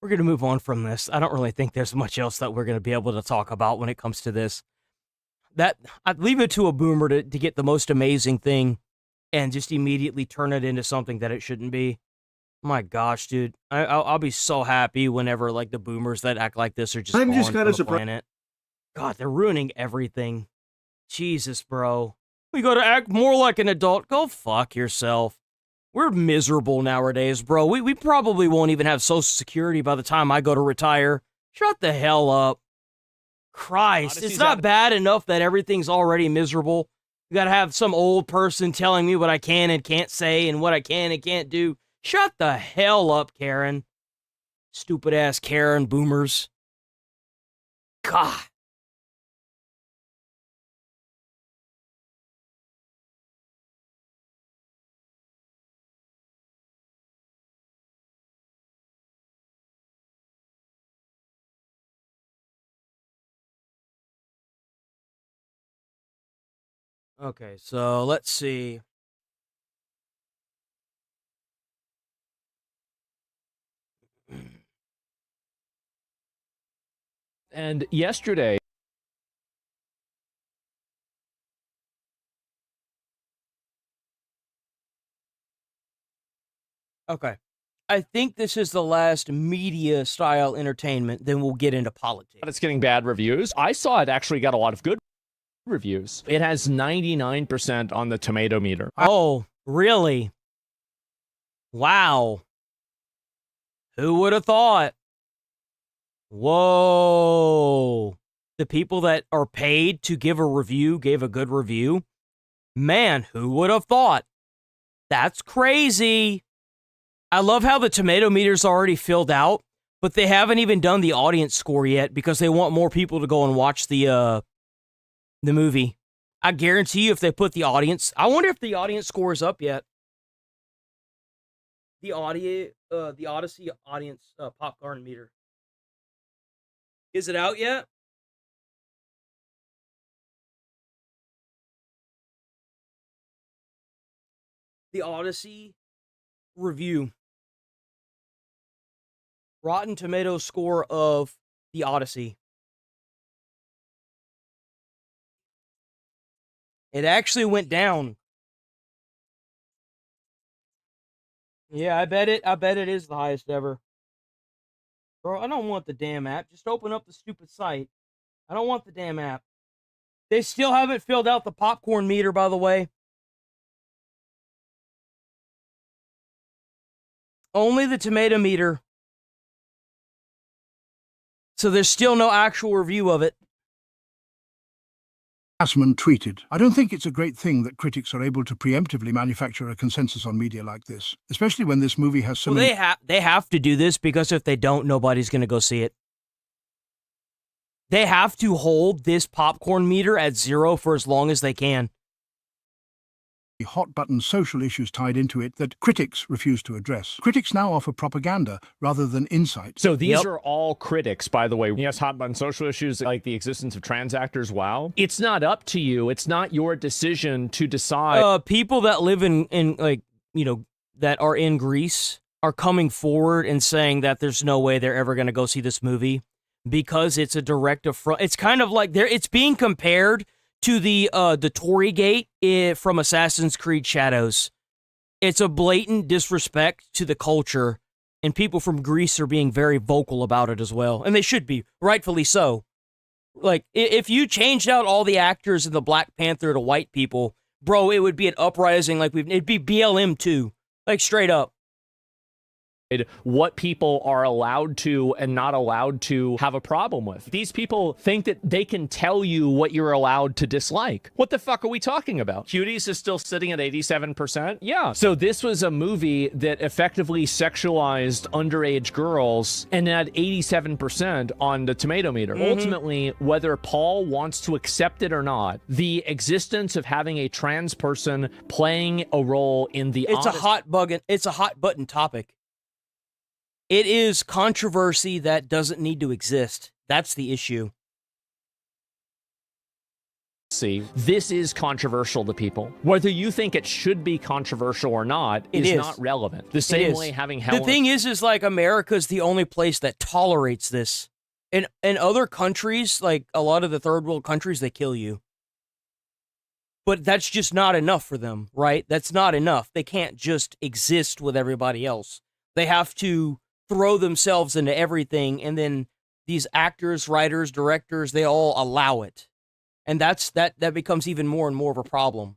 We're gonna move on from this. I don't really think there's much else that we're gonna be able to talk about when it comes to this. That I'd leave it to a boomer to get the most amazing thing and just immediately turn it into something that it shouldn't be. My gosh, dude. I'll be so happy whenever, like, the boomers that act like this are just I'm just kind of surprised. God, they're ruining everything. Jesus, bro. We gotta act more like an adult. Go fuck yourself. We're miserable nowadays, bro. We probably won't even have Social Security by the time I go to retire. Shut the hell up. Christ, it's not bad enough that everything's already miserable. You gotta have some old person telling me what I can and can't say and what I can and can't do. Shut the hell up, Karen. Stupid ass Karen boomers. God. Okay, so let's see. And yesterday, Okay. I think this is the last media-style entertainment, then we'll get into politics. it's getting bad reviews. I saw it actually got a lot of good reviews. It has 99% on the tomato meter. Oh, really? Wow. Who would have thought? Whoa. The people that are paid to give a review gave a good review? Man, who would have thought? That's crazy. I love how the tomato meter's already filled out, but they haven't even done the audience score yet because they want more people to go and watch the movie. I guarantee you if they put the audience... I wonder if the audience score is up yet. The Odyssey audience popcorn meter. Is it out yet? The Odyssey review. Rotten Tomatoes score of the Odyssey. It actually went down. Yeah, I bet it is the highest ever. Bro, I don't want the damn app. Just open up the stupid site. I don't want the damn app. They still haven't filled out the popcorn meter, by the way. Only the tomato meter. So there's still no actual review of it. Asmongold tweeted, "I don't think it's a great thing that critics are able to preemptively manufacture a consensus on media like this, especially when this movie has so many..." They have to do this because if they don't, nobody's going to go see it. They have to hold this popcorn meter at 0 for as long as they can. Hot-button social issues tied into it that critics refuse to address. Critics now offer propaganda rather than insight. So these are all critics, by the way. Yes, hot-button social issues like the existence of trans actors, wow. It's not up to you. It's not your decision to decide. People that live in like, you know, that are in Greece are coming forward and saying that there's no way they're ever going to go see this movie because it's a direct affront. It's kind of like it's being compared to the Tory Gate from Assassin's Creed Shadows. It's a blatant disrespect to the culture, and people from Greece are being very vocal about it as well, and they should be, rightfully so. Like, if you changed out all the actors in the Black Panther to white people, bro, it would be an uprising like it'd be BLM too, like straight up. What people are allowed to and not allowed to have a problem with. These people think that they can tell you what you're allowed to dislike. What the fuck are we talking about? Cuties is still sitting at 87%? Yeah. So this was a movie that effectively sexualized underage girls and had 87% on the tomato meter. Ultimately, whether Paul wants to accept it or not, the existence of having a trans person playing a role in the... It's a hot button topic. It is controversy that doesn't need to exist. That's the issue. See, this is controversial to people. Whether you think it should be controversial or not is not relevant. The same way having Helen... The thing is like America's the only place that tolerates this. In other countries, like a lot of the third world countries, they kill you. But that's just not enough for them, right? That's not enough. They can't just exist with everybody else. They have to throw themselves into everything, and then these actors, writers, directors, they all allow it. And that becomes even more and more of a problem.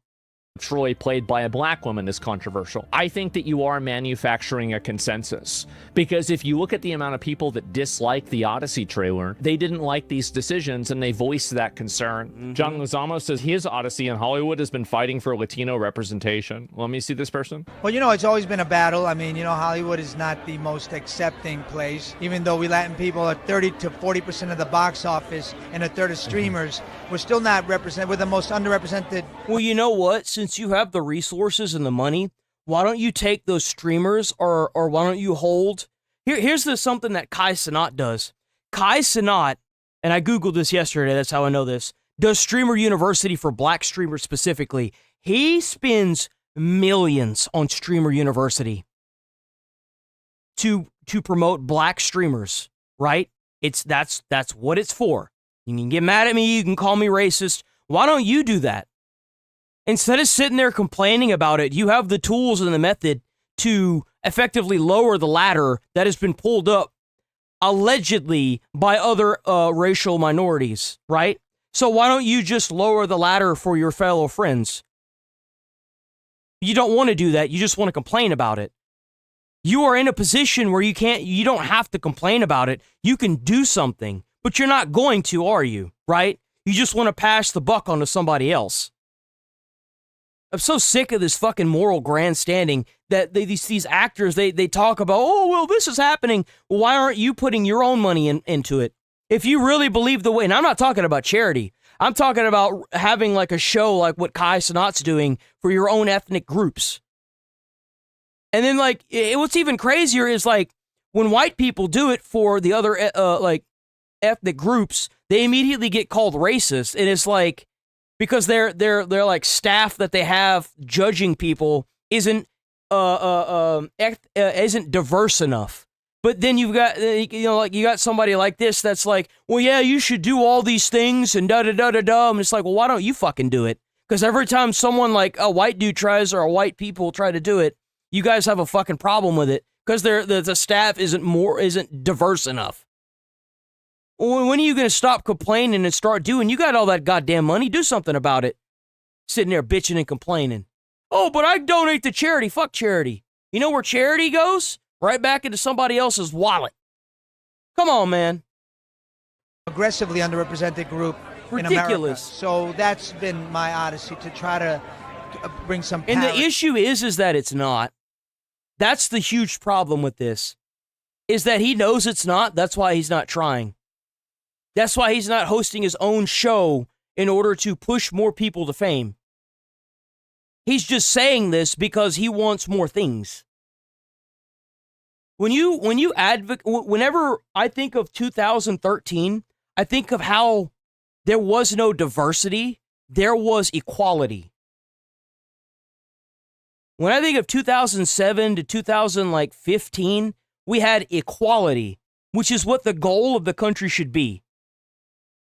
Troy played by a black woman is controversial. I think that you are manufacturing a consensus, because if you look at the amount of people that dislike the Odyssey trailer, they didn't like these decisions and they voiced that concern. John Lozamo says his Odyssey in Hollywood has been fighting for Latino representation. Let me see this person. Well, you know, it's always been a battle. I mean, you know, Hollywood is not the most accepting place. Even though we Latin people are 30 to 40% of the box office and a third of streamers, we're still not represented. We're the most underrepresented. Well, you know what? Since you have the resources and the money, why don't you take those streamers or why don't you hold... Here's something that Kai Cenat does. Kai Cenat, and I Googled this yesterday, that's how I know this, does Streamer University for black streamers specifically. He spends millions on Streamer University to promote black streamers, right? That's what it's for. You can get mad at me, you can call me racist. Why don't you do that? Instead of sitting there complaining about it, you have the tools and the method to effectively lower the ladder that has been pulled up allegedly by other racial minorities, right? So why don't you just lower the ladder for your fellow friends? You don't want to do that. You just want to complain about it. You are in a position where you don't have to complain about it. You can do something, but you're not going to, are you? Right? You just want to pass the buck onto somebody else. I'm so sick of this fucking moral grandstanding that these actors, they talk about, oh, well, this is happening. Well, why aren't you putting your own money into it? If you really believe the way, and I'm not talking about charity, I'm talking about having like a show like what Kai Cenat's doing for your own ethnic groups. And then like, what's even crazier is like, when white people do it for the other like ethnic groups, they immediately get called racist. And it's like, because they're like staff that they have judging people isn't diverse enough. But then you've got like you got somebody like this that's like, well, yeah, you should do all these things and da da da da da. And it's like, well, why don't you fucking do it? Because every time someone like a white dude tries or a white people try to do it, you guys have a fucking problem with it because the staff isn't diverse enough. When are you going to stop complaining and start doing? You got all that goddamn money. Do something about it. Sitting there bitching and complaining. Oh, but I donate to charity. Fuck charity. You know where charity goes? Right back into somebody else's wallet. Come on, man. Aggressively underrepresented group in America. Ridiculous. So that's been my odyssey to try to bring some And parity. the issue is that it's not. That's the huge problem with this. Is that he knows it's not. That's why he's not trying. That's why he's not hosting his own show in order to push more people to fame. He's just saying this because he wants more things. Whenever I think of 2013, I think of how there was no diversity, there was equality. When I think of 2007 to 2015, we had equality, which is what the goal of the country should be.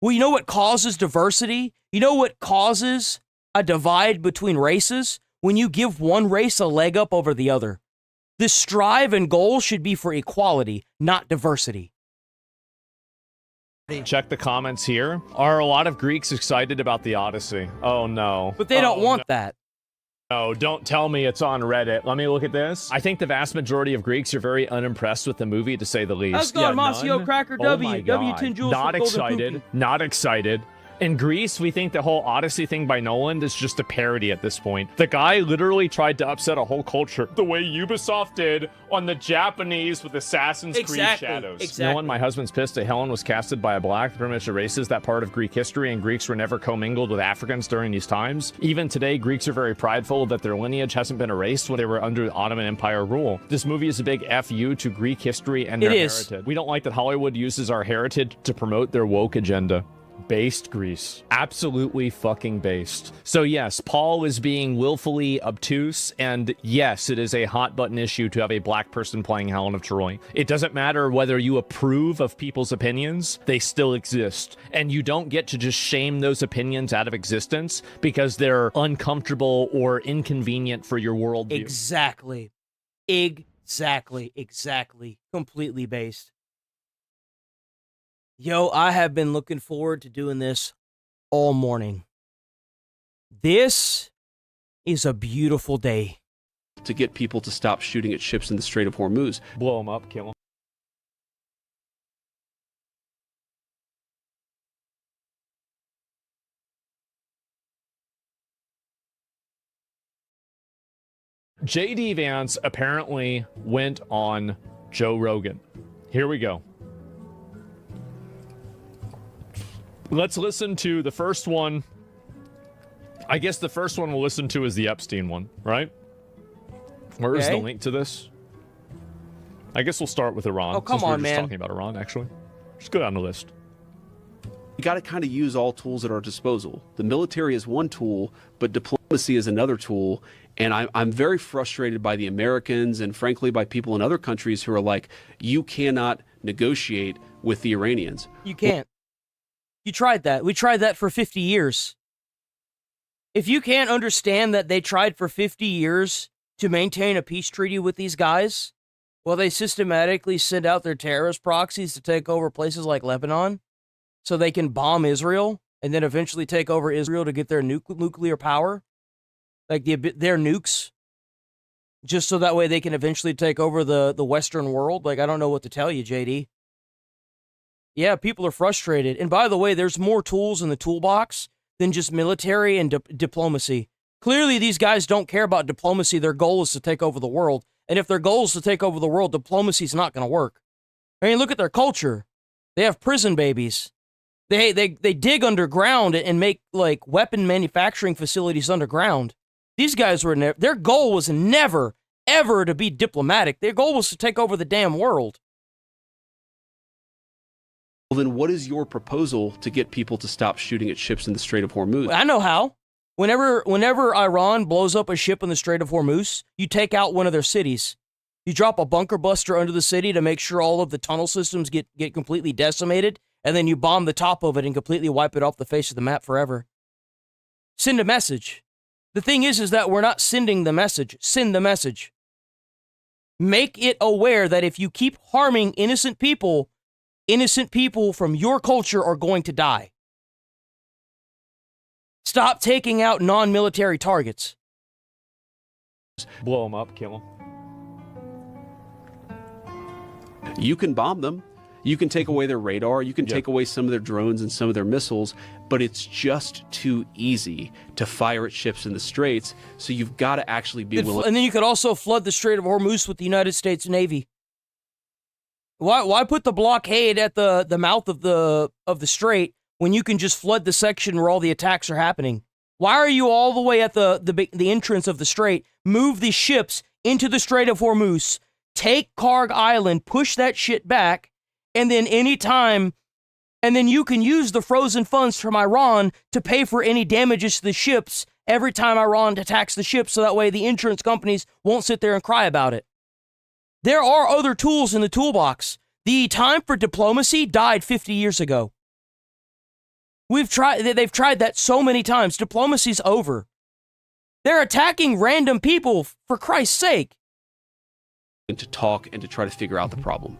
Well, you know what causes diversity? You know what causes a divide between races? When you give one race a leg up over the other. The strive and goal should be for equality, not diversity. Check the comments here. Are a lot of Greeks excited about the Odyssey? Oh, no. But they don't want that. No, don't tell me it's on Reddit. Let me look at this. I think the vast majority of Greeks are very unimpressed with the movie, to say the least. How's it going, Masio Cracker W? My God. W10 Jules Not for Golden excited. Poopy. Not excited. In Greece, we think the whole Odyssey thing by Nolan is just a parody at this point. The guy literally tried to upset a whole culture the way Ubisoft did on the Japanese with Assassin's Creed Shadows. Exactly. Nolan, my husband's pissed that Helen was casted by a black that pretty much erases that part of Greek history, and Greeks were never commingled with Africans during these times. Even today, Greeks are very prideful that their lineage hasn't been erased when they were under the Ottoman Empire rule. This movie is a big FU to Greek history and their heritage. We don't like that Hollywood uses our heritage to promote their woke agenda. Based, Greece. Absolutely fucking based. So yes, Paul is being willfully obtuse, and yes, it is a hot button issue to have a black person playing Helen of Troy. It doesn't matter whether you approve of people's opinions, they still exist. And you don't get to just shame those opinions out of existence because they're uncomfortable or inconvenient for your worldview. Exactly. Completely based. Yo, I have been looking forward to doing this all morning. This is a beautiful day. To get people to stop shooting at ships in the Strait of Hormuz. Blow them up, kill them. J.D. Vance apparently went on Joe Rogan. Here we go. Let's listen to the first one. I guess the first one we'll listen to is the Epstein one, right? Where is the link to this? I guess we'll start with Iran. Oh, come on, we're just man. talking about Iran, actually. Just go down the list. You got to kind of use all tools at our disposal. The military is one tool, but diplomacy is another tool. And I'm very frustrated by the Americans and frankly by people in other countries who are like, you cannot negotiate with the Iranians. You can't. You tried that. We tried that for 50 years. If you can't understand that they tried for 50 years to maintain a peace treaty with these guys, well, they systematically send out their terrorist proxies to take over places like Lebanon so they can bomb Israel and then eventually take over Israel to get their nuclear power, like their nukes. just so that way they can eventually take over the Western world. Like, I don't know what to tell you, JD. Yeah, people are frustrated. And by the way, there's more tools in the toolbox than just military and diplomacy. Clearly, these guys don't care about diplomacy. Their goal is to take over the world. And if their goal is to take over the world, diplomacy is not going to work. I mean, look at their culture. They have prison babies. They dig underground and make, like, weapon manufacturing facilities underground. These guys were their goal was never, ever to be diplomatic. Their goal was to take over the damn world. Well, then what is your proposal to get people to stop shooting at ships in the Strait of Hormuz? I know how. Whenever Iran blows up a ship in the Strait of Hormuz, you take out one of their cities. You drop a bunker buster under the city to make sure all of the tunnel systems get completely decimated, and then you bomb the top of it and completely wipe it off the face of the map forever. Send a message. The thing is that we're not sending the message. Send the message. Make it aware that if you keep harming innocent people from your culture are going to die. Stop taking out non-military targets. Blow them up, kill them. You can bomb them. You can take away their radar. You can take away some of their drones and some of their missiles, but it's just too easy to fire at ships in the straits. So you've got to actually be willing. And then you could also flood the Strait of Hormuz with the United States Navy. Why put the blockade at the mouth of the strait when you can just flood the section where all the attacks are happening? Why are you all the way at the entrance of the strait? Move the ships into the Strait of Hormuz. Take Karg Island, push that shit back, and then you can use the frozen funds from Iran to pay for any damages to the ships every time Iran attacks the ships, so that way the insurance companies won't sit there and cry about it. There are other tools in the toolbox. The time for diplomacy died 50 years ago. They've tried that so many times. Diplomacy's over. They're attacking random people, for Christ's sake. To talk and to try to figure out the problem.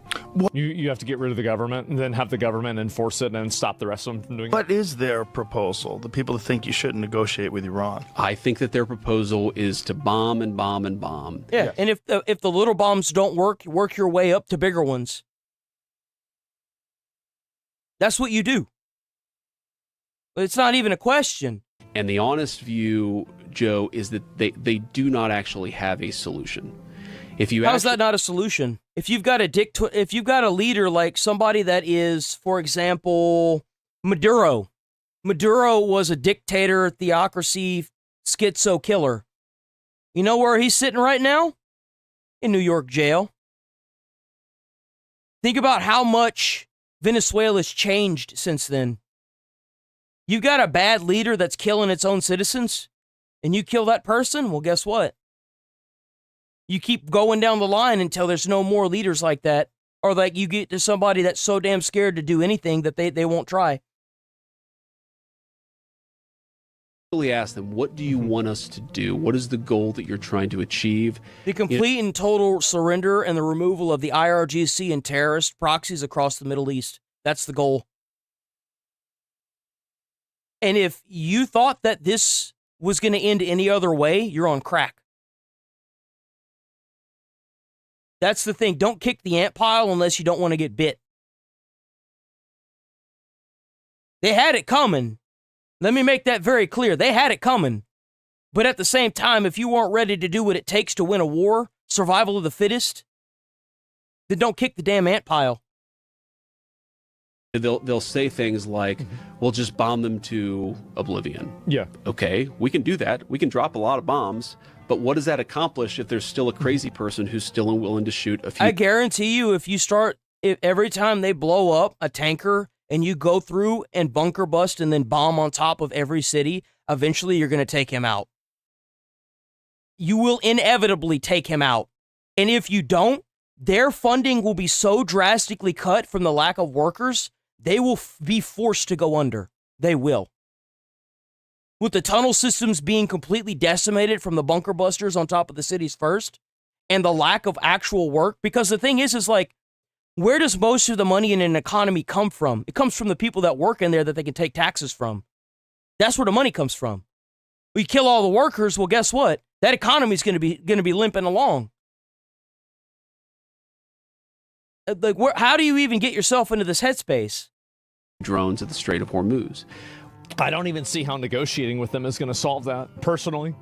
You have to get rid of the government and then have the government enforce it and stop the rest of them from doing it. What is their proposal? The people that think you shouldn't negotiate with Iran. I think that their proposal is to bomb and bomb and bomb. Yeah, and if the little bombs don't work your way up to bigger ones. That's what you do. But it's not even a question. And the honest view, Joe, is that they do not actually have a solution. How's that not a solution? If you've got a leader like somebody that is, for example, Maduro. Maduro was a dictator, theocracy, schizo killer. You know where he's sitting right now? In New York jail. Think about how much Venezuela's changed since then. You've got a bad leader that's killing its own citizens, and you kill that person? Well, guess what? You keep going down the line until there's no more leaders like that. Or like you get to somebody that's so damn scared to do anything that they won't try. Really ask them, what do you want us to do? What is the goal that you're trying to achieve? The complete and total surrender and the removal of the IRGC and terrorist proxies across the Middle East. That's the goal. And if you thought that this was going to end any other way, you're on crack. That's the thing. Don't kick the ant pile unless you don't want to get bit. They had it coming. Let me make that very clear. They had it coming. But at the same time, if you weren't ready to do what it takes to win a war, survival of the fittest, then don't kick the damn ant pile. They'll say things like, we'll just bomb them to oblivion. Yeah. Okay, we can do that. We can drop a lot of bombs. But what does that accomplish if there's still a crazy person who's still unwilling to shoot a few? I guarantee you, if every time they blow up a tanker and you go through and bunker bust and then bomb on top of every city, eventually you're going to take him out. You will inevitably take him out. And if you don't, their funding will be so drastically cut from the lack of workers, they will be forced to go under. They will. With the tunnel systems being completely decimated from the bunker busters on top of the cities first, and the lack of actual work, because the thing is like, where does most of the money in an economy come from? It comes from the people that work in there that they can take taxes from. That's where the money comes from. We kill all the workers, well, guess what? That economy is going to be limping along. Like, how do you even get yourself into this headspace? Drones at the Strait of Hormuz. I don't even see how negotiating with them is going to solve that, personally.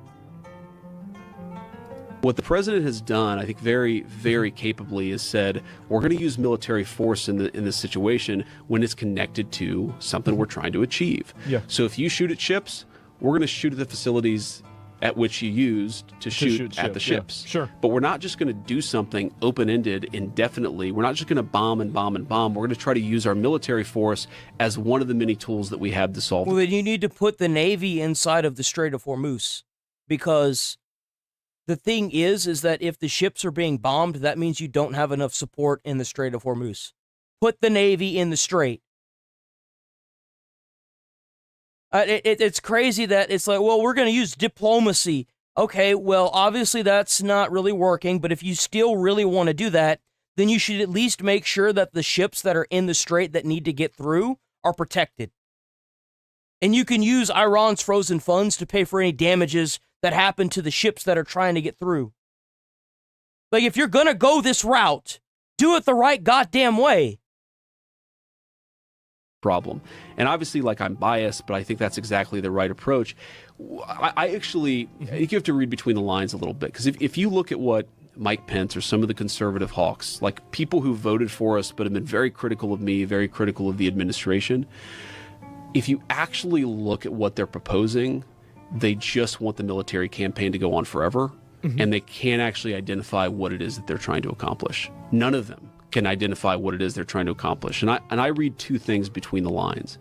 What the president has done, I think very, very capably, is said, we're going to use military force in this situation when it's connected to something we're trying to achieve. Yeah. So if you shoot at ships, we're going to shoot at the facilities at which you used to shoot at the ships. Yeah, sure. But we're not just going to do something open-ended indefinitely. We're not just going to bomb and bomb and bomb. We're going to try to use our military force as one of the many tools that we have to solve. Well, then you need to put the Navy inside of the Strait of Hormuz, because the thing is that if the ships are being bombed, that means you don't have enough support in the Strait of Hormuz. Put the Navy in the Strait. It's crazy that it's like, well, we're going to use diplomacy. Okay, well, obviously that's not really working, but if you still really want to do that, then you should at least make sure that the ships that are in the strait that need to get through are protected. And you can use Iran's frozen funds to pay for any damages that happen to the ships that are trying to get through. Like, if you're going to go this route, do it the right goddamn way. Problem. And obviously, like, I'm biased, but I think that's exactly the right approach. I think you have to read between the lines a little bit, because if you look at what Mike Pence or some of the conservative hawks, like people who voted for us but have been very critical of me, very critical of the administration, if you actually look at what they're proposing, they just want the military campaign to go on forever, and they can't actually identify what it is that they're trying to accomplish. None of them can identify what it is they're trying to accomplish. And I read two things between the lines.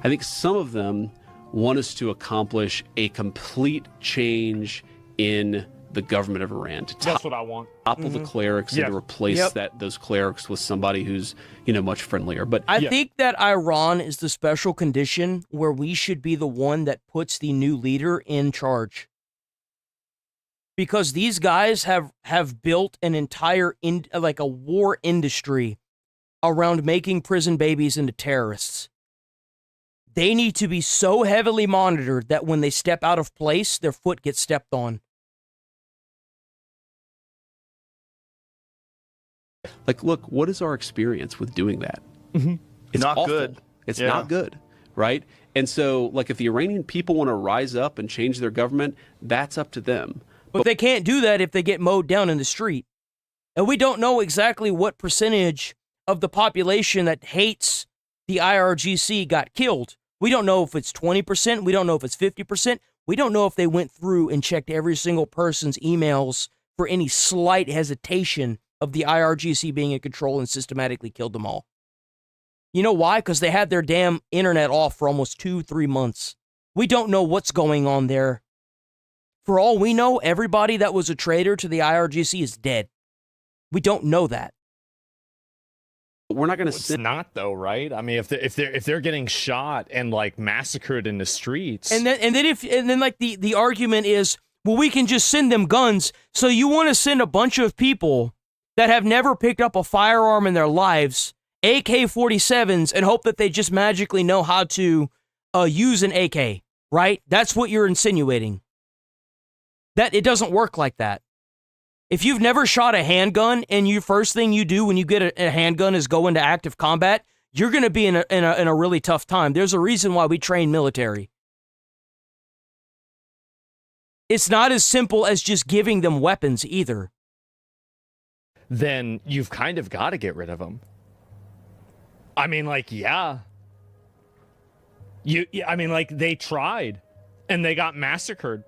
I think some of them want us to accomplish a complete change in the government of Iran. That's what I want. Topple the clerics and to replace those clerics with somebody who's, much friendlier. But I think that Iran is the special condition where we should be the one that puts the new leader in charge. Because these guys have built an entire a war industry around making prison babies into terrorists. They need to be so heavily monitored that when they step out of place, their foot gets stepped on. Like, look, what is our experience with doing that? It's not awful. good. It's not good, right? And so, like, if the Iranian people want to rise up and change their government, that's up to them. But they can't do that if they get mowed down in the street. And we don't know exactly what percentage of the population that hates the IRGC got killed. We don't know if it's 20%. We don't know if it's 50%. We don't know if they went through and checked every single person's emails for any slight hesitation of the IRGC being in control and systematically killed them all. You know why? Because they had their damn internet off for almost 2-3 months. We don't know what's going on there. For all we know, everybody that was a traitor to the IRGC is dead. We don't know that. We're not going to. It's not though, right? I mean, if they're getting shot and like massacred in the streets, and then the argument is, well, we can just send them guns. So you want to send a bunch of people that have never picked up a firearm in their lives, AK-47s, and hope that they just magically know how to use an AK, right? That's what you're insinuating. That it doesn't work like that. If you've never shot a handgun and your first thing you do when you get a handgun is go into active combat, you're going to be in a really tough time. There's a reason why we train military. It's not as simple as just giving them weapons either. Then you've kind of got to get rid of them. I mean, like, yeah. I mean, like, they tried and they got massacred.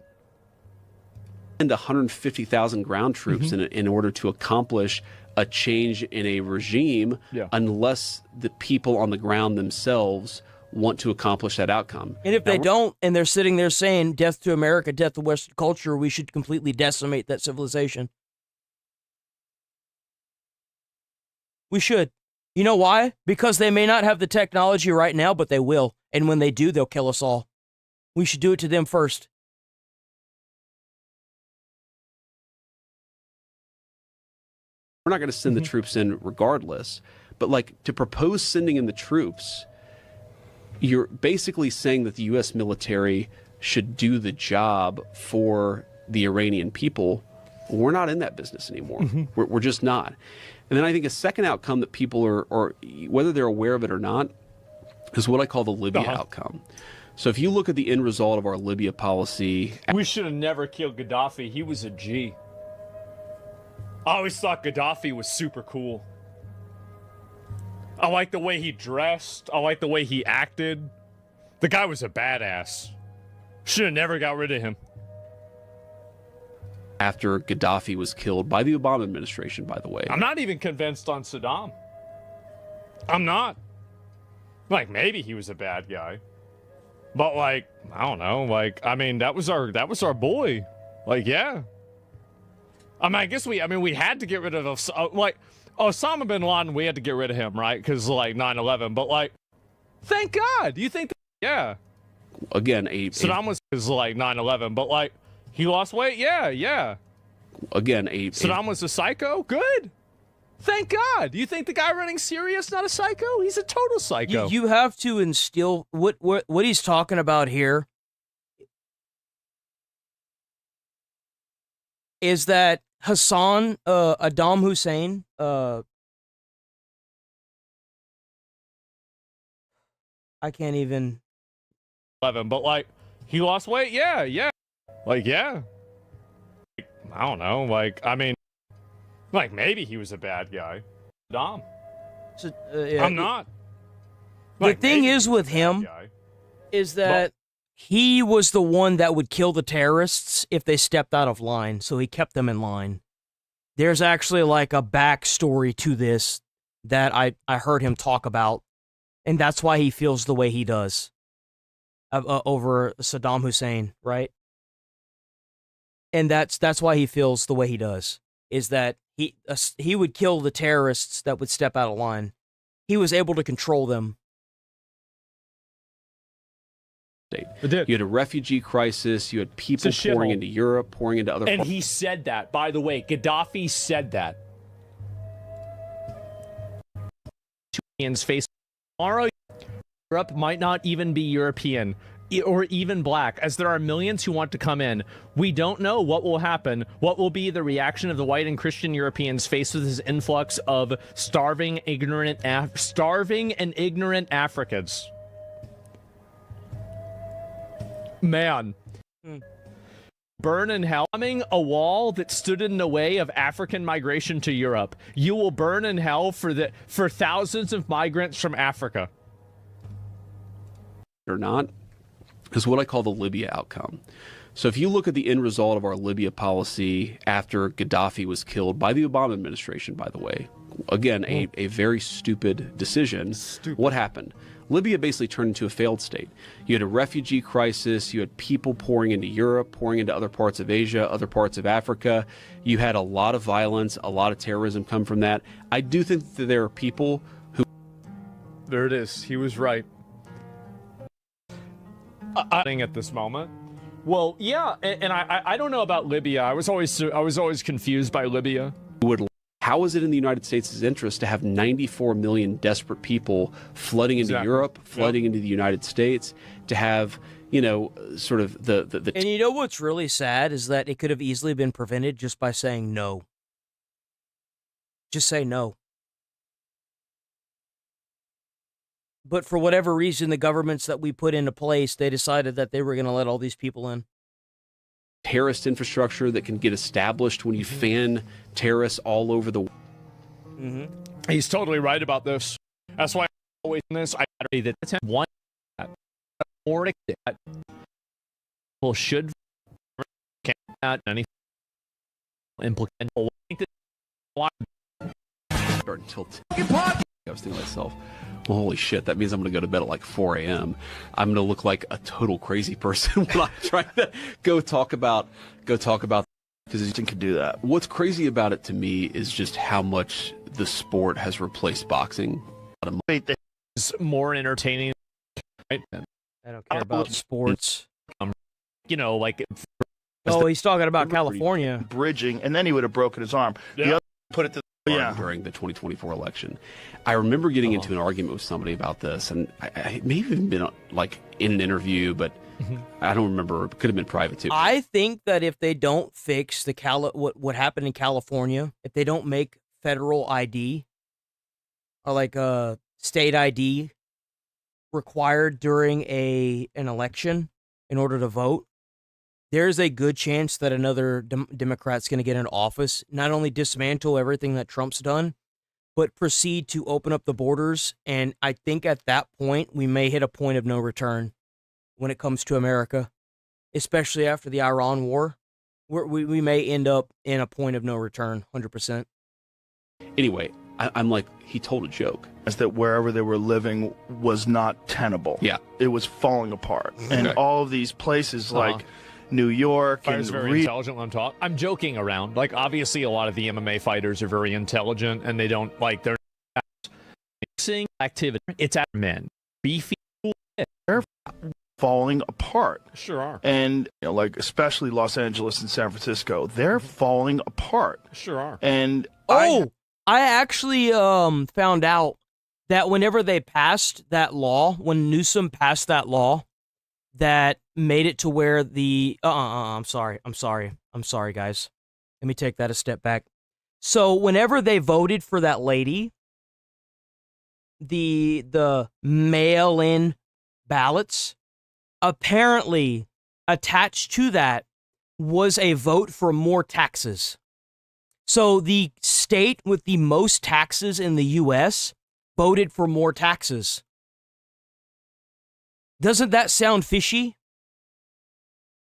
150,000 ground troops in order to accomplish a change in a regime, unless the people on the ground themselves want to accomplish that outcome. And if they don't, and they're sitting there saying, death to America, death to Western culture, we should completely decimate that civilization. We should. You know why? Because they may not have the technology right now, but they will. And when they do, they'll kill us all. We should do it to them first. We're not going to send the troops in regardless. But, like, to propose sending in the troops, you're basically saying that the U.S. military should do the job for the Iranian people, we're not in that business anymore. We're just not. And then I think a second outcome that people are whether they're aware of it or not, is what I call the Libya outcome. So if you look at the end result of our Libya policy... We should have never killed Gaddafi. He was a G. I always thought Gaddafi was super cool. I like the way he dressed. I like the way he acted. The guy was a badass. Should have never got rid of him. After Gaddafi was killed by the Obama administration, by the way. I'm not even convinced on Saddam. I'm not. Like, maybe he was a bad guy. But, like, I don't know. Like, I mean, that was our boy. Like, yeah. I mean, I guess we had to get rid of, like, Osama bin Laden, we had to get rid of him, right? Because, like, 9/11. But, like, thank God. You think, yeah. Again, Saddam was like 9/11, but, like, he lost weight? Yeah. Again, Saddam was a psycho? Good. Thank God. You think the guy running Syria is not a psycho? He's a total psycho. You have to instill what he's talking about here is that Saddam Hussein, I can't even. 11, but, like, he lost weight? Yeah. Like, yeah. I don't know. Like, I mean, like, maybe he was a bad guy. Saddam. So, yeah, I'm not. The thing is with him is that he was the one that would kill the terrorists if they stepped out of line, so he kept them in line. There's actually, like, a backstory to this that I heard him talk about, and that's why he feels the way he does over Saddam Hussein, right? And that's why he feels the way he does, is that he would kill the terrorists that would step out of line. He was able to control them. You had a refugee crisis. You had people pouring into Europe, pouring into other. And he said that, by the way. Gaddafi said that. Face tomorrow, Europe might not even be European or even black, as there are millions who want to come in. We don't know what will happen, what will be the reaction of the white and Christian Europeans faced with this influx of starving and ignorant Africans. Man. Burn in hell. A wall that stood in the way of African migration to Europe. You will burn in hell for thousands of migrants from Africa. Or not, is what I call the Libya outcome. So if you look at the end result of our Libya policy after Gaddafi was killed by the Obama administration, by the way, again, a very stupid decision. What happened? Libya basically turned into a failed state. You had a refugee crisis. You had people pouring into Europe, pouring into other parts of Asia, other parts of Africa. You had a lot of violence, a lot of terrorism come from that. I do think that there are people who... There it is. He was right. At this moment. Well, yeah, and I don't know about Libya. I was always confused by Libya. How is it in the United States' interest to have 94 million desperate people flooding into Europe, flooding into the United States, to have, you know, sort of the And you know what's really sad is that it could have easily been prevented just by saying no. Just say no. But for whatever reason, the governments that we put into place, they decided that they were going to let all these people in. terrorist infrastructure that can get established when you fan terrorists all over the world. He's totally right about this. That's why I'm always in this. I that one more that people should can't any implement. Until I was thinking to myself, well, holy shit, that means I'm going to go to bed at like 4 a.m. I'm going to look like a total crazy person when I'm trying to go talk about because you can do that. What's crazy about it to me is just how much the sport has replaced boxing. It's more entertaining. Right? I don't care about sports. You know, like. Oh, he's talking about California. Bridging, and then he would have broken his arm. The other put it to during the 2024 election. I remember getting into an argument with somebody about this, and I may have even been like in an interview, but I don't remember. It could have been private too. I think that if they don't fix the what happened in California, if they don't make federal ID or like a state ID required during an election in order to vote, there's a good chance that another Democrat's going to get in office, not only dismantle everything that Trump's done, but proceed to open up the borders. And I think at that point, we may hit a point of no return when it comes to America, especially after the Iran war. We may end up in a point of no return, 100%. Anyway, I'm like, he told a joke. Is that wherever they were living was not tenable. Yeah. It was falling apart. And all of these places like New York Fighters and very intelligent when I'm talking. I'm joking around. Like, obviously, a lot of the MMA fighters are very intelligent, and they don't like they're mixing activity. It's at men, beefy. They're falling apart. Sure are. And like especially Los Angeles and San Francisco, they're falling apart. Sure are. And I actually found out that whenever they passed that law, when Newsom passed that law, that made it to where the I'm sorry, guys. Let me take that a step back. So whenever they voted for that lady, the mail-in ballots, apparently attached to that was a vote for more taxes. So the state with the most taxes in the U.S. voted for more taxes. Doesn't that sound fishy?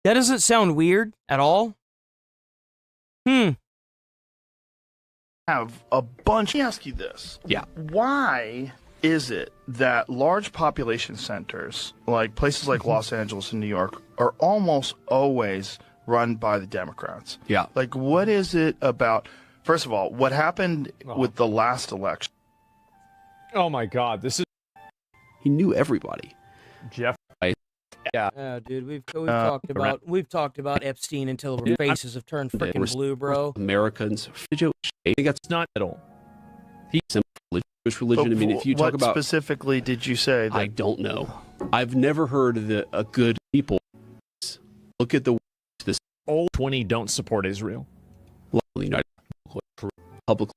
That doesn't sound weird at all. Have a bunch. Let me ask you this. Yeah. Why is it that large population centers, like places like Los Angeles and New York, are almost always run by the Democrats? Yeah. Like, what is it about? First of all, what happened with the last election? Oh my God, this is. He knew everybody. Jeff. Yeah, dude, we've talked about Epstein until our faces have turned freaking blue, bro. Americans, it's not at all. Jewish religion. I mean, if you talk about what specifically did you say? I don't know. I've never heard of a good people. Look at this. All 20 don't support Israel. The United public.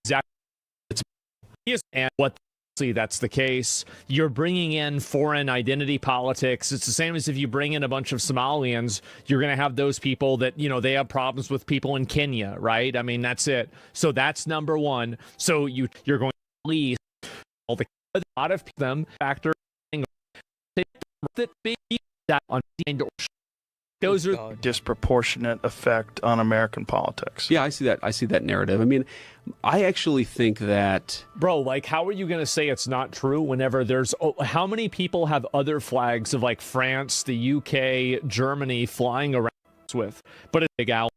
Exactly. And what? That's the case. You're bringing in foreign identity politics. It's the same as if you bring in a bunch of Somalians, you're going to have those people that, you know, they have problems with people in Kenya, right? I mean, that's it. So that's number one. So you're going to leave all the a lot of them factor that on those are disproportionate effect on American politics. Yeah, I see that. I see that narrative. I mean, I actually think that, bro, like, how are you going to say it's not true whenever there's how many people have other flags of like France, the UK, Germany flying around with, but a big out.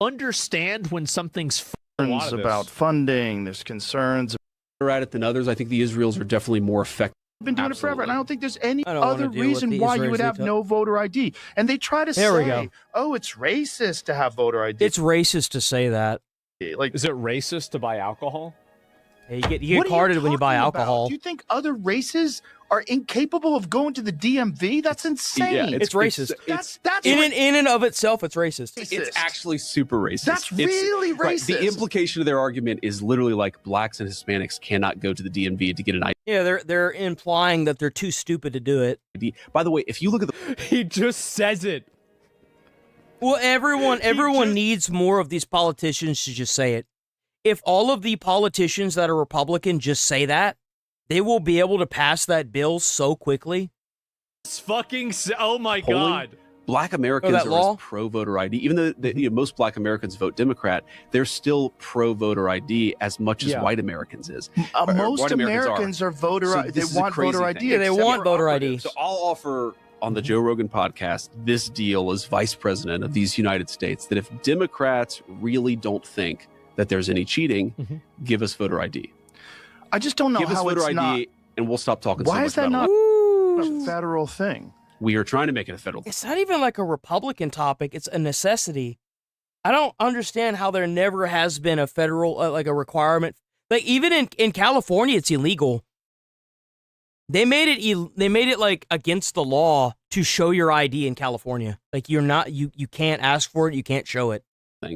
Understand when something's about funding. There's concerns at it than others. I think the Israelis are definitely more effective. Been doing it forever, and I don't think there's any other reason why you would have no voter ID. And they try to say, "Oh, it's racist to have voter ID." It's racist to say that. Like, is it racist to buy alcohol? Hey, you get carded when you buy alcohol. Do you think other races are incapable of going to the DMV? That's insane. Yeah, it's racist. That's in and of itself, it's racist. It's actually super racist. That's really racist. Right, the implication of their argument is literally like blacks and Hispanics cannot go to the DMV to get an ID. Yeah, they're implying that they're too stupid to do it. By the way, if you look at the he just says it. Well, everyone needs more of these politicians to just say it. If all of the politicians that are Republican just say that, they will be able to pass that bill so quickly. It's fucking oh my God. Black Americans are pro voter ID. Even though most Black Americans vote Democrat, they're still pro voter ID as much as white Americans is. Most Americans are voter ID. They want voter ID. Yeah, they want voter ID. So I'll offer on the Joe Rogan podcast this deal as vice president of these United States that if Democrats really don't think that there's any cheating, give us voter ID. I just don't know give how us voter it's ID not. And we'll stop talking so Why much is that about not a federal thing? We are trying to make it a federal thing. It's not even like a Republican topic. It's a necessity. I don't understand how there never has been a federal, like a requirement. Like even in California, it's illegal. They made it like against the law to show your ID in California. Like you can't ask for it, you can't show it.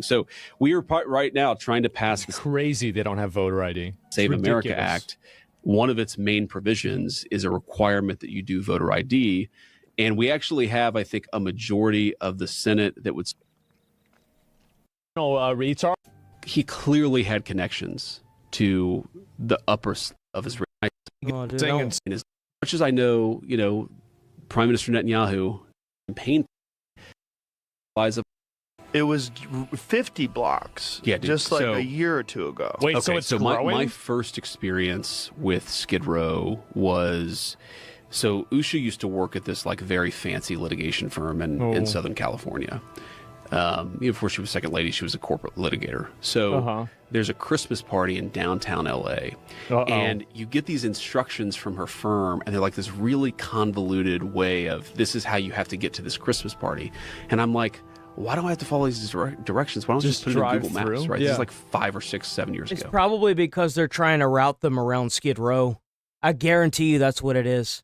So we are right now trying to pass it's crazy they don't have voter ID. Save America Act. One of its main provisions is a requirement that you do voter ID. And we actually have, I think, a majority of the Senate that would. Retard. He clearly had connections to the upper of his. As much as I know, Prime Minister Netanyahu campaign buys a. It was 50 blocks. Yeah, dude. Just like a year or two ago. Wait, so it's growing? My first experience with Skid Row was. So Usha used to work at this like very fancy litigation firm in Southern California. Before she was second lady, she was a corporate litigator. So there's a Christmas party in downtown LA, and you get these instructions from her firm, and they're like this really convoluted way of this is how you have to get to this Christmas party. And I'm like, why do I have to follow these directions? Why don't I just put it in Google Maps? Right? Yeah. This is like 5 or 6, 7 years ago. It's probably because they're trying to route them around Skid Row. I guarantee you that's what it is.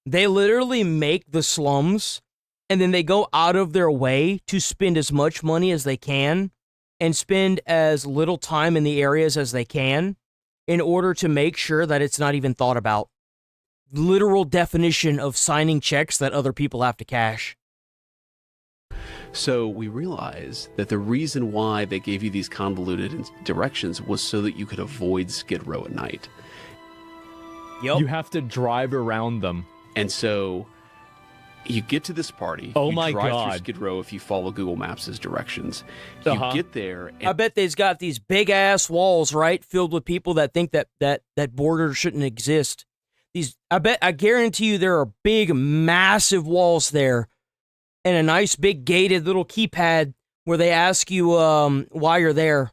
They literally make the slums, and then they go out of their way to spend as much money as they can and spend as little time in the areas as they can in order to make sure that it's not even thought about. Literal definition of signing checks that other people have to cash. So we realized that the reason why they gave you these convoluted directions was so that you could avoid Skid Row at night. Yep. You have to drive around them. And so you get to this party. Oh you my drive God. through Skid Row if you follow Google Maps' directions. You get there. And I bet they've got these big ass walls, right, filled with people that think that border shouldn't exist. I guarantee you there are big, massive walls there, and a nice big gated little keypad where they ask you why you're there.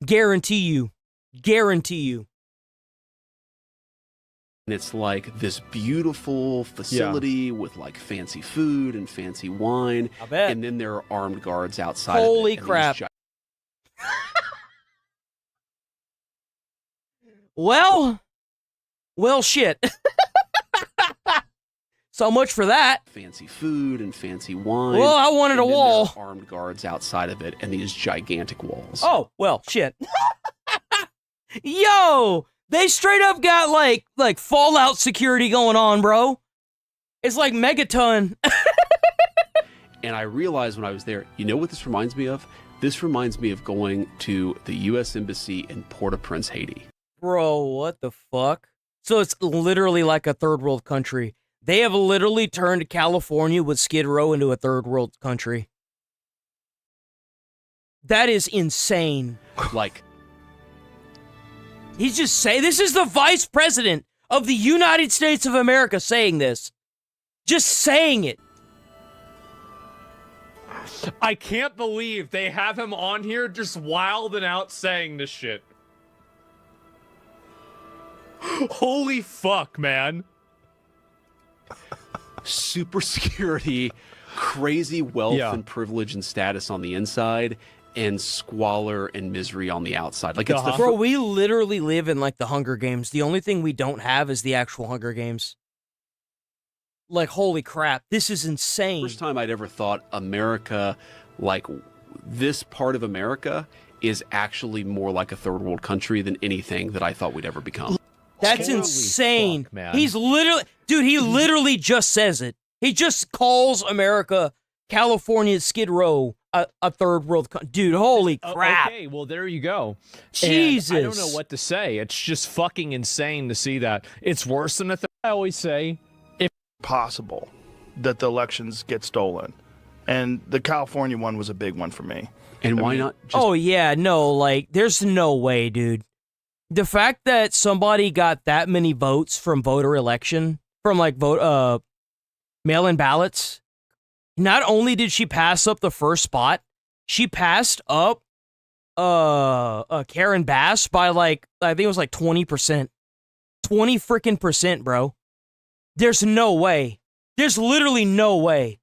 Guarantee you. And it's like this beautiful facility with like fancy food and fancy wine. I bet. And then there are armed guards outside. Holy of it, crap. Well, shit. So much for that. Fancy food and fancy wine. Well, I wanted a wall. There are armed guards outside of it and these gigantic walls. Oh, well, shit. Yo! They straight up got like Fallout security going on, bro. It's like Megaton. And I realized when I was there, you know what this reminds me of? This reminds me of going to the U.S. Embassy in Port-au-Prince, Haiti. Bro, what the fuck? So it's literally like a third world country. They have literally turned California with Skid Row into a third world country. That is insane. Like... He's just saying, this is the vice president of the United States of America saying this. Just saying it. I can't believe they have him on here just wilding out saying this shit. Holy fuck, man. Super security, crazy wealth and privilege and status on the inside, and squalor and misery on the outside. Like it's the Bro, we literally live in like the Hunger Games. The only thing we don't have is the actual Hunger Games. Like, holy crap, this is insane. First time I'd ever thought America, like this part of America, is actually more like a third world country than anything that I thought we'd ever become. That's insane. Fuck, man. He's literally, dude, he literally just says it. He just calls America, California, Skid Row, a third world country. Dude, holy crap. Okay, well, there you go. Jesus. And I don't know what to say. It's just fucking insane to see that. It's worse than I always say. If possible that the elections get stolen. And the California one was a big one for me. And why not just... Oh, yeah, no, like, there's no way, dude. The fact that somebody got that many votes from voter election, from like mail-in ballots, not only did she pass up the first spot, she passed up Karen Bass by like, I think it was like 20%. 20 freaking percent, bro. There's no way. There's literally no way.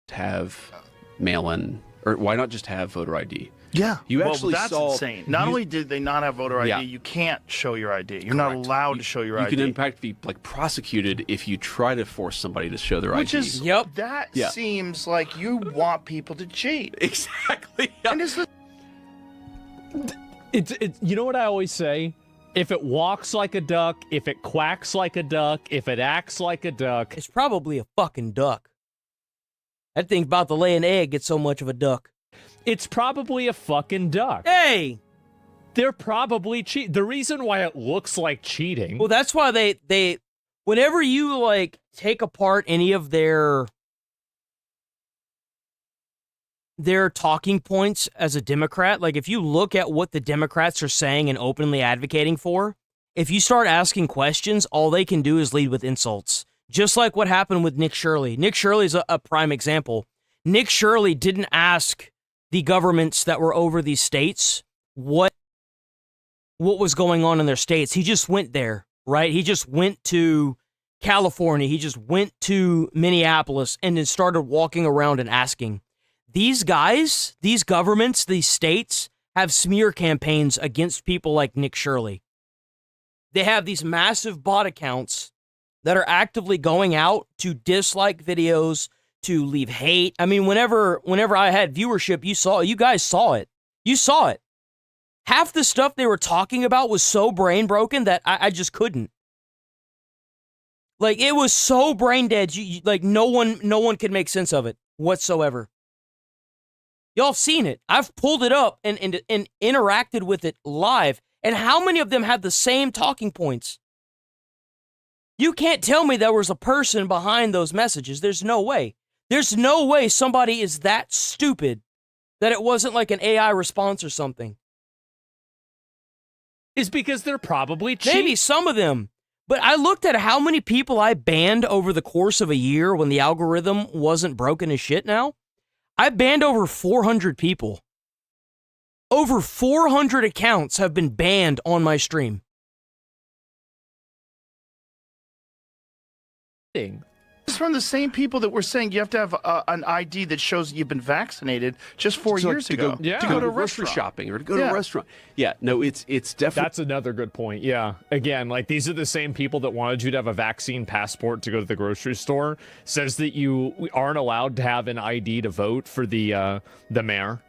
Have mail-in Or why not just have voter ID? Yeah, You well, actually that's saw insane. Not only did they not have voter ID, Yeah. you can't show your ID. You're not allowed to show your You ID. can in fact be like prosecuted if you try to force somebody to show their Which ID. is that Yeah. seems like you want people to cheat. Exactly. And it's the It's you know what I always say? If it walks like a duck, if it quacks like a duck, if it acts like a duck, It's probably a fucking duck. That thing's about to lay an egg. It's so much of a duck. it's probably a fucking duck. Hey! They're probably cheat. The reason why it looks like cheating. Well, that's why they whenever you like take apart any of their talking points as a Democrat, like if you look at what the Democrats are saying and openly advocating for, if you start asking questions, all they can do is lead with insults. Just like what happened with Nick Shirley. Nick Shirley's a prime example. Nick Shirley didn't ask the governments that were over these states what was going on in their states. He just went there, right? He just went to California. He just went to Minneapolis and then started walking around and asking. These guys, these governments, these states have smear campaigns against people like Nick Shirley. They have these massive bot accounts that are actively going out to dislike videos, to leave hate. I mean, whenever I had viewership, you guys saw it. You saw it. Half the stuff they were talking about was so brain broken that I just couldn't. Like, it was so brain dead. Like, no one could make sense of it whatsoever. Y'all have seen it. I've pulled it up and interacted with it live. And how many of them had the same talking points? You can't tell me there was a person behind those messages. There's no way. There's no way somebody is that stupid that it wasn't like an AI response or something. Is because they're probably cheap. Maybe some of them. But I looked at how many people I banned over the course of a year when the algorithm wasn't broken as shit now. I banned over 400 people. Over 400 accounts have been banned on my stream. It's from the same people that were saying you have to have an ID that shows you've been vaccinated just 4 years ago. To go to grocery shopping or to go to a restaurant. Yeah, no, it's definitely. That's another good point. Yeah. Again, like these are the same people that wanted you to have a vaccine passport to go to the grocery store. Says that you aren't allowed to have an ID to vote for the mayor.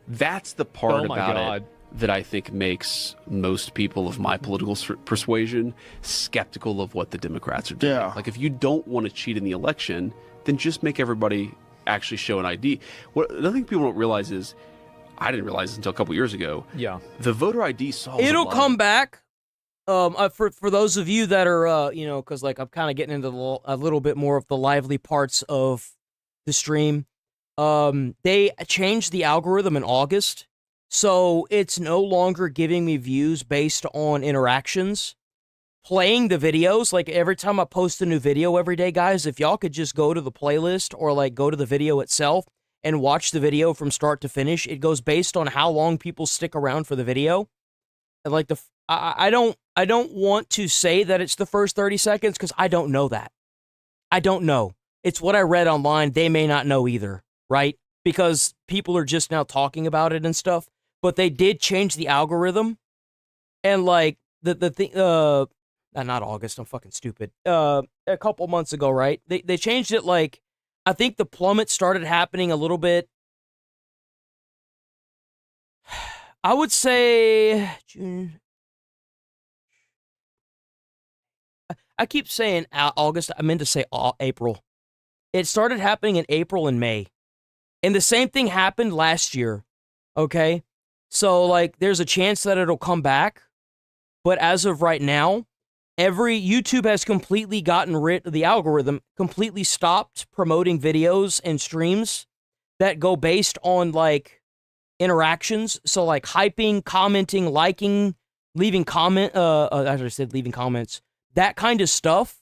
That's the part about God. it that I think makes most people of my political persuasion skeptical of what the Democrats are doing. Yeah. Like, if you don't want to cheat in the election, then just make everybody actually show an ID. What another thing people don't realize is, I didn't realize this until a couple years ago. Yeah. The voter ID solves It'll a lot come of- back. For those of you that are, because like I'm kind of getting into a little bit more of the lively parts of the stream. They changed the algorithm in August. So it's no longer giving me views based on interactions. Playing the videos, like every time I post a new video every day, guys, if y'all could just go to the playlist or like go to the video itself and watch the video from start to finish, it goes based on how long people stick around for the video. And like I don't want to say that it's the first 30 seconds because I don't know that. I don't know. It's what I read online. They may not know either, right? Because people are just now talking about it and stuff. But they did change the algorithm, and like the thing, not August. I'm fucking stupid. A couple months ago, right? They changed it. Like, I think the plummet started happening a little bit. I would say June. I keep saying August. I meant to say April. It started happening in April and May, and the same thing happened last year. Okay. So, like, there's a chance that it'll come back. But as of right now, YouTube has completely gotten rid of the algorithm, completely stopped promoting videos and streams that go based on, like, interactions. So, like, hyping, commenting, liking, leaving comment, as I said, leaving comments. That kind of stuff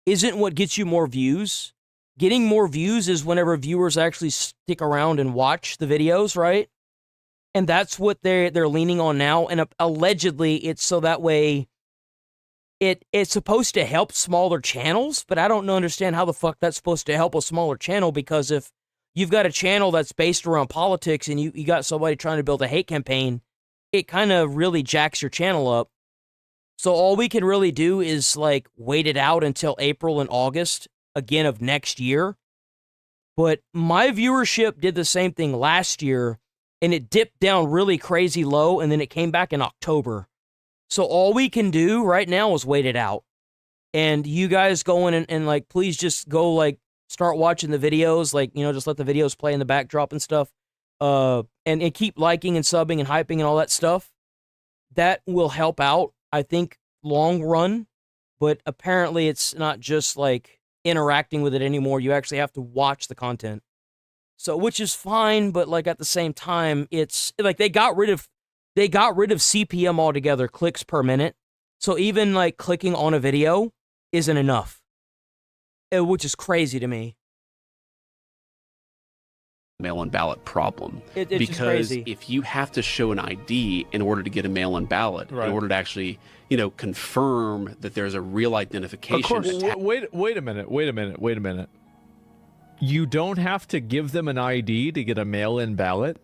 isn't what gets you more views. Getting more views is whenever viewers actually stick around and watch the videos, right? And that's what they're leaning on now. And allegedly, it's so that way it's supposed to help smaller channels, but I don't understand how the fuck that's supposed to help a smaller channel, because if you've got a channel that's based around politics and you got somebody trying to build a hate campaign, it kind of really jacks your channel up. So all we can really do is like wait it out until April and August again of next year. But my viewership did the same thing last year, and it dipped down really crazy low, and then it came back in October. So all we can do right now is wait it out. And you guys go in and like, please just go like start watching the videos, like, you know, just let the videos play in the backdrop and stuff. And keep liking and subbing and hyping and all that stuff. That will help out, I think, long run. But apparently it's not just like interacting with it anymore. You actually have to watch the content. So, which is fine, but like at the same time, it's like they got rid of CPM altogether, clicks per minute. So even like clicking on a video isn't enough, which is crazy to me. Mail-in ballot problem. It's because crazy. if you have to show an ID in order to get a mail-in ballot, in order to actually, you know, confirm that there's a real identification. Of course. Wait a minute. You don't have to give them an ID to get a mail-in ballot?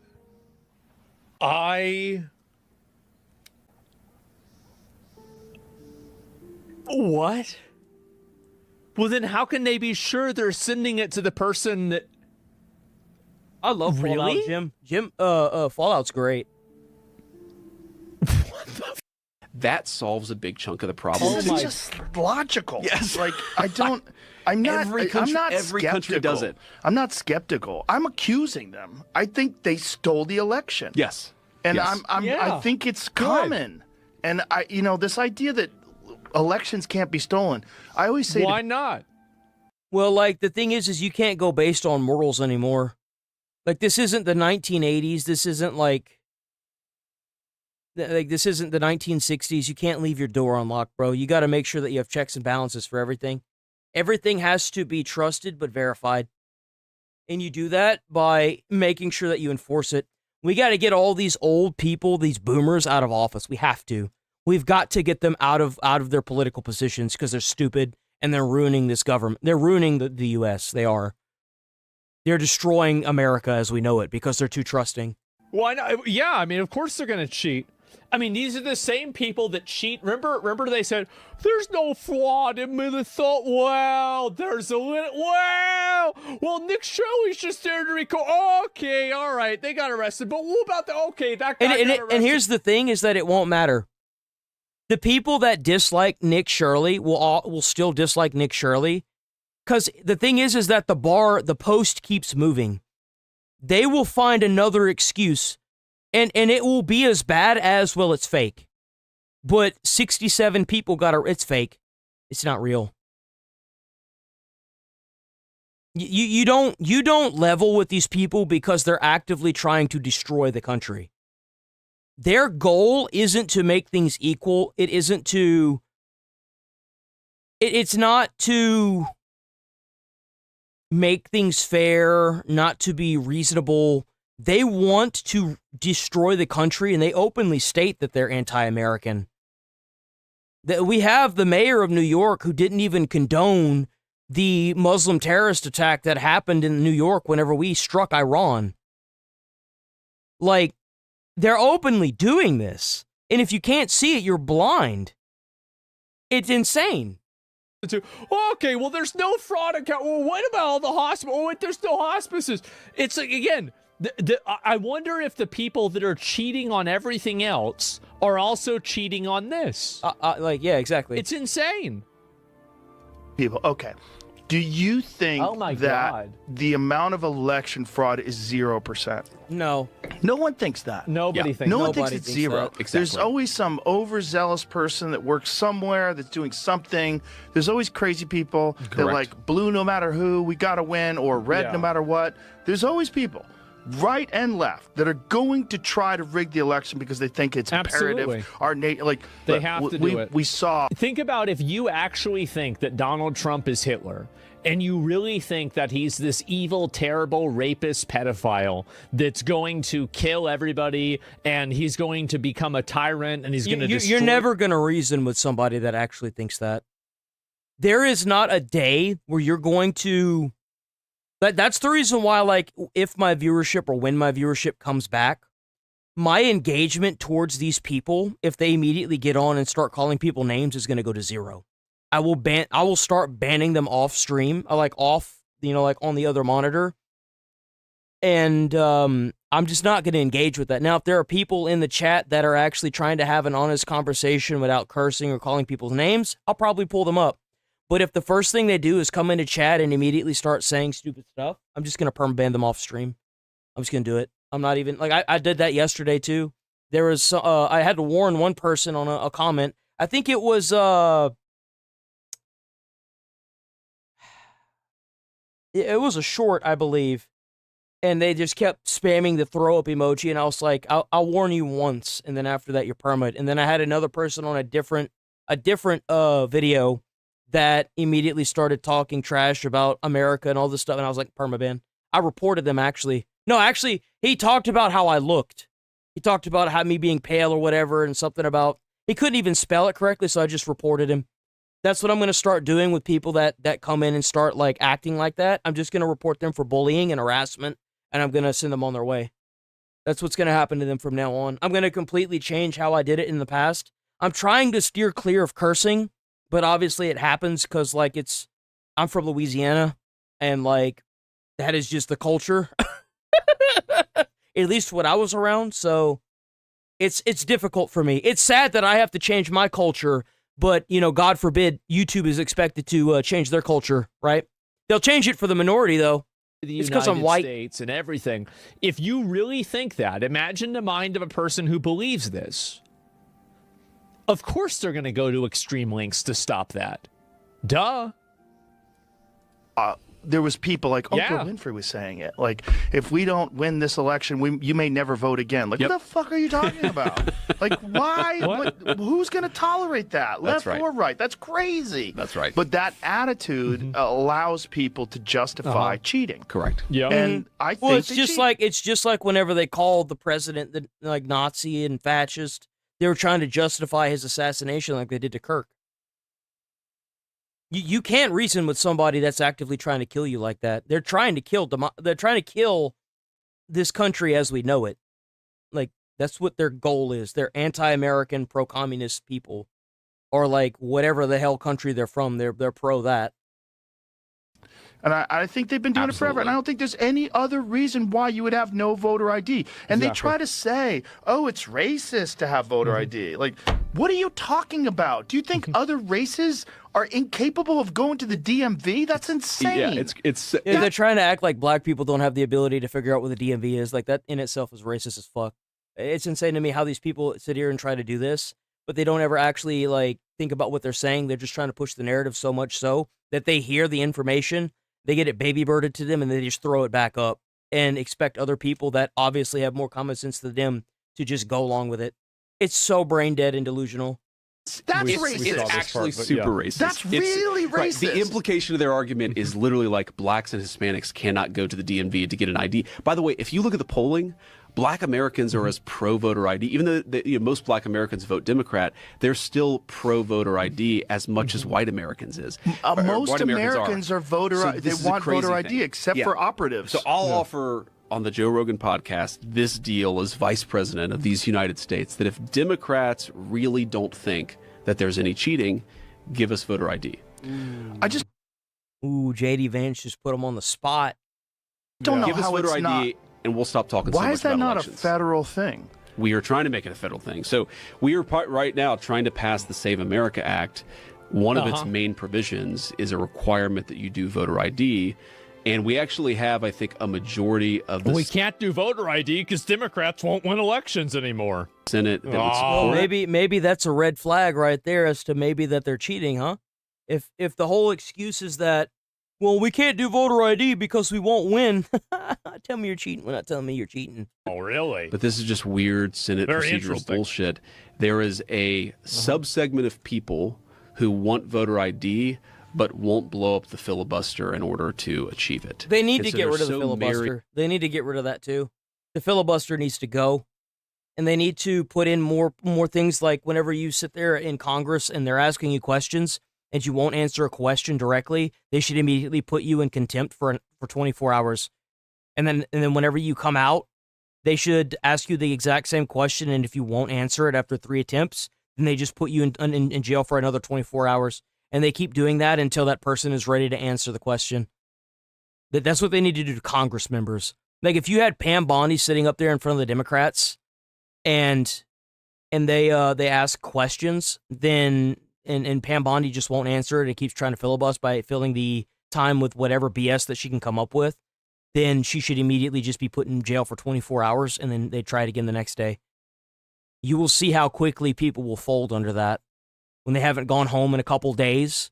What? Well, then how can they be sure they're sending it to the person that... I love Fallout, Jim. Fallout's great. That solves a big chunk of the problem. It's just logical. Yes. Like, I'm not Every country does it. I'm not skeptical. I'm accusing them. I think they stole the election. Yes. And Yes. I think it's common. And this idea that elections can't be stolen. I always say, why not? Well, like the thing is you can't go based on morals anymore. Like this isn't the 1980s. This isn't like this isn't the 1960s. You can't leave your door unlocked, bro. You got to make sure that you have checks and balances for everything. Everything has to be trusted but verified. And you do that by making sure that you enforce it. We got to get all these old people, these boomers out of office. We have to. We've got to get them out of their political positions because they're stupid and they're ruining this government. They're ruining the U.S. They are. They're destroying America as we know it because they're too trusting. Why not? Yeah, I mean, of course they're going to cheat. I mean, these are the same people that cheat. Remember they said, there's no fraud in Minnesota. Well, there's a little, well, Nick Shirley's just there to record. Okay, all right, they got arrested. But what about that guy got arrested? And here's the thing is that it won't matter. The people that dislike Nick Shirley will still dislike Nick Shirley. Because the thing is that the post keeps moving. They will find another excuse, and it will be as bad as, well, it's fake. But 67 people it's fake. It's not real. You don't level with these people because they're actively trying to destroy the country. Their goal isn't to make things equal. It's not to make things fair, not to be reasonable. They want to destroy the country, and they openly state that they're anti-American. We have the mayor of New York who didn't even condone the Muslim terrorist attack that happened in New York whenever we struck Iran. Like, they're openly doing this. And if you can't see it, you're blind. It's insane. Okay, well, there's no fraud account. Well, what about all the hospitals? Oh, wait, there's no hospices. It's like, again, I wonder if the people that are cheating on everything else are also cheating on this. Yeah, exactly. It's insane. People, okay. Do you think that the amount of election fraud is 0%? No. No one thinks that. Nobody thinks No one thinks it's zero. That. Exactly. There's always some overzealous person that works somewhere that's doing something. There's always crazy people that like blue no matter who, we got to win, or red no matter what. There's always people, right and left, that are going to try to rig the election because they think it's imperative. They have to do it. We saw. Think about if you actually think that Donald Trump is Hitler, and you really think that he's this evil, terrible, rapist pedophile that's going to kill everybody, and he's going to become a tyrant, and he's going to destroy... You're never going to reason with somebody that actually thinks that. There is not a day where you're going to... That's the reason why, like, if my viewership or when my viewership comes back, my engagement towards these people, if they immediately get on and start calling people names, is going to go to zero. I will start banning them off stream, like off, like on the other monitor. And I'm just not going to engage with that. Now, if there are people in the chat that are actually trying to have an honest conversation without cursing or calling people's names, I'll probably pull them up. But if the first thing they do is come into chat and immediately start saying stupid stuff, I'm just going to permaban them off stream. I'm just going to do it. I'm not even, like, I did that yesterday, too. There was, I had to warn one person on a comment. I think it was, it was a short, I believe. And they just kept spamming the throw up emoji. And I was like, I'll warn you once. And then after that, you're permit. And then I had another person on a different video that immediately started talking trash about America and all this stuff. And I was like, permaban. I reported them, actually. No, actually, he talked about how I looked. He talked about how me being pale or whatever and something about... He couldn't even spell it correctly, so I just reported him. That's what I'm going to start doing with people that come in and start, like, acting like that. I'm just going to report them for bullying and harassment, and I'm going to send them on their way. That's what's going to happen to them from now on. I'm going to completely change how I did it in the past. I'm trying to steer clear of cursing, but obviously it happens because, like, I'm from Louisiana, and, like, that is just the culture. At least what I was around, so it's difficult for me. It's sad that I have to change my culture, but, God forbid, YouTube is expected to change their culture, right? They'll change it for the minority, though. It's because I'm white. States and everything. If you really think that, imagine the mind of a person who believes this. Of course they're going to go to extreme lengths to stop that. Duh. There was people like Oprah Winfrey was saying it. Like, if we don't win this election, you may never vote again. Like, what the fuck are you talking about? Like, why? Who's going to tolerate that? Left or right? That's crazy. That's right. But that attitude allows people to justify cheating. Correct. Yeah. And I think it's just like whenever they called the president like Nazi and fascist, they were trying to justify his assassination like they did to Kirk. You can't reason with somebody that's actively trying to kill you like that. They're trying to kill this country as we know it. Like, that's what their goal is. They're anti-American, pro-communist people. Or, like, whatever the hell country they're from, they're pro that. And I think they've been doing it forever. And I don't think there's any other reason why you would have no voter ID. And they try to say, oh, it's racist to have voter ID. Like, what are you talking about? Do you think other races are incapable of going to the DMV? That's insane. Yeah, they're trying to act like black people don't have the ability to figure out what the DMV is. Like, that in itself is racist as fuck. It's insane to me how these people sit here and try to do this, but they don't ever actually, like, think about what they're saying. They're just trying to push the narrative so much so that they hear the information, they get it baby birded to them, and they just throw it back up and expect other people that obviously have more common sense than them to just go along with it. It's so brain dead and delusional. That's racist. It's actually super racist. That's really racist. Right, the implication of their argument is literally like blacks and Hispanics cannot go to the DMV to get an ID. By the way, if you look at the polling, black Americans are as pro-voter ID. Even though most black Americans vote Democrat, they're still pro-voter ID as much as white Americans is. Most Americans are voter ID. They want voter ID, except for operatives. So I'll offer on the Joe Rogan podcast this deal as vice president of these United States, that if Democrats really don't think that there's any cheating, give us voter ID. JD Vance just put him on the spot. Don't know give us how voter it's ID, and we'll stop talking so much about elections. Why is that not a federal thing? We are trying to make it a federal thing. So we are right now trying to pass the Save America Act. One of its main provisions is a requirement that you do voter ID. And we actually have, I think, a majority of the... We can't do voter ID because Democrats won't win elections anymore. Senate that would support it. Maybe that's a red flag right there as to maybe that they're cheating, huh? If the whole excuse is that, well, we can't do voter ID because we won't win. Tell me you're cheating. We're not telling me you're cheating. Oh, really? But this is just weird Senate procedural bullshit. There is a subsegment of people who want voter ID but won't blow up the filibuster in order to achieve it. They need to get rid of the filibuster. They need to get rid of that too. The filibuster needs to go. And they need to put in more things, like whenever you sit there in Congress and they're asking you questions and you won't answer a question directly, they should immediately put you in contempt for 24 hours. And then whenever you come out, they should ask you the exact same question, and if you won't answer it after 3 attempts, then they just put you in jail for another 24 hours. And they keep doing that until that person is ready to answer the question. That's what they need to do to Congress members. Like, if you had Pam Bondi sitting up there in front of the Democrats, and they ask questions, then and Pam Bondi just won't answer it and keeps trying to filibuster by filling the time with whatever BS that she can come up with, then she should immediately just be put in jail for 24 hours, and then they try it again the next day. You will see how quickly people will fold under that. When they haven't gone home in a couple days,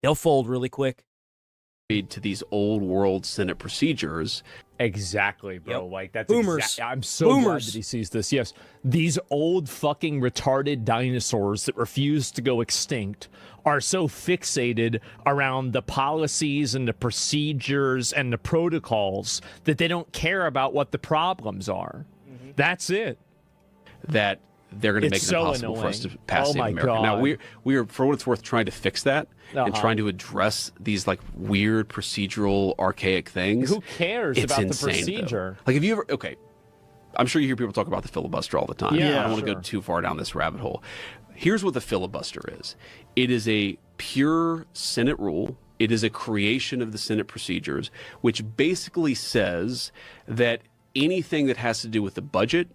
they'll fold really quick. To these old world Senate procedures. Exactly, bro. Yep. Like, that's boomers. I'm so glad that he sees this. Yes, these old fucking retarded dinosaurs that refuse to go extinct are so fixated around the policies and the procedures and the protocols that they don't care about what the problems are. Mm-hmm. That's it. That they're going to make it impossible for us to pass in America. God. Now, we are, for what it's worth, trying to fix that and trying to address these like weird procedural archaic things. Who cares about the procedure? Like, if you ever, okay, I'm sure you hear people talk about the filibuster all the time. Yeah, I don't want to go too far down this rabbit hole. Here's what the filibuster is. It is a pure Senate rule. It is a creation of the Senate procedures, which basically says that anything that has to do with the budget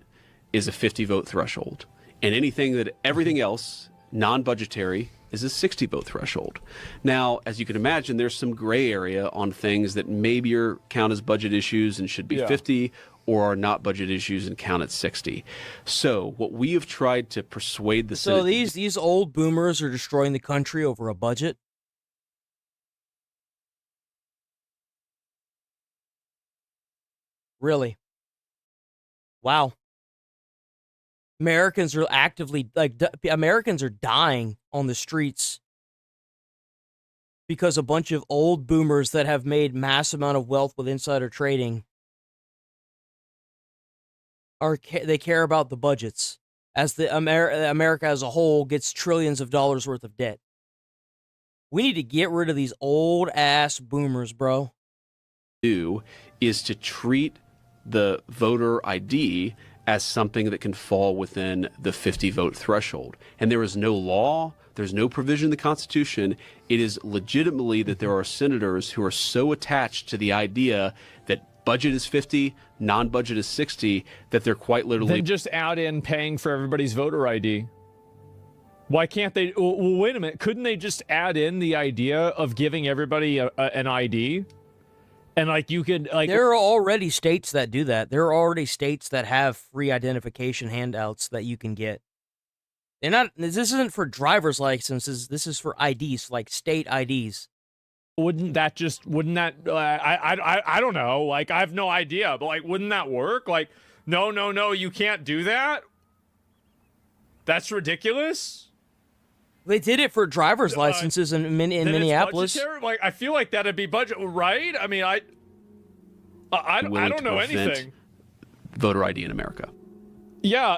is a 50-vote threshold. And everything else, non-budgetary, is a 60-vote threshold. Now, as you can imagine, there's some gray area on things that maybe count as budget issues and should be 50, or are not budget issues and count at 60. So what we have tried to persuade the Senate... So these old boomers are destroying the country over a budget? Really? Wow. Americans are actively, Americans are dying on the streets because a bunch of old boomers that have made mass amount of wealth with insider trading they care about the budgets as America as a whole gets trillions of dollars worth of debt. We need to get rid of these old ass boomers, bro. Is to treat the voter ID as something that can fall within the 50-vote threshold. And there is no law, there's no provision in the Constitution. It is legitimately that there are senators who are so attached to the idea that budget is 50, non-budget is 60, that they're quite literally... Then just add in paying for everybody's voter ID. Why can't they... Well, wait a minute. Couldn't they just add in the idea of giving everybody an ID? And like you could like there are already states that do that. There are already states that have free identification handouts that you can get. They're not. This isn't for driver's licenses. This is for IDs, like state IDs. Wouldn't that? I don't know. Like, I have no idea. But like, wouldn't that work? Like, no, you can't do that. That's ridiculous. They did it for driver's licenses in Minneapolis. Like, I feel like that'd be budget, right? I mean, I don't know anything. Voter ID in America. Yeah,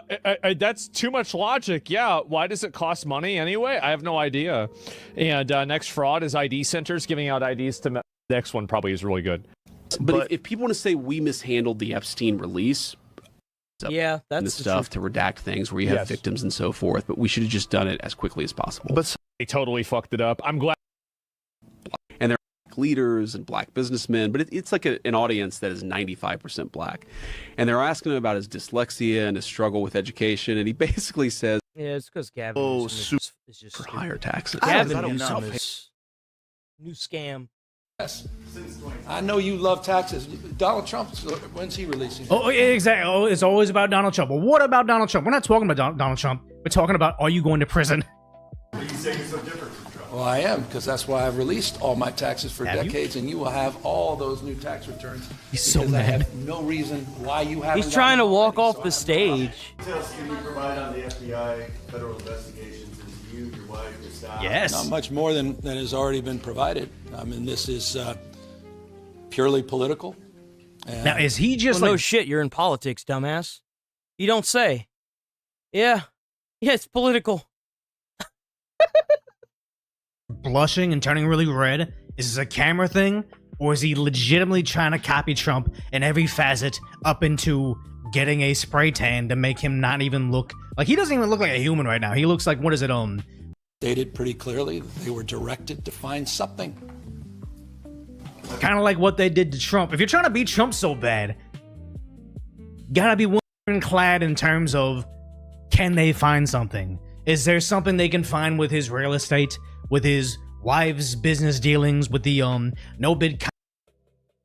that's too much logic. Yeah, why does it cost money anyway? I have no idea. And next fraud is ID centers giving out IDs to... Next one probably is really good. But if people want to say we mishandled the Epstein release... Yeah, that's the stuff to redact things where you have victims and so forth, but we should have just done it as quickly as possible. But they totally fucked it up. I'm glad. And there are black leaders and black businessmen, but it's like an audience that is 95% black. And they're asking him about his dyslexia and his struggle with education, and he basically says, "Yeah, it's because Gavin Newsom is just higher taxes." Gavin Newsom is new scam. Yes. I know you love taxes. Donald Trump, when's he releasing? Oh, exactly. Oh, it's always about Donald Trump. Well, what about Donald Trump? We're not talking about Donald Trump. We're talking about, are you going to prison? What are you saying is so different from Trump? Well, I am, because that's why I've released all my taxes for decades, and you will have all those new tax returns. He's so mad. I have no reason why you haven't. He's trying to walk off the stage. What else can you provide on the FBI federal investigations into you, your wife, your staff? Yes. Not much more than has already been provided. I mean, this is purely political. Now, is he just no shit, you're in politics, dumbass. You don't say. Yeah, it's political. blushing and turning really red? Is this a camera thing? Or is he legitimately trying to copy Trump in every facet up into getting a spray tan to make him not even look like, he doesn't even look like a human right now. He looks like, what is it, Stated pretty clearly that they were directed to find something. kind of like what they did to Trump. If you're trying to beat Trump so bad, gotta be clad in terms of, can they find something? Is there something they can find with his real estate, with his wife's business dealings, with the no bid?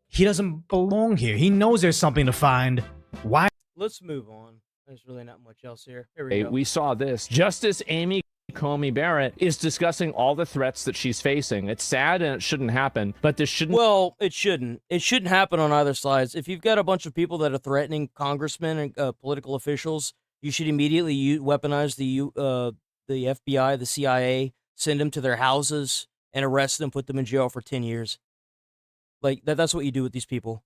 He doesn't belong here. He knows there's something to find. Why? Let's move on. There's really not much else here. Here we Hey, go. we saw this. Justice Amy Coney Barrett is discussing all the threats that she's facing. It's sad and it shouldn't happen, but this shouldn't. Well, it shouldn't. It shouldn't happen on either sides. If you've got a bunch of people that are threatening congressmen and political officials, you should immediately weaponize the FBI, the CIA, send them to their houses and arrest them, put them in jail for 10 years. Like, that's what you do with these people.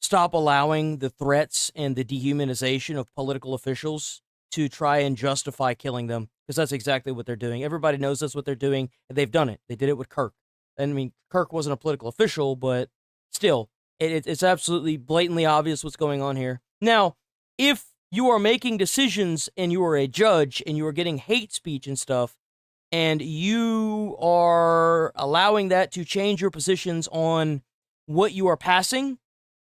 Stop allowing the threats and the dehumanization of political officials to try and justify killing them, because that's exactly what they're doing. Everybody knows that's what they're doing, and they've done it. They did it with Kirk. And I mean, Kirk wasn't a political official, but still, it's absolutely blatantly obvious what's going on here. Now, if you are making decisions and you are a judge and you are getting hate speech and stuff, and you are allowing that to change your positions on what you are passing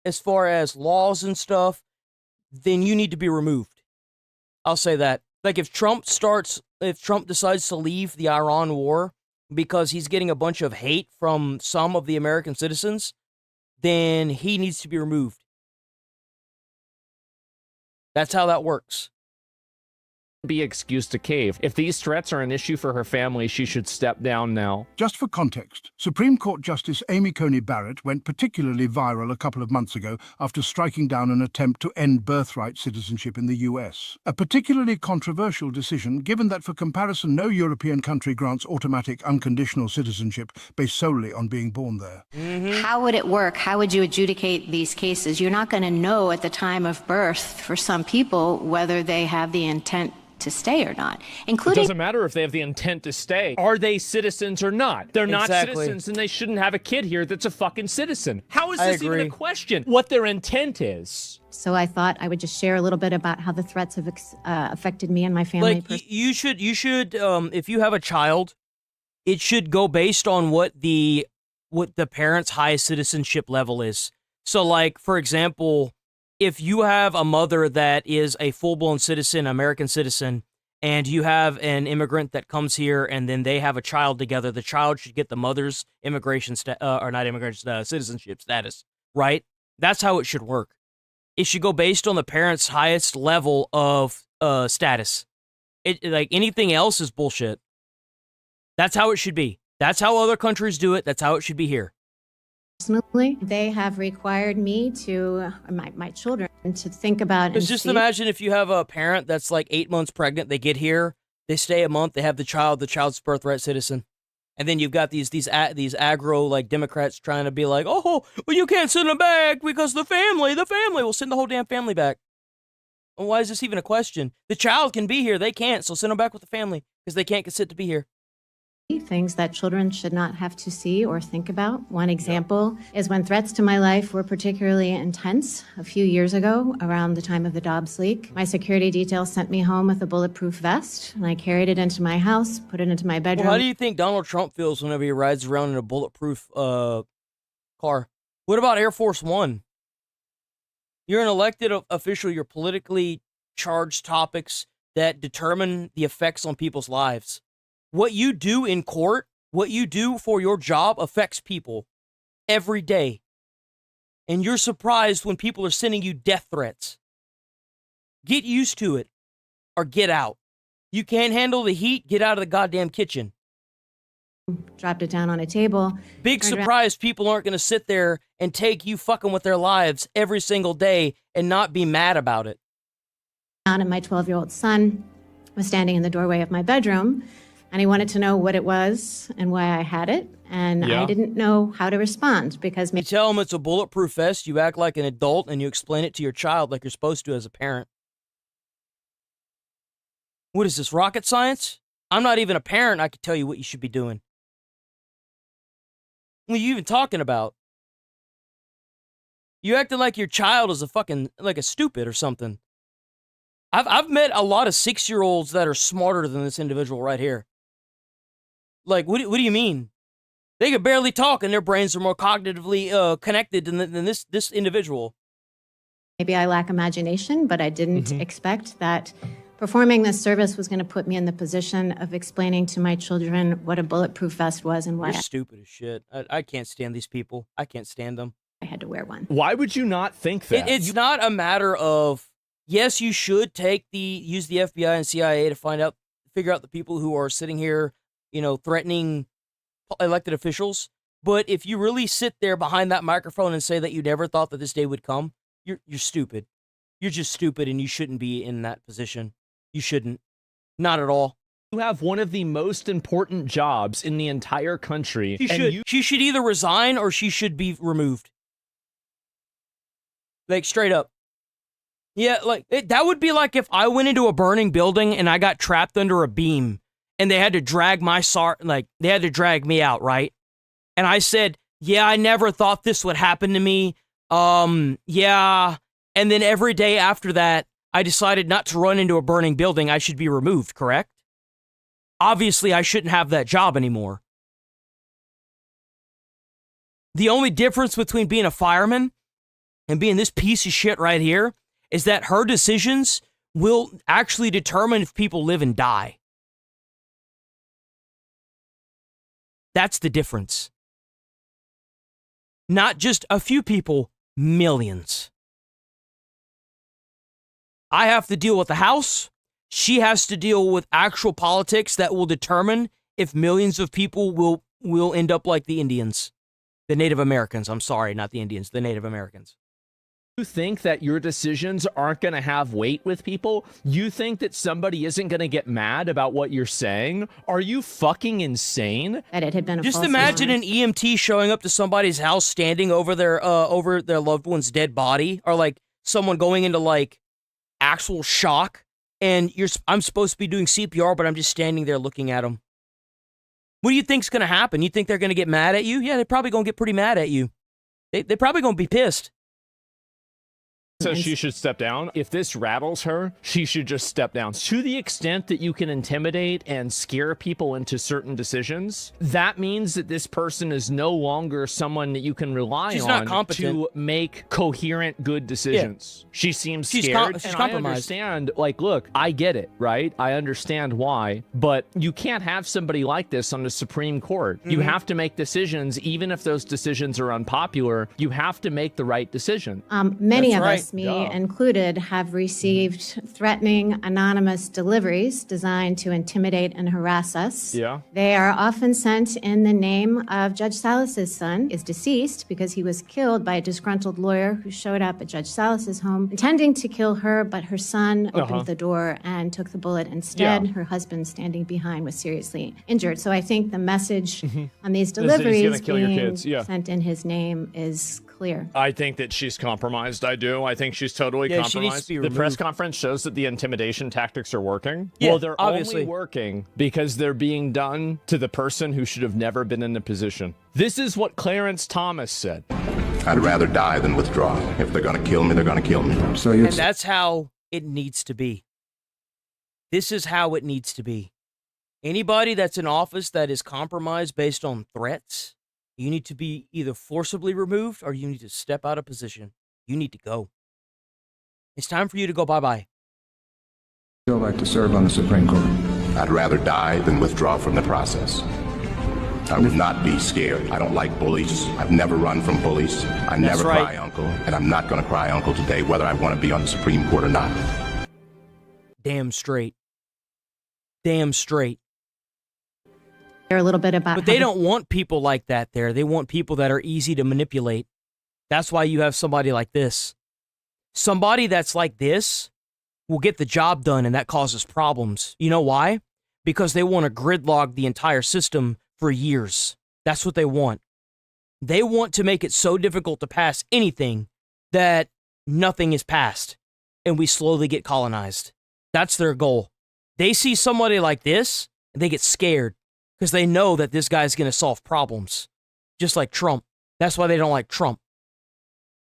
as far as laws and stuff, then you need to be removed. I'll say that. Like, if Trump decides to leave the Iran war because he's getting a bunch of hate from some of the American citizens, then he needs to be removed. That's how that works. Be excused to cave. If these threats are an issue for her family, she should step down now. Just for context, Supreme Court Justice Amy Coney Barrett went particularly viral a couple of months ago after striking down an attempt to end birthright citizenship in the US. A particularly controversial decision, given that for comparison no European country grants automatic unconditional citizenship based solely on being born there. How would it work? How would you adjudicate these cases? You're not going to know at the time of birth for some people whether they have the intent to stay or not, including— It doesn't matter if they have the intent to stay. Are they citizens or not? They're not Exactly. citizens, and they shouldn't have a kid here that's a fucking citizen. How is this even agree. a question? What their intent is. So I thought I would just share a little bit about how the threats have affected me and my family. Like, you should, if you have a child, it should go based on what the parent's highest citizenship level is. So, like, for example, if you have a mother that is a full-blown citizen, American citizen, and you have an immigrant that comes here and then they have a child together, the child should get the mother's citizenship status, right? That's how it should work. It should go based on the parent's highest level of status. Like, anything else is bullshit. That's how it should be. That's how other countries do it. That's how it should be here. Personally, they have required me to, my children, to think about— Because just imagine if you have a parent that's like 8 months pregnant, they get here, they stay a month, they have the child's birthright citizen. And then you've got these aggro, like, Democrats trying to be like, oh, well, you can't send them back because the family will send the whole damn family back. Well, why is this even a question? The child can be here, they can't, so send them back with the family because they can't consent to be here. things that children should not have to see or think about. One example is when threats to my life were particularly intense a few years ago around the time of the Dobbs leak. My security detail sent me home with a bulletproof vest, and I carried it into my house, put it into my bedroom. Well, how do you think Donald Trump feels whenever he rides around in a bulletproof car? What about Air Force One? You're an elected official. You're politically charged topics that determine the effects on people's lives. What you do in court, what you do for your job affects people every day. And you're surprised when people are sending you death threats. Get used to it or get out. You can't handle the heat, get out of the goddamn kitchen. Dropped it down on a table. Big surprise people aren't going to sit there and take you fucking with their lives every single day and not be mad about it. And my 12-year-old son was standing in the doorway of my bedroom, and he wanted to know what it was and why I had it. And I didn't know how to respond because you tell him it's a bulletproof vest, you act like an adult, and you explain it to your child like you're supposed to as a parent. What is this, rocket science? I'm not even a parent. I can tell you what you should be doing. What are you even talking about? You acting like your child is a fucking, like a stupid or something. I've met a lot of 6-year-olds that are smarter than this individual right here. Like, what do you mean? They could barely talk and their brains are more cognitively connected than this individual. Maybe I lack imagination, but I didn't expect that performing this service was going to put me in the position of explaining to my children what a bulletproof vest was and why You're stupid as shit. I can't stand these people. I can't stand them. I had to wear one. Why would you not think that? It's not a matter of, yes, you should use the FBI and CIA to figure out the people who are sitting here, threatening elected officials. But if you really sit there behind that microphone and say that you never thought that this day would come, you're stupid. You're just stupid, and you shouldn't be in that position. You shouldn't. Not at all. You have one of the most important jobs in the entire country. She should either resign or she should be removed. Like, straight up. Yeah, like, that would be like if I went into a burning building and I got trapped under a beam and they had to drag they had to drag me out, right? And I said, yeah, I never thought this would happen to me. Yeah. And then every day after that, I decided not to run into a burning building. I should be removed, correct? Obviously, I shouldn't have that job anymore. The only difference between being a fireman and being this piece of shit right here is that her decisions will actually determine if people live and die. That's the difference. Not just a few people, millions. I have to deal with the House. She has to deal with actual politics that will determine if millions of people will end up like the Indians. The Native Americans. I'm sorry, not the Indians, the Native Americans. You think that your decisions aren't going to have weight with people? You think that somebody isn't going to get mad about what you're saying? Are you fucking insane? That it had been a Just false imagine alarm. an EMT showing up to somebody's house standing over their loved one's dead body, or like someone going into like actual shock, and I'm supposed to be doing CPR, but I'm just standing there looking at them. What do you think's going to happen? You think they're going to get mad at you? Yeah, they're probably going to get pretty mad at you. They're probably going to be pissed. So she should step down. If this rattles her, she should just step down. To the extent that you can intimidate and scare people into certain decisions, that means that this person is no longer someone that you can rely She's on not competent. to make coherent, good decisions. Yeah. She seems She's scared, she's and compromised. I understand, like, look, I get it, right? I understand why, but you can't have somebody like this on the Supreme Court. You have to make decisions, even if those decisions are unpopular. You have to make the right decision. Many That's of right. us, me included, have received threatening anonymous deliveries designed to intimidate and harass us. Yeah. They are often sent in the name of Judge Salas's son, is deceased because he was killed by a disgruntled lawyer who showed up at Judge Salas's home intending to kill her, but her son opened the door and took the bullet instead. Her husband standing behind was seriously injured. So I think the message on these deliveries being sent in his name is clear. I think that she's compromised. I do. I think she's totally Yeah, she needs compromised. to be The removed. press conference shows that the intimidation tactics are working. Yeah, well, they're obviously. only working because they're being done to the person who should have never been in the position. This is what Clarence Thomas said. I'd rather die than withdraw. If they're going to kill me, they're going to kill me. So And that's how it needs to be. This is how it needs to be. Anybody that's in office that is compromised based on threats, you need to be either forcibly removed or you need to step out of position. You need to go. It's time for you to go bye-bye. I'd like to serve on the Supreme Court. I'd rather die than withdraw from the process. I would not be scared. I don't like bullies. I've never run from bullies. I never cry uncle, and I'm not going to cry uncle today, whether I want to be on the Supreme Court or not. Damn straight. Damn straight. They're a little bit about But they don't want people like that there. They want people that are easy to manipulate. That's why you have somebody like this. Somebody that's like this will get the job done, and that causes problems. You know why? Because they want to gridlock the entire system for years. That's what they want. They want to make it so difficult to pass anything that nothing is passed, and we slowly get colonized. That's their goal. They see somebody like this, and they get scared because they know that this guy's going to solve problems. Just like Trump. That's why they don't like Trump.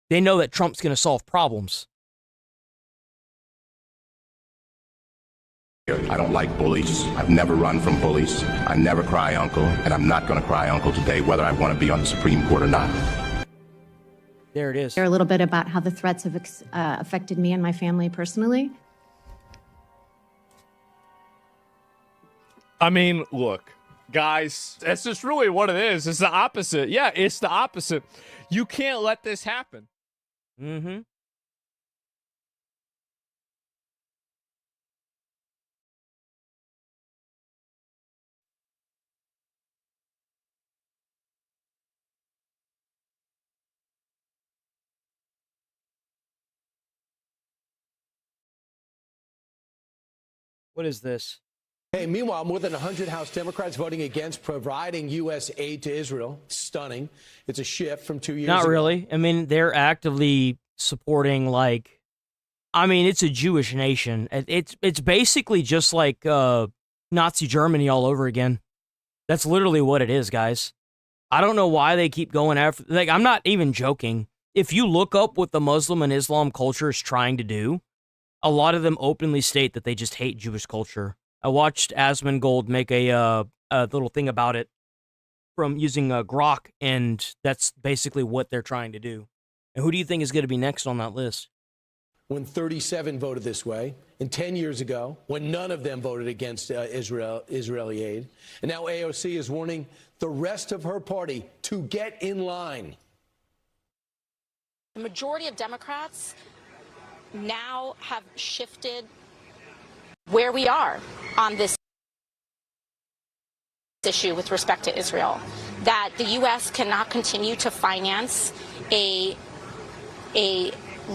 They know that Trump's going to solve problems. I don't like bullies. I've never run from bullies. I never cry uncle, and I'm not going to cry uncle today, whether I want to be on the Supreme Court or not. There it is. Share a little bit about how the threats have affected me and my family personally. I mean, look, guys, that's just really what it is. It's the opposite. Yeah, it's the opposite. You can't let this happen. Mm-hmm. What is this? Hey, meanwhile, more than 100 House Democrats voting against providing U.S. aid to Israel. Stunning. It's a shift from 2 years ago. Not really. I mean, they're actively supporting, like, I mean, it's a Jewish nation. It's basically just like Nazi Germany all over again. That's literally what it is, guys. I don't know why they keep going after, like, I'm not even joking. If you look up what the Muslim and Islam culture is trying to do, a lot of them openly state that they just hate Jewish culture. I watched Asmongold make a little thing about it from using Grok, and that's basically what they're trying to do. And who do you think is going to be next on that list? When 37 voted this way, and 10 years ago, when none of them voted against Israeli aid. And now AOC is warning the rest of her party to get in line. The majority of Democrats now have shifted where we are on this issue with respect to Israel, that the U.S. cannot continue to finance a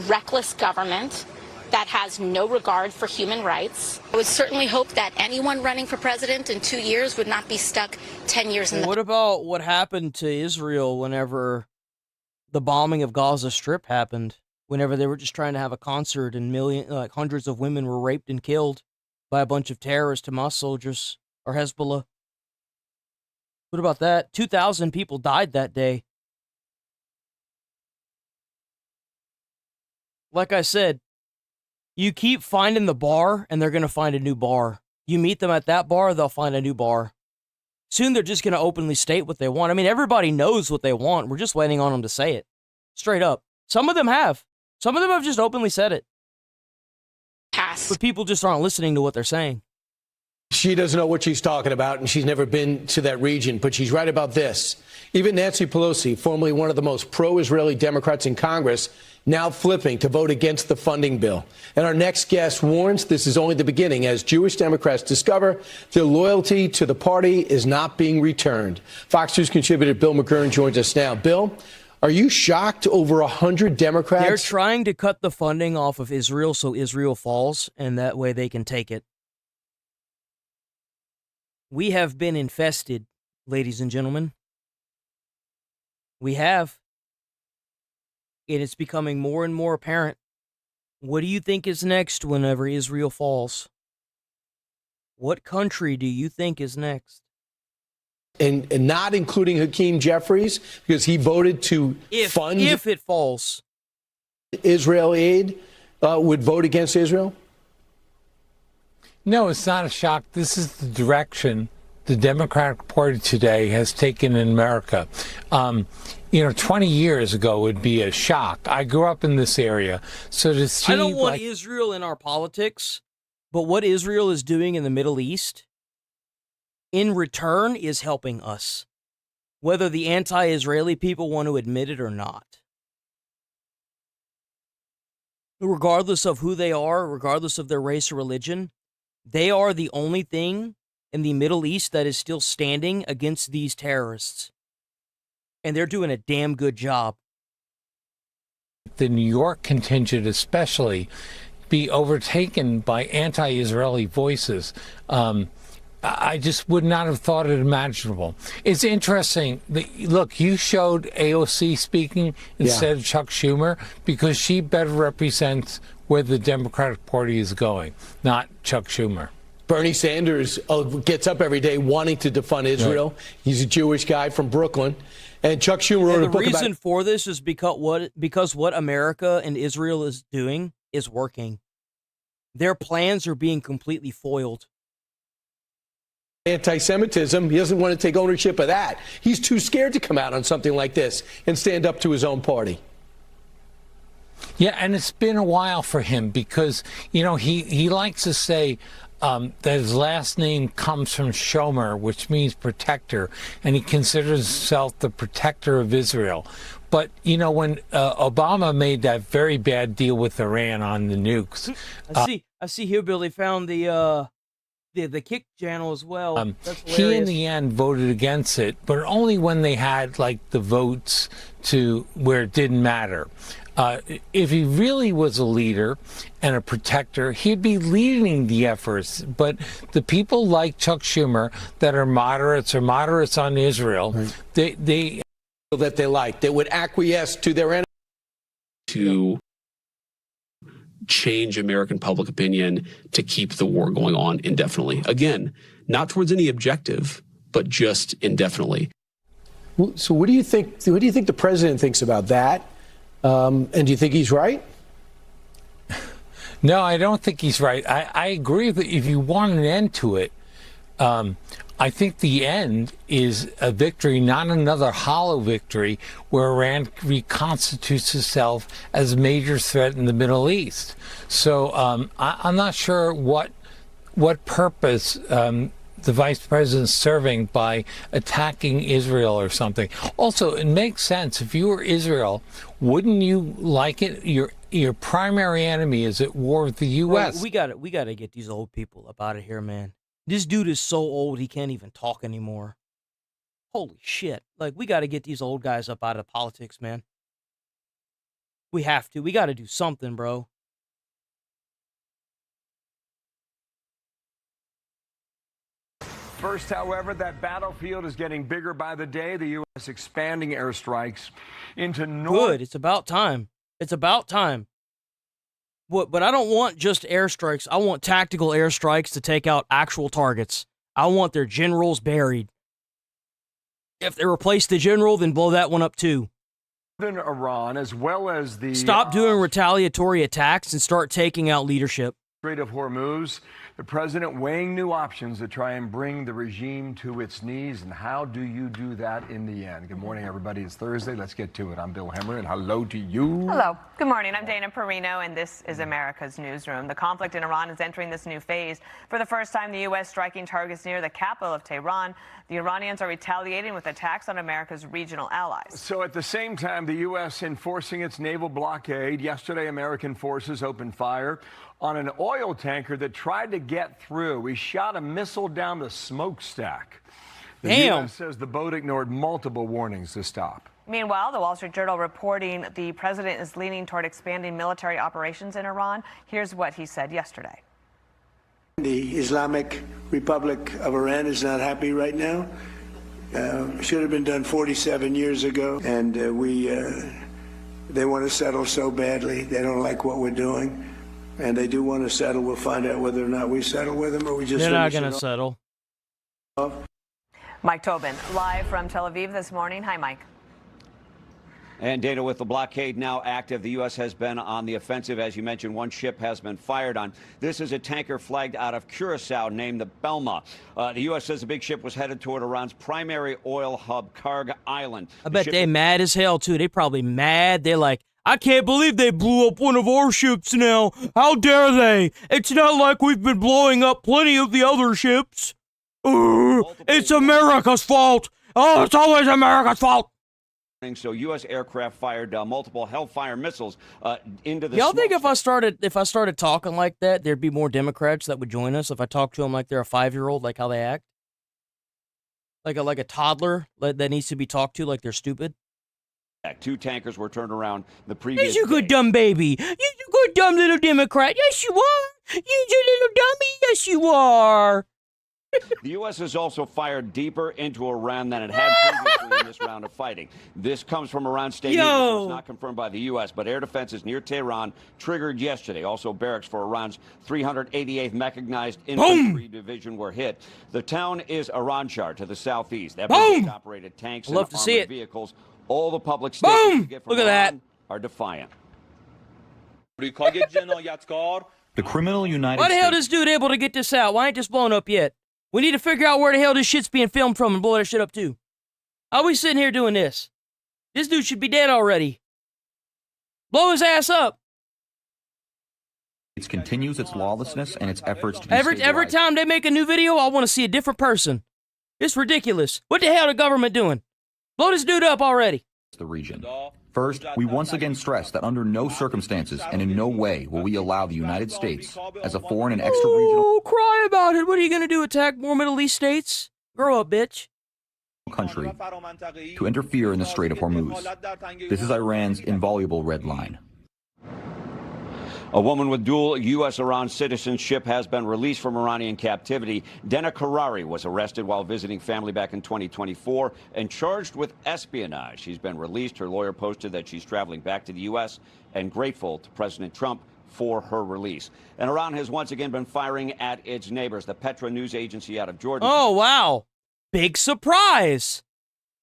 reckless government that has no regard for human rights. I would certainly hope that anyone running for president in 2 years would not be stuck 10 years in the... What about what happened to Israel whenever the bombing of Gaza Strip happened? Whenever they were just trying to have a concert and hundreds of women were raped and killed by a bunch of terrorist Hamas soldiers or Hezbollah. What about that? 2,000 people died that day. Like I said, you keep finding the bar and they're going to find a new bar. You meet them at that bar, they'll find a new bar. Soon they're just going to openly state what they want. I mean, everybody knows what they want. We're just waiting on them to say it. Straight up. Some of them have. Some of them have just openly said it. But people just aren't listening to what they're saying. She doesn't know what she's talking about, and she's never been to that region, but she's right about this. Even Nancy Pelosi, formerly one of the most pro-Israeli Democrats in Congress, now flipping to vote against the funding bill. And our next guest warns this is only the beginning as Jewish Democrats discover their loyalty to the party is not being returned. Fox News contributor Bill McGurn joins us now. Bill, are you shocked over 100 Democrats? They're trying to cut the funding off of Israel so Israel falls, and that way they can take it. We have been infested, ladies and gentlemen. We have. And it's becoming more and more apparent. What do you think is next whenever Israel falls? What country do you think is next? And not including Hakeem Jeffries, because he voted to fund... If it falls. Israel aid, would vote against Israel? No, it's not a shock. This is the direction the Democratic Party today has taken in America. 20 years ago would be a shock. I grew up in this area, so to see... I don't want Israel in our politics, but what Israel is doing in the Middle East, in return, is helping us, whether the anti-Israeli people want to admit it or not. Regardless of who they are, regardless of their race or religion, they are the only thing in the Middle East that is still standing against these terrorists. And they're doing a damn good job. The New York contingent especially be overtaken by anti-Israeli voices. I just would not have thought it imaginable. It's interesting. Look, you showed AOC speaking instead of Chuck Schumer because she better represents where the Democratic Party is going, not Chuck Schumer. Bernie Sanders gets up every day wanting to defund Israel. Right. He's a Jewish guy from Brooklyn. And Chuck Schumer wrote a book about... The reason for this is because what America and Israel is doing is working. Their plans are being completely foiled. Anti-Semitism, he doesn't want to take ownership of that. He's too scared to come out on something like this and stand up to his own party. Yeah, and it's been a while for him because, you know, he likes to say that his last name comes from Shomer, which means protector, and he considers himself the protector of Israel. But, you know, when Obama made that very bad deal with Iran on the nukes... I see here, Billy, found the Kick channel as well. He, in the end, voted against it, but only when they had, like, the votes to where it didn't matter. If he really was a leader and a protector, he'd be leading the efforts. But the people like Chuck Schumer that are moderates or moderates on Israel, they that they like, that would acquiesce to their enemies. To change American public opinion to keep the war going on indefinitely. Again, not towards any objective, but just indefinitely. So what do you think? What do you think the president thinks about that? And do you think he's right? No, I don't think he's right. I agree that if you want an end to it, I think the end is a victory, not another hollow victory where Iran reconstitutes itself as a major threat in the Middle East. So I'm not sure what purpose the vice president's serving by attacking Israel or something. Also, it makes sense. If you were Israel, wouldn't you like it? Your primary enemy is at war with the U.S. Bro, we gotta get these old people up out of here, man. This dude is so old he can't even talk anymore. Holy shit. Like, we gotta get these old guys up out of politics, man. We have to. We gotta do something, bro. First, however, that battlefield is getting bigger by the day. The U.S. expanding airstrikes into north. Good. It's about time. It's about time. But I don't want just airstrikes. I want tactical airstrikes to take out actual targets. I want their generals buried. If they replace the general, then blow that one up too. Northern Iran, as well as the... Stop doing retaliatory attacks and start taking out leadership. Strait of Hormuz. The president weighing new options to try and bring the regime to its knees. And how do you do that in the end? Good morning, everybody. It's Thursday. Let's get to it. I'm Bill Hemmer, and hello to you. Hello. Good morning. I'm Dana Perino, and this is America's Newsroom. The conflict in Iran is entering this new phase. For the first time, the U.S. striking targets near the capital of Tehran. The Iranians are retaliating with attacks on America's regional allies. So at the same time, the U.S. enforcing its naval blockade. Yesterday, American forces opened fire on an oil tanker that tried to get through. We shot a missile down the smokestack. The U.S. says the boat ignored multiple warnings to stop. Meanwhile, the Wall Street Journal reporting the president is leaning toward expanding military operations in Iran. Here's what he said yesterday. The Islamic Republic of Iran is not happy right now. Should have been done 47 years ago. And they want to settle so badly. They don't like what we're doing. And they do want to settle. We'll find out whether or not we settle with them or we just... They're not going to settle. Mike Tobin, live from Tel Aviv this morning. Hi, Mike. And Dana, with the blockade now active, the U.S. has been on the offensive. As you mentioned, one ship has been fired on. This is a tanker flagged out of Curacao named the Belma. The U.S. says the big ship was headed toward Iran's primary oil hub, Karg Island. I bet they mad as hell, too. They probably mad. They're like, I can't believe they blew up one of our ships now. How dare they? It's not like we've been blowing up plenty of the other ships. It's America's fault. Oh, it's always America's fault. So U.S. aircraft fired multiple Hellfire missiles into the... Y'all think if I started talking like that, there'd be more Democrats that would join us if I talked to them like they're a 5-year-old, like how they act? Like a toddler that needs to be talked to like they're stupid? Two tankers were turned around the previous Yes, you good dumb baby. You good dumb little Democrat. Yes, you are. You little dummy. Yes, you are. The U.S. has also fired deeper into Iran than it had previously in this round of fighting. This comes from Iran state media, so it's not confirmed by the U.S., but air defenses near Tehran triggered yesterday. Also, barracks for Iran's 388th Mechanized Infantry Division were hit. The town is Iranshar to the southeast. That operated tanks and armored vehicles. All the public statements you get from Iran are defiant. The criminal United Why the States. hell this dude able to get this out? Why ain't this blown up yet? We need to figure out where the hell this shit's being filmed from and blow that shit up too. How are we sitting here doing this? This dude should be dead already. Blow his ass up. It continues its lawlessness and its efforts to Every time they make a new video, I want to see a different person. It's ridiculous. What the hell the government doing? Blow this dude up already. The region. First, we once again stress that under no circumstances and in no way will we allow the United States, as a foreign and extra-regional Cry about it. What are you going to do, attack more Middle East states? Grow up, bitch. country, to interfere in the Strait of Hormuz. This is Iran's inviolable red line. A woman with dual U.S.-Iran citizenship has been released from Iranian captivity. Dena Karari was arrested while visiting family back in 2024 and charged with espionage. She's been released. Her lawyer posted that she's traveling back to the U.S. and grateful to President Trump for her release. And Iran has once again been firing at its neighbors. The Petra news agency out of Jordan. Oh, wow. Big surprise.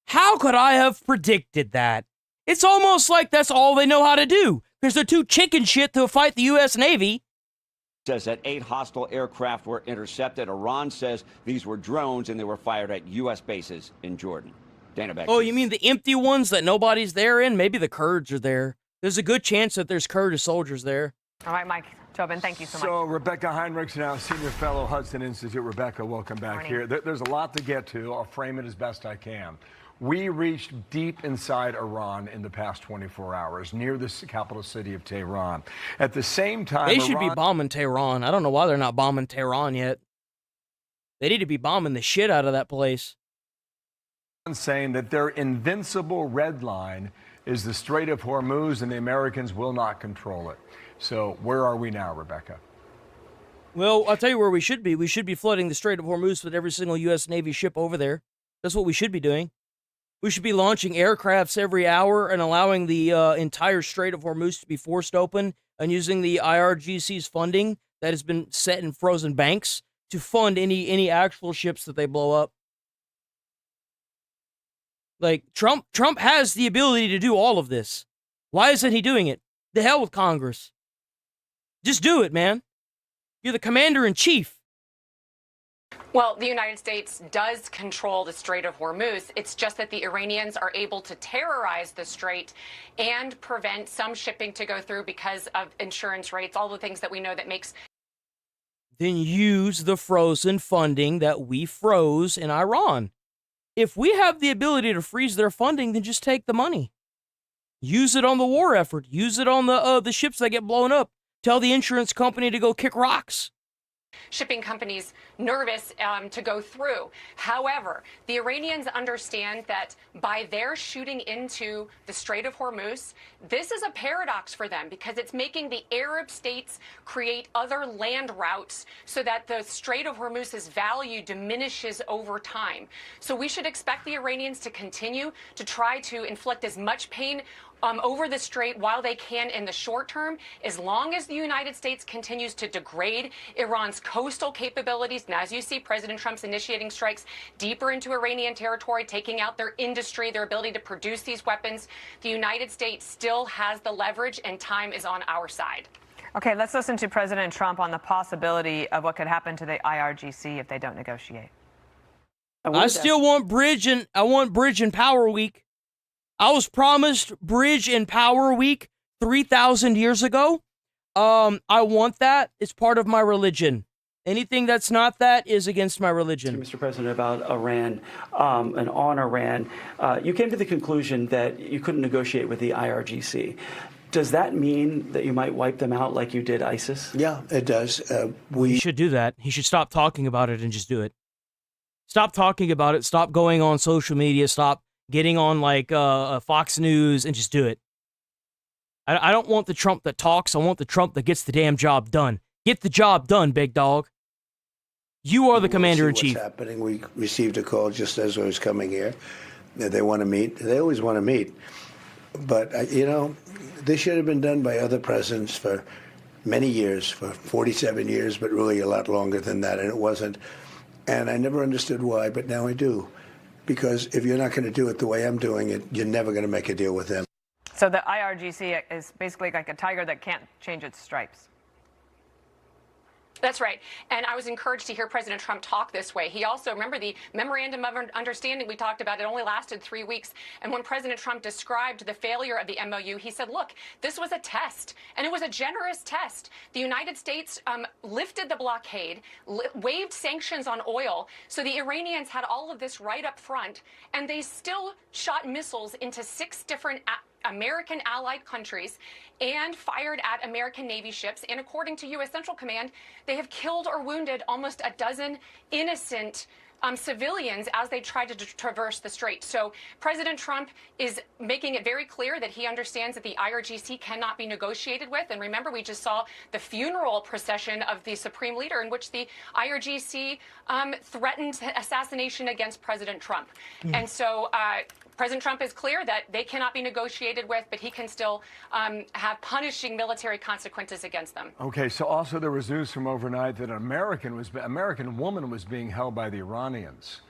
How could I have predicted that? It's almost like that's all they know how to do, because they're too chicken shit to fight the U.S. Navy. Says that 8 hostile aircraft were intercepted. Iran says these were drones and they were fired at U.S. bases in Jordan. Dana, back. Oh, you mean the empty ones that nobody's there in? Maybe the Kurds are there. There's a good chance that there's Kurdish soldiers there. All right, Mike Tobin, thank you so much. So Rebecca Heinrichs, now senior fellow, Hudson Institute. Rebecca, welcome back here. There's a lot to get to. I'll frame it as best I can. We reached deep inside Iran in the past 24 hours, near the capital city of Tehran. At the same time, They should be bombing Tehran. I don't know why they're not bombing Tehran yet. They need to be bombing the shit out of that place. Saying that their invincible red line is the Strait of Hormuz and the Americans will not control it. So where are we now, Rebecca? Well, I'll tell you where we should be. We should be flooding the Strait of Hormuz with every single U.S. Navy ship over there. That's what we should be doing. We should be launching aircrafts every hour and allowing the entire Strait of Hormuz to be forced open and using the IRGC's funding that has been set in frozen banks to fund any actual ships that they blow up. Like, Trump has the ability to do all of this. Why isn't he doing it? The hell with Congress. Just do it, man. You're the commander-in-chief. Well, the United States does control the Strait of Hormuz. It's just that the Iranians are able to terrorize the strait and prevent some shipping to go through because of insurance rates, all the things that we know that makes. Then use the frozen funding that we froze in Iran. If we have the ability to freeze their funding, then just take the money. Use it on the war effort. Use it on the ships that get blown up. Tell the insurance company to go kick rocks. Shipping companies nervous to go through. However, the Iranians understand that by their shooting into the Strait of Hormuz, this is a paradox for them because it's making the Arab states create other land routes so that the Strait of Hormuz's value diminishes over time. So we should expect the Iranians to continue to try to inflict as much pain over the strait while they can in the short term, as long as the United States continues to degrade Iran's coastal capabilities. And as you see, President Trump's initiating strikes deeper into Iranian territory, taking out their industry, their ability to produce these weapons. The United States still has the leverage, and time is on our side. Okay, let's listen to President Trump on the possibility of what could happen to the IRGC if they don't negotiate. I still want Bridge and Power Week. I was promised Bridge and Power Week 3,000 years ago. I want that. It's part of my religion. Anything that's not that is against my religion. Mr. President, about Iran and on Iran, you came to the conclusion that you couldn't negotiate with the IRGC. Does that mean that you might wipe them out like you did ISIS? Yeah, it does. He should do that. He should stop talking about it and just do it. Stop talking about it. Stop going on social media. Stop getting on like Fox News and just do it. I don't want the Trump that talks. I want the Trump that gets the damn job done. Get the job done, big dog. You are the We'll commander-in-chief. see what's happening. We received a call just as I was coming here. They want to meet. They always want to meet. But, this should have been done by other presidents for many years, for 47 years, but really a lot longer than that, and it wasn't. And I never understood why, but now I do. Because if you're not going to do it the way I'm doing it, you're never going to make a deal with them. So the IRGC is basically like a tiger that can't change its stripes. That's right. And I was encouraged to hear President Trump talk this way. He also, remember the memorandum of understanding we talked about, it only lasted 3 weeks. And when President Trump described the failure of the MOU, he said, look, this was a test, and it was a generous test. The United States lifted the blockade, waived sanctions on oil, so the Iranians had all of this right up front, and they still shot missiles into 6 different American allied countries and fired at American Navy ships. And according to U.S. Central Command, they have killed or wounded almost a dozen innocent civilians as they tried to traverse the strait. So President Trump is making it very clear that he understands that the IRGC cannot be negotiated with. And remember, we just saw the funeral procession of the Supreme Leader in which the IRGC threatened assassination against President Trump. And so President Trump is clear that they cannot be negotiated with, but he can still have punishing military consequences against them. Okay, so also there was news from overnight that an American woman was being held by the Iranians.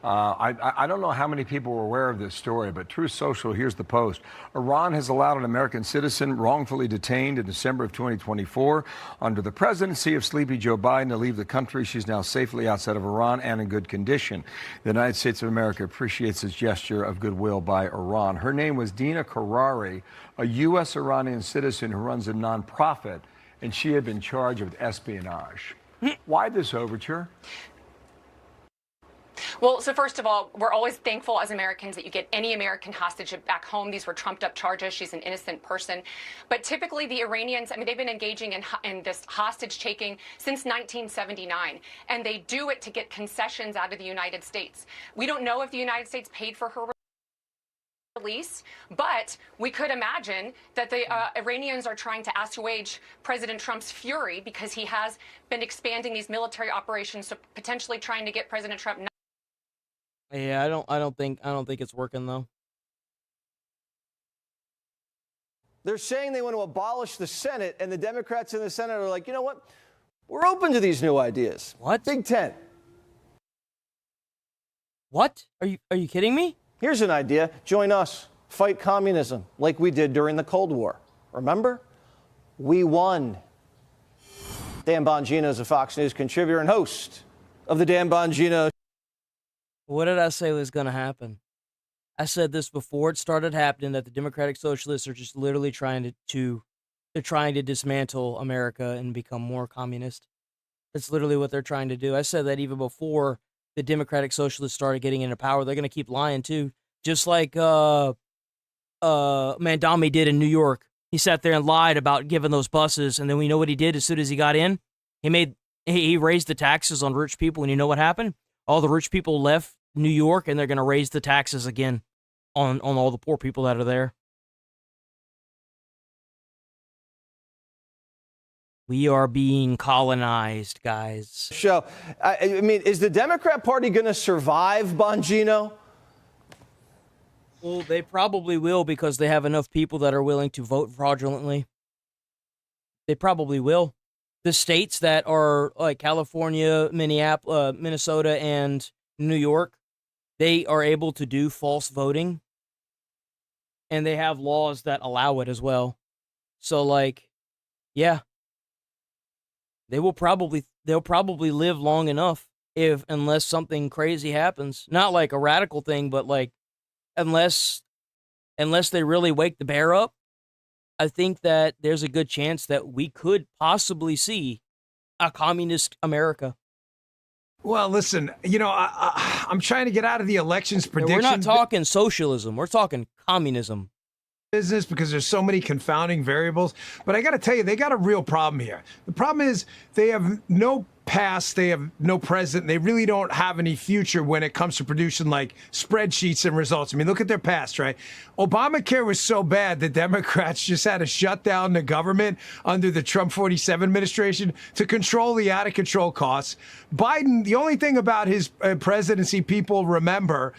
I don't know how many people were aware of this story, but Truth Social, here's the post. Iran has allowed an American citizen wrongfully detained in December of 2024 under the presidency of Sleepy Joe Biden to leave the country. She's now safely outside of Iran and in good condition. The United States of America appreciates this gesture of goodwill by Iran. Her name was Dina Karari, a U.S. Iranian citizen who runs a nonprofit, and she had been charged with espionage. Why this overture? Well, so first of all, we're always thankful as Americans that you get any American hostage back home. These were trumped up charges. She's an innocent person. But typically the Iranians, they've been engaging in this hostage taking since 1979. And they do it to get concessions out of the United States. We don't know if the United States paid for her release, but we could imagine that the Iranians are trying to assuage President Trump's fury because he has been expanding these military operations, so potentially trying to get President Trump. Yeah, I don't think it's working though. They're saying they want to abolish the Senate, and the Democrats in the Senate are like, you know what? We're open to these new ideas. What? Big Tent. What? Are you kidding me? Here's an idea. Join us. Fight communism like we did during the Cold War. Remember? We won. Dan Bongino is a Fox News contributor and host of the Dan Bongino. What did I say was going to happen? I said this before it started happening, that the Democratic Socialists are just literally trying to dismantle America and become more communist. That's literally what they're trying to do. I said that even before the Democratic Socialists started getting into power. They're going to keep lying too, just like Mandami did in New York. He sat there and lied about giving those buses, and then we know what he did as soon as he got in. He raised the taxes on rich people, and you know what happened? All the rich people left New York, and they're going to raise the taxes again on all the poor people that are there. We are being colonized, guys. Show. I mean, is the Democrat Party going to survive, Bongino? Well, they probably will because they have enough people that are willing to vote fraudulently. They probably will. The states that are like California, Minneapolis, Minnesota, and New York, they are able to do false voting, and they have laws that allow it as well. So, like, yeah, they'll probably live long enough unless something crazy happens. Not like a radical thing, but like unless they really wake the bear up. I think that there's a good chance that we could possibly see a communist America. Well, listen, I'm trying to get out of the elections prediction. We're not talking socialism. We're talking communism. Business, because there's so many confounding variables. But I got to tell you, they got a real problem here. The problem is they have no past, they have no present, they really don't have any future when it comes to producing like spreadsheets and results. I mean, look at their past, right? Obamacare was so bad that Democrats just had to shut down the government under the Trump 47 administration to control the out of control costs. Biden, the only thing about his presidency people remember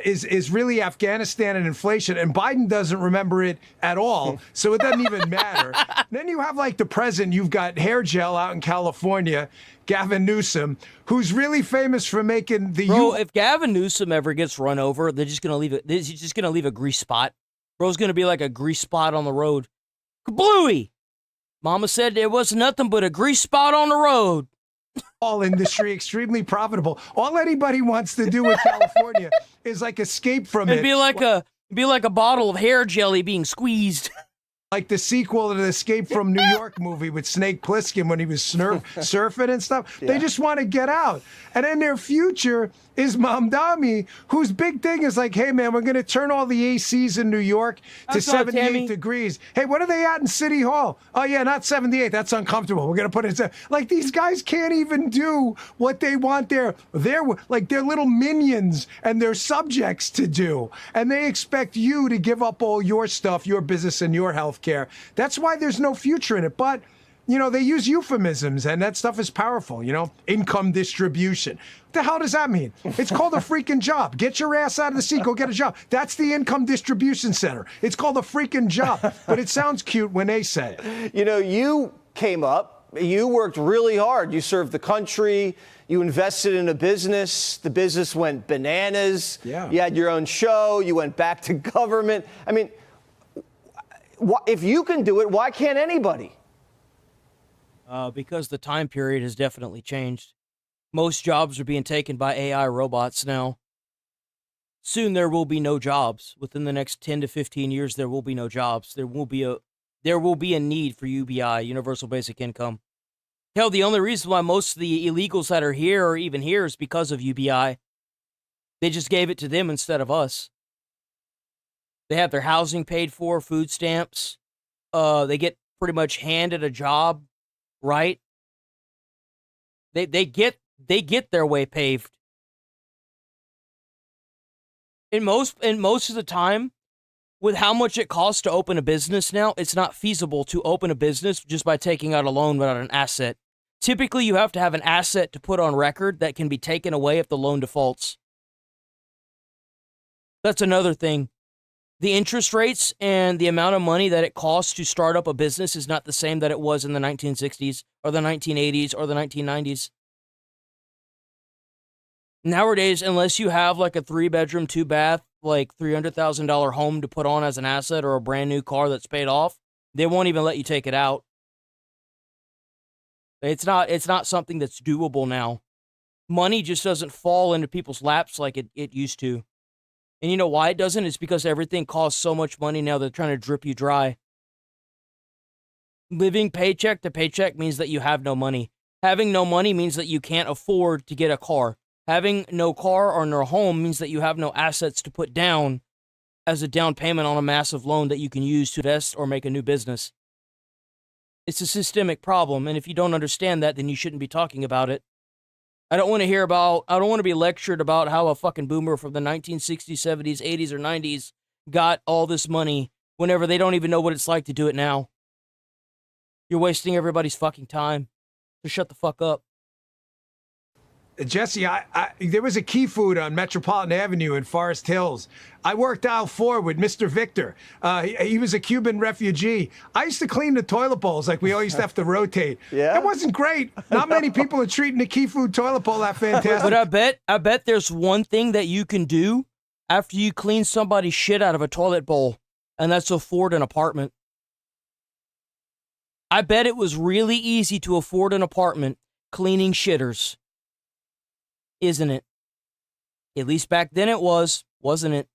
is really Afghanistan and inflation, and Biden doesn't remember it at all, so it doesn't even matter. Then you have like the president, you've got hair gel out in California, Gavin Newsom, who's really famous for making the... Bro, if Gavin Newsom ever gets run over, they're just gonna leave it. He's just gonna leave a grease spot. Bro's gonna be like a grease spot on the road. Kablooey! Mama said there was nothing but a grease spot on the road. All industry extremely profitable. All anybody wants to do in California is like escape from it. It'd be like a bottle of hair jelly being squeezed. Like the sequel to the Escape from New York movie with Snake Plissken when he was surfing and stuff. Yeah. They just want to get out. And then their future is Mamdani, whose big thing is like, hey, man, we're going to turn all the ACs in New York to 78 degrees. Hey, what are they at in City Hall? Oh, yeah, not 78. That's uncomfortable. We're going to put it in. Like, these guys can't even do what they want their little minions and their subjects to do. And they expect you to give up all your stuff, your business, and your health care. That's why there's no future in it. But, you know, they use euphemisms, and that stuff is powerful, you know, income distribution. What the hell does that mean? It's called a freaking job. Get your ass out of the seat. Go get a job. That's the income distribution center. It's called a freaking job. But it sounds cute when they say it. You know, you came up, you worked really hard. You served the country. You invested in a business. The business went bananas. Yeah. You had your own show. You went back to government. I mean, if you can do it, why can't anybody? Because the time period has definitely changed. Most jobs are being taken by AI robots now. Soon there will be no jobs. Within the next 10 to 15 years, there will be no jobs. There will be a need for UBI, Universal Basic Income. Hell, the only reason why most of the illegals that are here are even here is because of UBI. They just gave it to them instead of us. They have their housing paid for, food stamps. They get pretty much handed a job, right? They get their way paved. And most of the time, with how much it costs to open a business now, it's not feasible to open a business just by taking out a loan without an asset. Typically, you have to have an asset to put on record that can be taken away if the loan defaults. That's another thing. The interest rates and the amount of money that it costs to start up a business is not the same that it was in the 1960s or the 1980s or the 1990s. Nowadays, unless you have like a 3-bedroom, 2-bath, like $300,000 home to put on as an asset or a brand new car that's paid off, they won't even let you take it out. It's not something that's doable now. Money just doesn't fall into people's laps like it used to. And you know why it doesn't? It's because everything costs so much money now, they're trying to drip you dry. Living paycheck to paycheck means that you have no money. Having no money means that you can't afford to get a car. Having no car or no home means that you have no assets to put down as a down payment on a massive loan that you can use to invest or make a new business. It's a systemic problem, and if you don't understand that, then you shouldn't be talking about it. I don't want to be lectured about how a fucking boomer from the 1960s, 70s, 80s, or 90s got all this money whenever they don't even know what it's like to do it now. You're wasting everybody's fucking time. So shut the fuck up. Jesse, there was a Key Food on Metropolitan Avenue in Forest Hills. I worked aisle 4 with Mr. Victor. He was a Cuban refugee. I used to clean the toilet bowls like we all used to have to rotate. Yeah? It wasn't great. Not many people are treating the Key Food toilet bowl that fantastic. But I bet there's one thing that you can do after you clean somebody's shit out of a toilet bowl, and that's afford an apartment. I bet it was really easy to afford an apartment cleaning shitters. Isn't it? At least back then it was, wasn't it?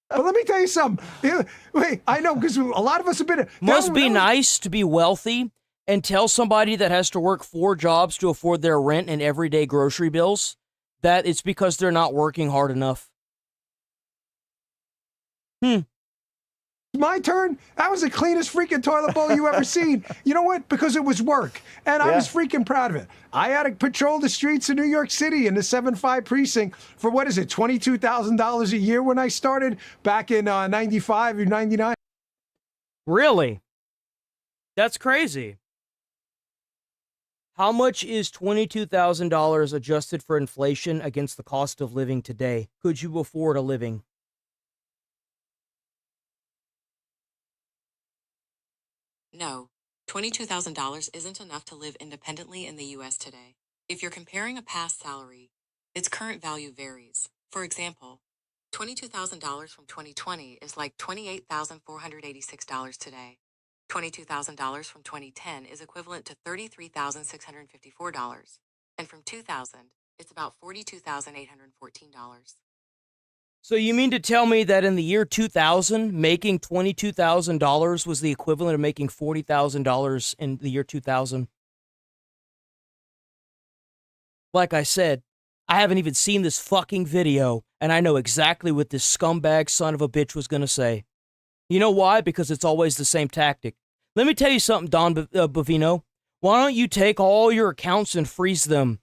But let me tell you something. Wait, I know, because a lot of us have been... Must be nice to be wealthy and tell somebody that has to work 4 jobs to afford their rent and everyday grocery bills that it's because they're not working hard enough. My turn? That was the cleanest freaking toilet bowl you ever seen. You know what? Because it was work. And I was freaking proud of it. I had to patrol the streets of New York City in the 7-5 precinct for, what is it, $22,000 a year when I started back in 95 or 99. Really? That's crazy. How much is $22,000 adjusted for inflation against the cost of living today? Could you afford a living? No, $22,000 isn't enough to live independently in the U.S. today. If you're comparing a past salary, its current value varies. For example, $22,000 from 2020 is like $28,486 today. $22,000 from 2010 is equivalent to $33,654. And from 2000, it's about $42,814. So you mean to tell me that in the year 2000, making $22,000 was the equivalent of making $40,000 in the year 2000? Like I said, I haven't even seen this fucking video, and I know exactly what this scumbag son of a bitch was going to say. You know why? Because it's always the same tactic. Let me tell you something, Don Bovino. Why don't you take all your accounts and freeze them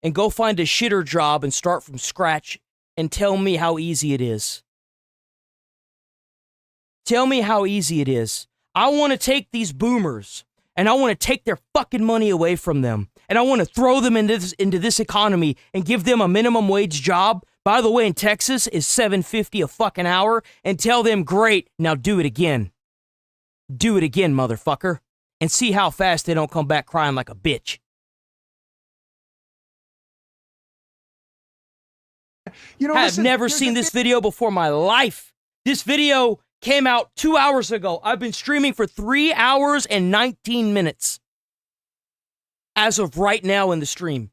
and go find a shitter job and start from scratch and tell me how easy it is. Tell me how easy it is. I want to take these boomers and I want to take their fucking money away from them. And I want to throw them into this economy and give them a minimum wage job. By the way, in Texas is $7.50 a fucking hour, and tell them, great, now do it again. Do it again, motherfucker. And see how fast they don't come back crying like a bitch. You know, I've never seen this video before in my life. This video came out 2 hours ago. I've been streaming for 3 hours and 19 minutes. As of right now in the stream.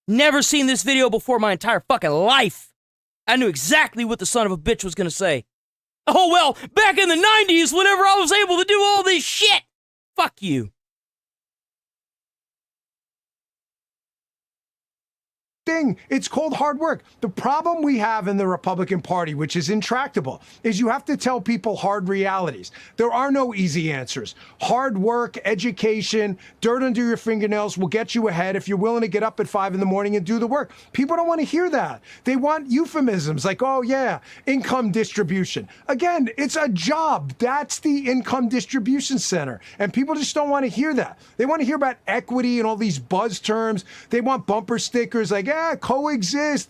Never seen this video before my entire fucking life. I knew exactly what the son of a bitch was gonna say. Oh well, back in the 90s, whenever I was able to do all this shit. Fuck you. It's called hard work. The problem we have in the Republican Party, which is intractable, is you have to tell people hard realities. There are no easy answers. Hard work, education, dirt under your fingernails will get you ahead if you're willing to get up at 5 in the morning and do the work. People don't want to hear that. They want euphemisms like, oh yeah, income distribution. Again, it's a job. That's the income distribution center. And people just don't want to hear that. They want to hear about equity and all these buzz terms. They want bumper stickers like, coexist,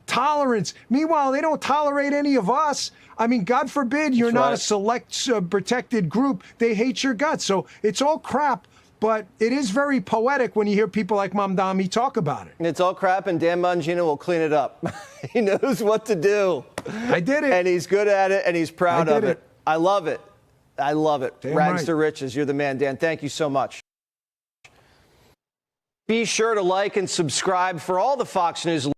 tolerance. Meanwhile, they don't tolerate any of us. I mean, God forbid you're not a select protected group. They hate your guts. So it's all crap, but it is very poetic when you hear people like Mamdani talk about it. And it's all crap, and Dan Bongino will clean it up. He knows what to do. I did it. And he's good at it, and he's proud of it. I love it. I love it. Damn Rags right. to riches. You're the man, Dan. Thank you so much. Be sure to like and subscribe for all the Fox News.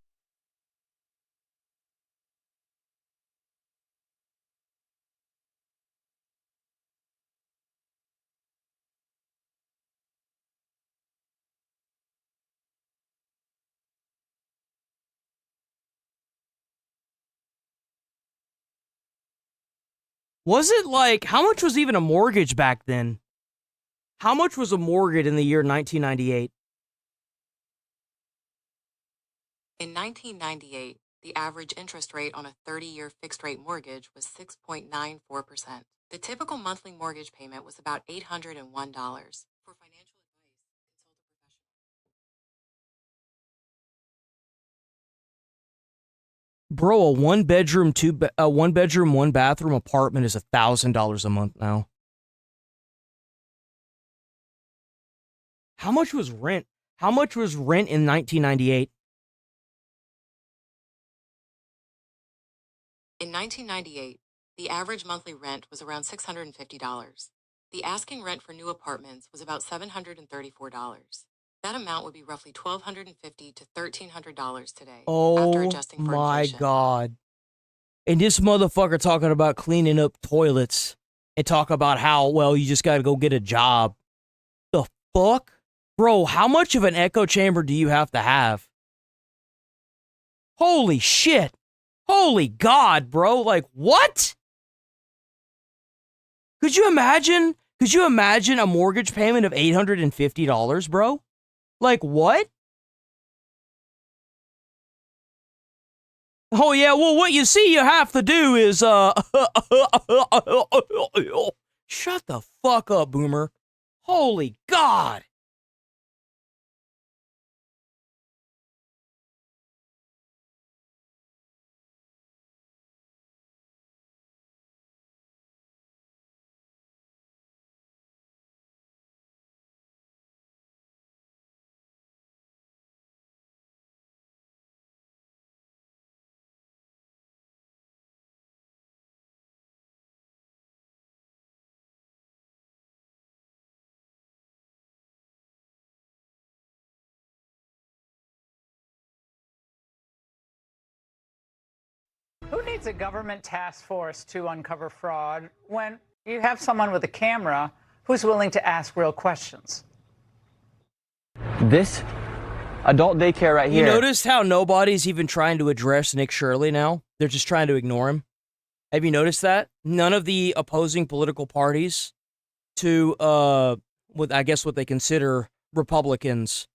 Was it like, how much was even a mortgage back then? How much was a mortgage in the year 1998? In 1998, the average interest rate on a 30-year fixed-rate mortgage was 6.94%. The typical monthly mortgage payment was about $801. For financial Bro, a one bedroom, one bathroom apartment is $1,000 a month now. How much was rent? How much was rent in 1998? In 1998, the average monthly rent was around $650. The asking rent for new apartments was about $734. That amount would be roughly $1,250 to $1,300 today, after adjusting for inflation. My God. And this motherfucker talking about cleaning up toilets and talk about how, well, you just got to go get a job. The fuck? Bro, how much of an echo chamber do you have to have? Holy shit. Holy God, bro. Like, what? Could you imagine? Could you imagine a mortgage payment of $850, bro? Like what? Oh yeah, well what you see you have to do is shut the fuck up, Boomer. Holy God. Who needs a government task force to uncover fraud when you have someone with a camera who's willing to ask real questions? This adult daycare right here. You noticed how nobody's even trying to address Nick Shirley now? They're just trying to ignore him. Have you noticed that? None of the opposing political parties to, what I guess what they consider Republicans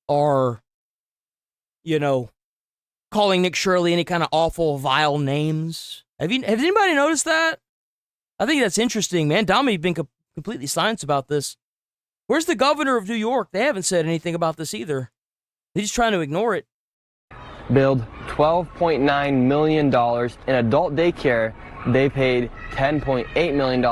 are, you know, calling Nick Shirley any kind of awful, vile names. Has anybody noticed that? I think that's interesting, man. Dami's been completely silent about this. Where's the governor of New York? They haven't said anything about this either. They're just trying to ignore it. Build $12.9 million in adult daycare. They paid $10.8 million,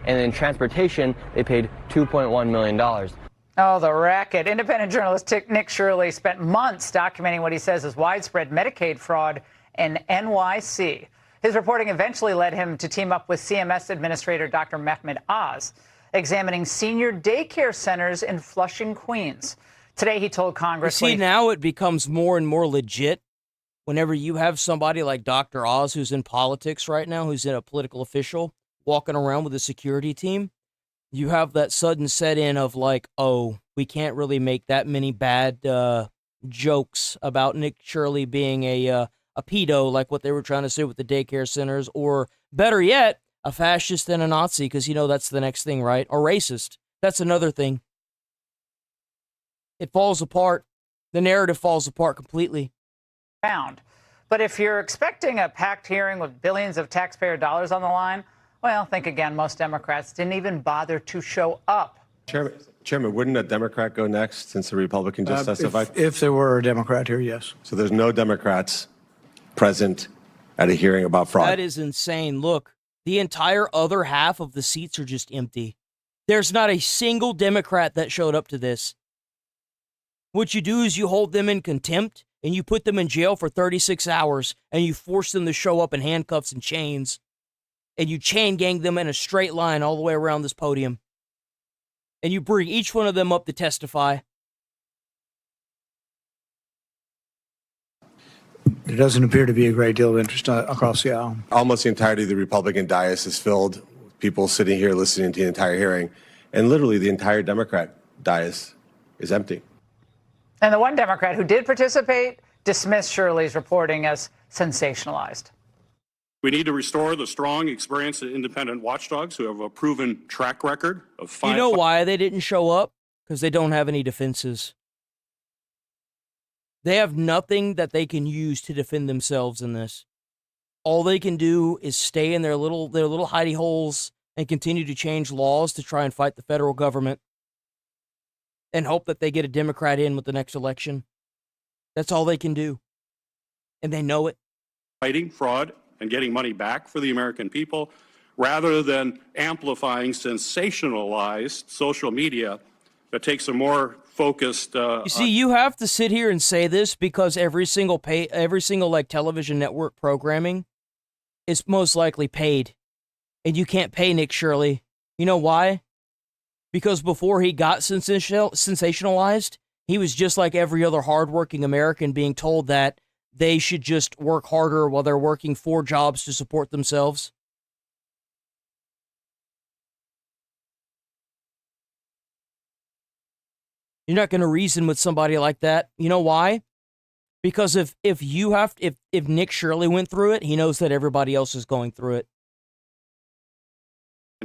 and in transportation, they paid $2.1 million. Oh, the racket. Independent journalist Nick Shirley spent months documenting what he says is widespread Medicaid fraud in NYC. His reporting eventually led him to team up with CMS Administrator Dr. Mehmet Oz, examining senior daycare centers in Flushing, Queens. Today, he told Congress... You see, now it becomes more and more legit whenever you have somebody like Dr. Oz, who's in politics right now, who's in a political official, walking around with a security team. You have that sudden set in of like, oh, we can't really make that many bad jokes about Nick Shirley being a pedo, like what they were trying to say with the daycare centers, or better yet, a fascist and a Nazi, because you know that's the next thing, right? Or racist. That's another thing. It falls apart. The narrative falls apart completely. But if you're expecting a packed hearing with billions of taxpayer dollars on the line, well, think again. Most Democrats didn't even bother to show up. Chairman, wouldn't a Democrat go next since the Republican just testified? If there were a Democrat here, yes. So there's no Democrats present at a hearing about fraud. That is insane. Look, the entire other half of the seats are just empty. There's not a single Democrat that showed up to this. What you do is you hold them in contempt and you put them in jail for 36 hours and you force them to show up in handcuffs and chains. And you chain gang them in a straight line all the way around this podium. And you bring each one of them up to testify. There doesn't appear to be a great deal of interest across the aisle. Almost the entirety of the Republican dais is filled with people sitting here listening to the entire hearing. And literally the entire Democrat dais is empty. And the one Democrat who did participate dismissed Shirley's reporting as sensationalized. We need to restore the strong, experienced, and independent watchdogs who have a proven track record of You know why they didn't show up? Because they don't have any defenses. They have nothing that they can use to defend themselves in this. All they can do is stay in their little hidey holes and continue to change laws to try and fight the federal government and hope that they get a Democrat in with the next election. That's all they can do. And they know it. fighting fraud and getting money back for the American people, rather than amplifying sensationalized social media that takes a more focused. You see, you have to sit here and say this because every single like television network programming is most likely paid, and you can't pay Nick Shirley. You know why? Because before he got sensationalized, he was just like every other hardworking American being told that they should just work harder while they're working 4 jobs to support themselves. You're not going to reason with somebody like that. You know why? Because if Nick Shirley went through it, he knows that everybody else is going through it.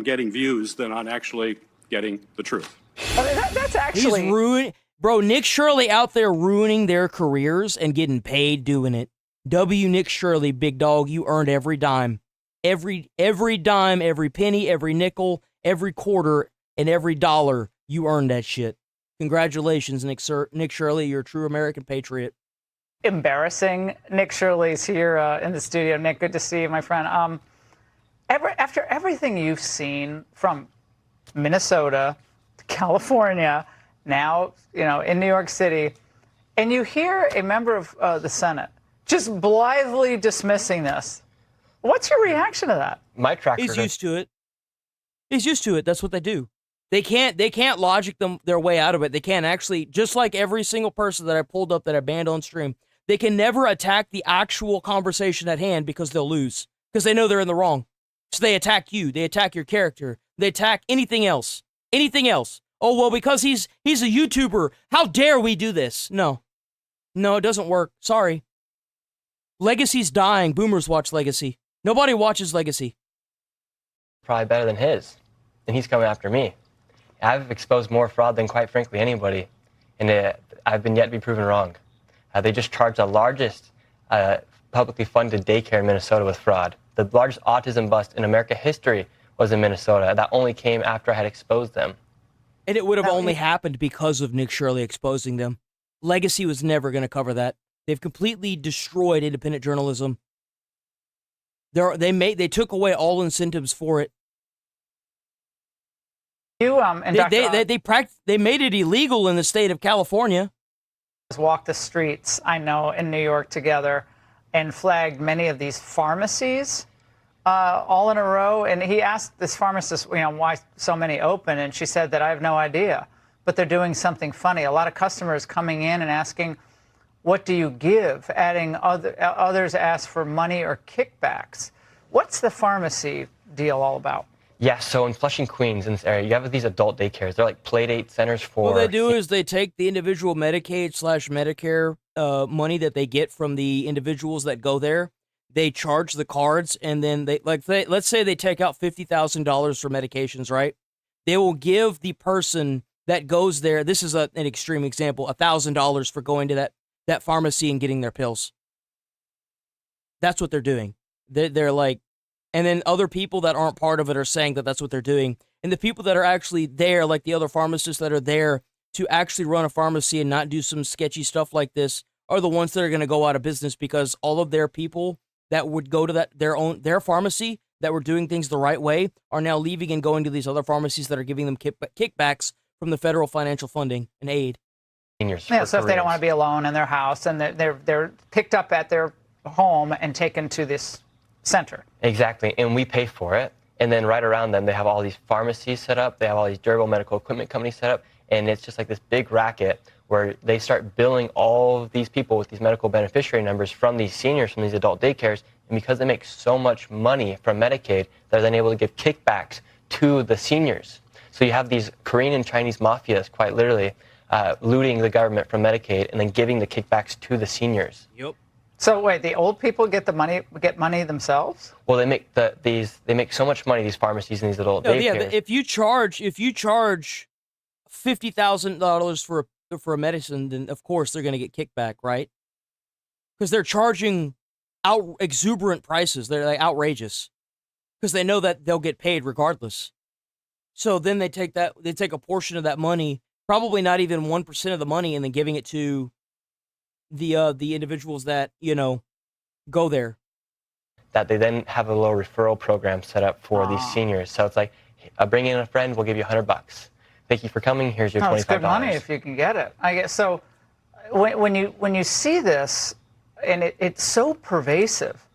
getting views than on actually getting the truth. That's actually... He's ruining... Bro, Nick Shirley out there ruining their careers and getting paid doing it. Nick Shirley, big dog, you earned every dime. Every dime, every penny, every nickel, every quarter, and every dollar, you earned that shit. Congratulations, Nick Shirley, you're a true American patriot. Embarrassing. Nick Shirley's here in the studio. Nick, good to see you, my friend. After everything you've seen from Minnesota to California, now, in New York City, and you hear a member of the Senate just blithely dismissing this. What's your reaction to that? My track He's record. used to it. He's used to it. That's what they do. They can't logic their way out of it. They can't actually, just like every single person that I pulled up that I banned on stream, they can never attack the actual conversation at hand because they'll lose. Because they know they're in the wrong. So they attack you. They attack your character. They attack anything else. Anything else. Oh, well, because he's a YouTuber, how dare we do this? No, it doesn't work. Sorry. Legacy's dying. Boomers watch Legacy. Nobody watches Legacy. Probably better than his, and he's coming after me. I've exposed more fraud than, quite frankly, anybody, and I've been yet to be proven wrong. They just charged the largest publicly funded daycare in Minnesota with fraud. The largest autism bust in American history was in Minnesota. That only came after I had exposed them. And it would have only happened because of Nick Shirley exposing them. Legacy was never going to cover that. They've completely destroyed independent journalism. They took away all incentives for it. You and they made it illegal in the state of California. Walked the streets, I know, in New York together, and flagged many of these pharmacies all in a row. And he asked this pharmacist, why so many open, and she said that I have no idea, but they're doing something funny. A lot of customers coming in and asking, what do you give? Adding others ask for money or kickbacks. What's the pharmacy deal all about? Yeah, so in Flushing, Queens, in this area, you have these adult daycares. They're like playdate centers for... What they do is they take the individual Medicaid/Medicare money that they get from the individuals that go there. They charge the cards, and then let's say they take out $50,000 for medications, right? They will give the person that goes there, this is an extreme example, $1,000 for going to that pharmacy and getting their pills. That's what they're doing. They're like, and then other people that aren't part of it are saying that that's what they're doing. And the people that are actually there, like the other pharmacists that are there to actually run a pharmacy and not do some sketchy stuff like this, are the ones that are going to go out of business, because all of their people that would go to their pharmacy that were doing things the right way are now leaving and going to these other pharmacies that are giving them kickbacks from the federal financial funding and aid. Yeah, so if they don't want to be alone in their house, and they're picked up at their home and taken to this center. Exactly, and we pay for it. And then right around them, they have all these pharmacies set up. They have all these durable medical equipment companies set up. And it's just like this big racket where they start billing all of these people with these medical beneficiary numbers from these seniors, from these adult daycares. And because they make so much money from Medicaid, they're then able to give kickbacks to the seniors. So you have these Korean and Chinese mafias, quite literally, looting the government from Medicaid and then giving the kickbacks to the seniors. Yep. So wait, the old people get money themselves? Well, they make so much money, these pharmacies and these adult daycares. Yeah, if you charge $50,000 for a medicine, then of course they're going to get kickback, right? Because they're charging exuberant prices. They're like outrageous because they know that they'll get paid regardless. So then they take a portion of that money, probably not even 1% of the money, and then giving it to the individuals that go there. That they then have a little referral program set up for these seniors. So it's like, bring in a friend, we'll give you $100. Thank you for coming. Here's your $25. It's good money if you can get it. I guess so. When you see this, and it's so pervasive,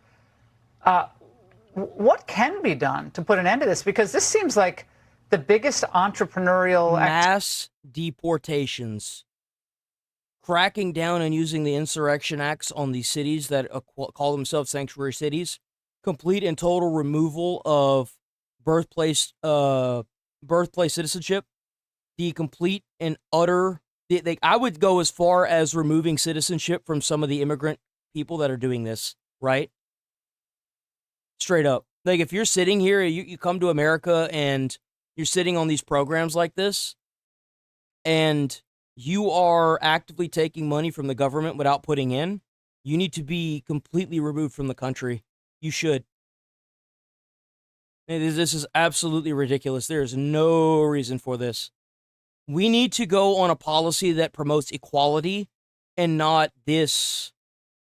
what can be done to put an end to this? Because this seems like the biggest entrepreneurial mass deportations, cracking down and using the insurrection acts on these cities that call themselves sanctuary cities, complete and total removal of birthplace citizenship, the complete and utter. I would go as far as removing citizenship from some of the immigrant people that are doing this, right? Straight up. Like, if you're sitting here, you come to America and you're sitting on these programs like this, and you are actively taking money from the government without putting in, you need to be completely removed from the country. You should. This is absolutely ridiculous. There is no reason for this. We need to go on a policy that promotes equality and not this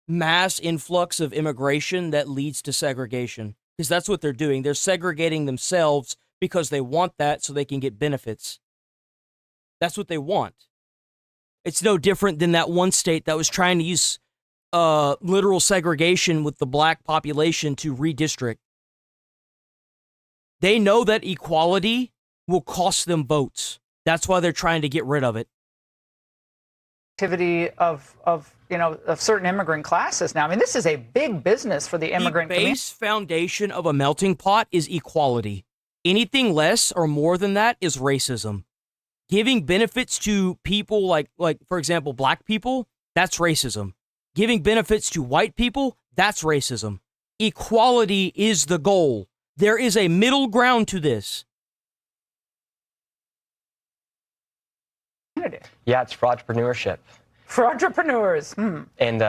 mass influx of immigration that leads to segregation. Because that's what they're doing. They're segregating themselves because they want that so they can get benefits. That's what they want. It's no different than that one state that was trying to use literal segregation with the black population to redistrict. They know that equality will cost them votes. That's why they're trying to get rid of it. Activity of certain immigrant classes now. I mean, this is a big business for the immigrant community. The base foundation of a melting pot is equality. Anything less or more than that is racism. Giving benefits to people like for example, black people, that's racism. Giving benefits to white people, that's racism. Equality is the goal. There is a middle ground to this. Yeah, it's fraudpreneurship. For entrepreneurs. And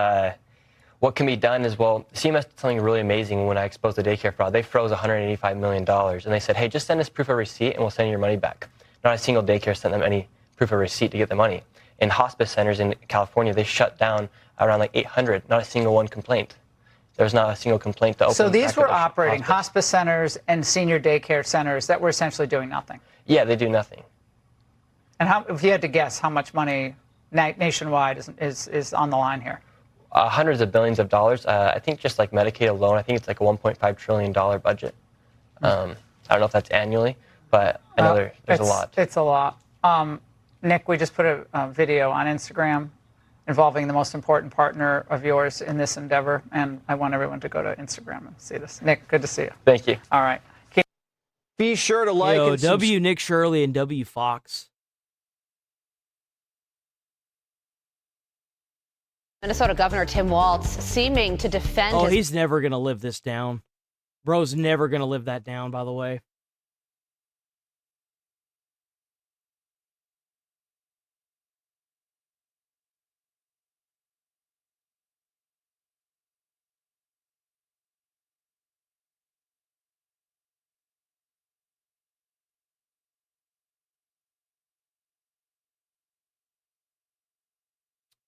what can be done is, well, CMS did something really amazing when I exposed the daycare fraud. They froze $185 million, and they said, hey, just send us proof of receipt and we'll send your money back. Not a single daycare sent them any proof of receipt to get the money. In hospice centers in California, they shut down around like 800, not a single one complaint. There's not a single complaint to open. So these were operating hospice centers and senior daycare centers that were essentially doing nothing. Yeah, they do nothing. And how, if you had to guess, how much money nationwide is on the line here? Hundreds of billions of dollars. I think just like Medicaid alone, I think it's like a $1.5 trillion budget. I don't know if that's annually, but I know there's a lot. It's a lot. Nick, we just put a video on Instagram involving the most important partner of yours in this endeavor, and I want everyone to go to Instagram and see this. Nick, good to see you. Thank you. All right. Be sure to like and W. Nick Shirley and W. Fox. Minnesota Governor Tim Walz seeming to defend Oh, his... he's never going to live this down. Bro's never going to live that down, by the way.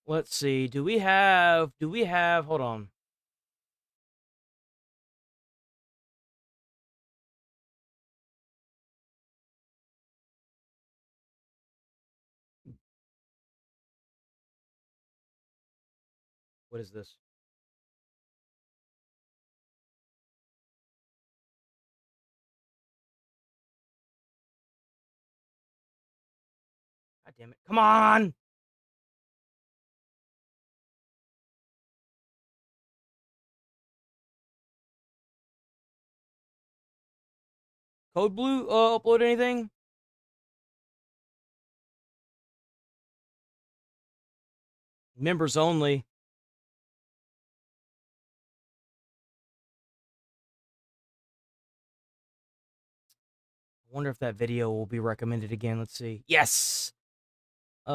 Let's see. Do we have, hold on. What is this? God damn it. Come on. Code Blue upload anything? Members only. I wonder if that video will be recommended again. Let's see. Yes. 6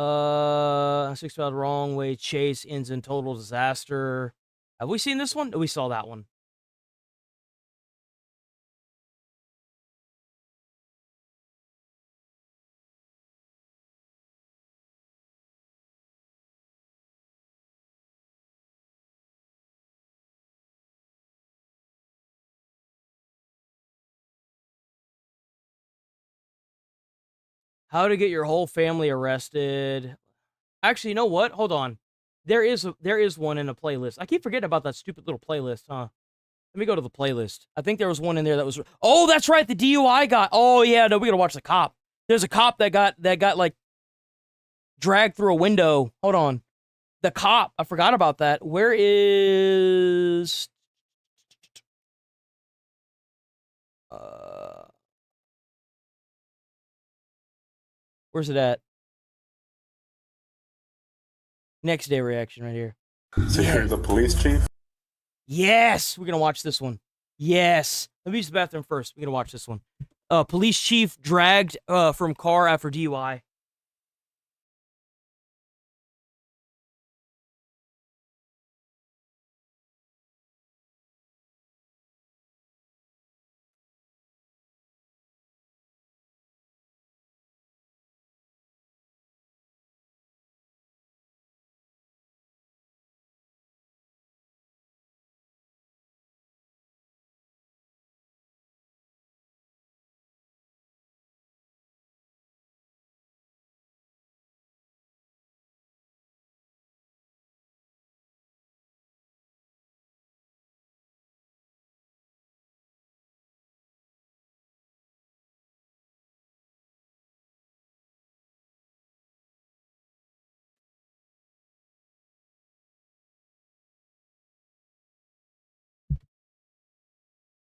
spelled wrong way. Chase ends in total disaster. Have we seen this one? We saw that one. How to get your whole family arrested. Actually, you know what? Hold on. There is one in a playlist. I keep forgetting about that stupid little playlist, huh? Let me go to the playlist. I think there was one in there that was... Oh, that's right, the DUI guy. Oh, yeah, no, we gotta watch the cop. There's a cop that got like, dragged through a window. Hold on. The cop. I forgot about that. Where is... Where's it at? Next day reaction right here. So you're the police chief? Yes! We're gonna watch this one. Yes. Let me use the bathroom first. We're going to watch this one. Police chief dragged from car after DUI.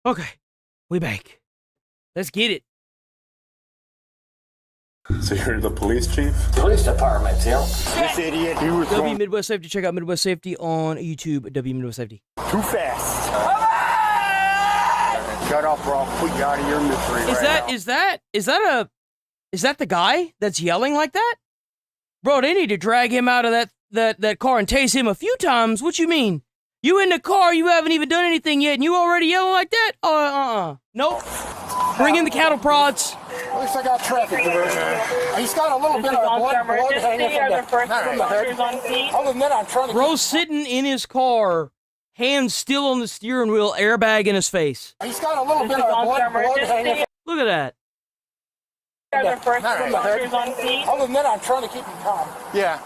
Okay, we back. Let's get it. So you're the police chief? Police department, Tim. This idiot, he was W Midwest Safety. Check out Midwest Safety on YouTube. W Midwest Safety. too fast. Shut up, bro. Put you out of your misery Is that the guy that's yelling like that? Bro, they need to drag him out of that car and tase him a few times. What you mean? You in the car, you haven't even done anything yet, and you already yelling like that? Nope. Bring in the cattle prods. At least I got traffic diversion. He's got a little bit of blood hanging from the head. Other than that, I'm trying to... Bro sitting in his car, hands still on the steering wheel, airbag in his face. He's got a little bit of blood hanging Look at that. from the head. Other than that, I'm trying to keep him calm. Yeah.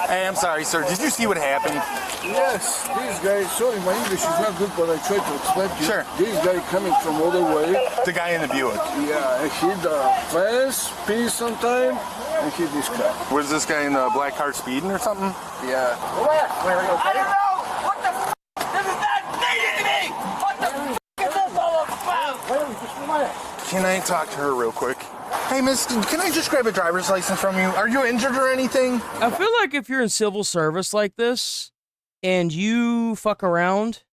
Hey, I'm sorry, sir. Did you see what happened? Yes, these guys, sorry, my English is not good, but I try to explain to you. Sure. This guy coming from all the way. The guy in the Buick. Yeah, and hit the fence, peace sometime, and hit this guy. Was this guy in the black car speeding or something? Yeah. Relax, Larry, okay? I don't know! What the f***? This is not needed to me! What the f*** is this all about? Larry, just relax. Can I talk to her real quick? Hey, miss, can I just grab a driver's license from you? Are you injured or anything? I feel like if you're in civil service like this, and you fuck around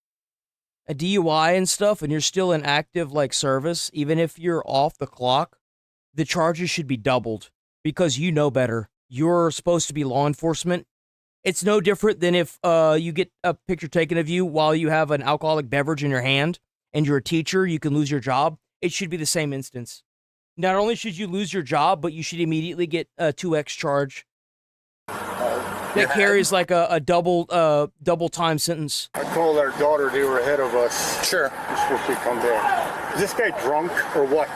a DUI and stuff, and you're still in active, like, service, even if you're off the clock, the charges should be doubled, because you know better. You're supposed to be law enforcement. It's no different than if you get a picture taken of you while you have an alcoholic beverage in your hand, and you're a teacher, you can lose your job. It should be the same instance. Not only should you lose your job, but you should immediately get a 2x charge. That carries like a double time sentence. I called our daughter. They were ahead of us. Sure. We're supposed to come back. Is this guy drunk or what?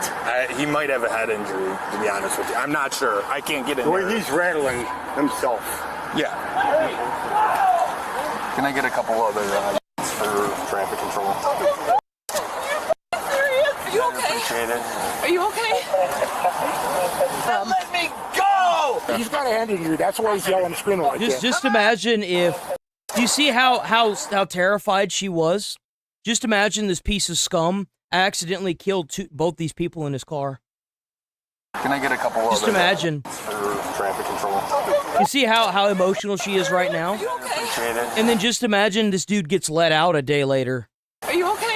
He might have a head injury, to be honest with you. I'm not sure. I can't get in there. The way he's rattling himself. Yeah. Can I get a couple other for traffic control? Are you okay? Appreciate it. Are you okay? Let me go! He's got a hand injury. That's why he's yelling and screaming like that. Just imagine if... Do you see how terrified she was? Just imagine this piece of scum accidentally killed both these people in his car. Can I get a couple Just other imagine. for traffic control? You see how emotional she is right now? Appreciate it. And then just imagine this dude gets let out a day later. Are you okay?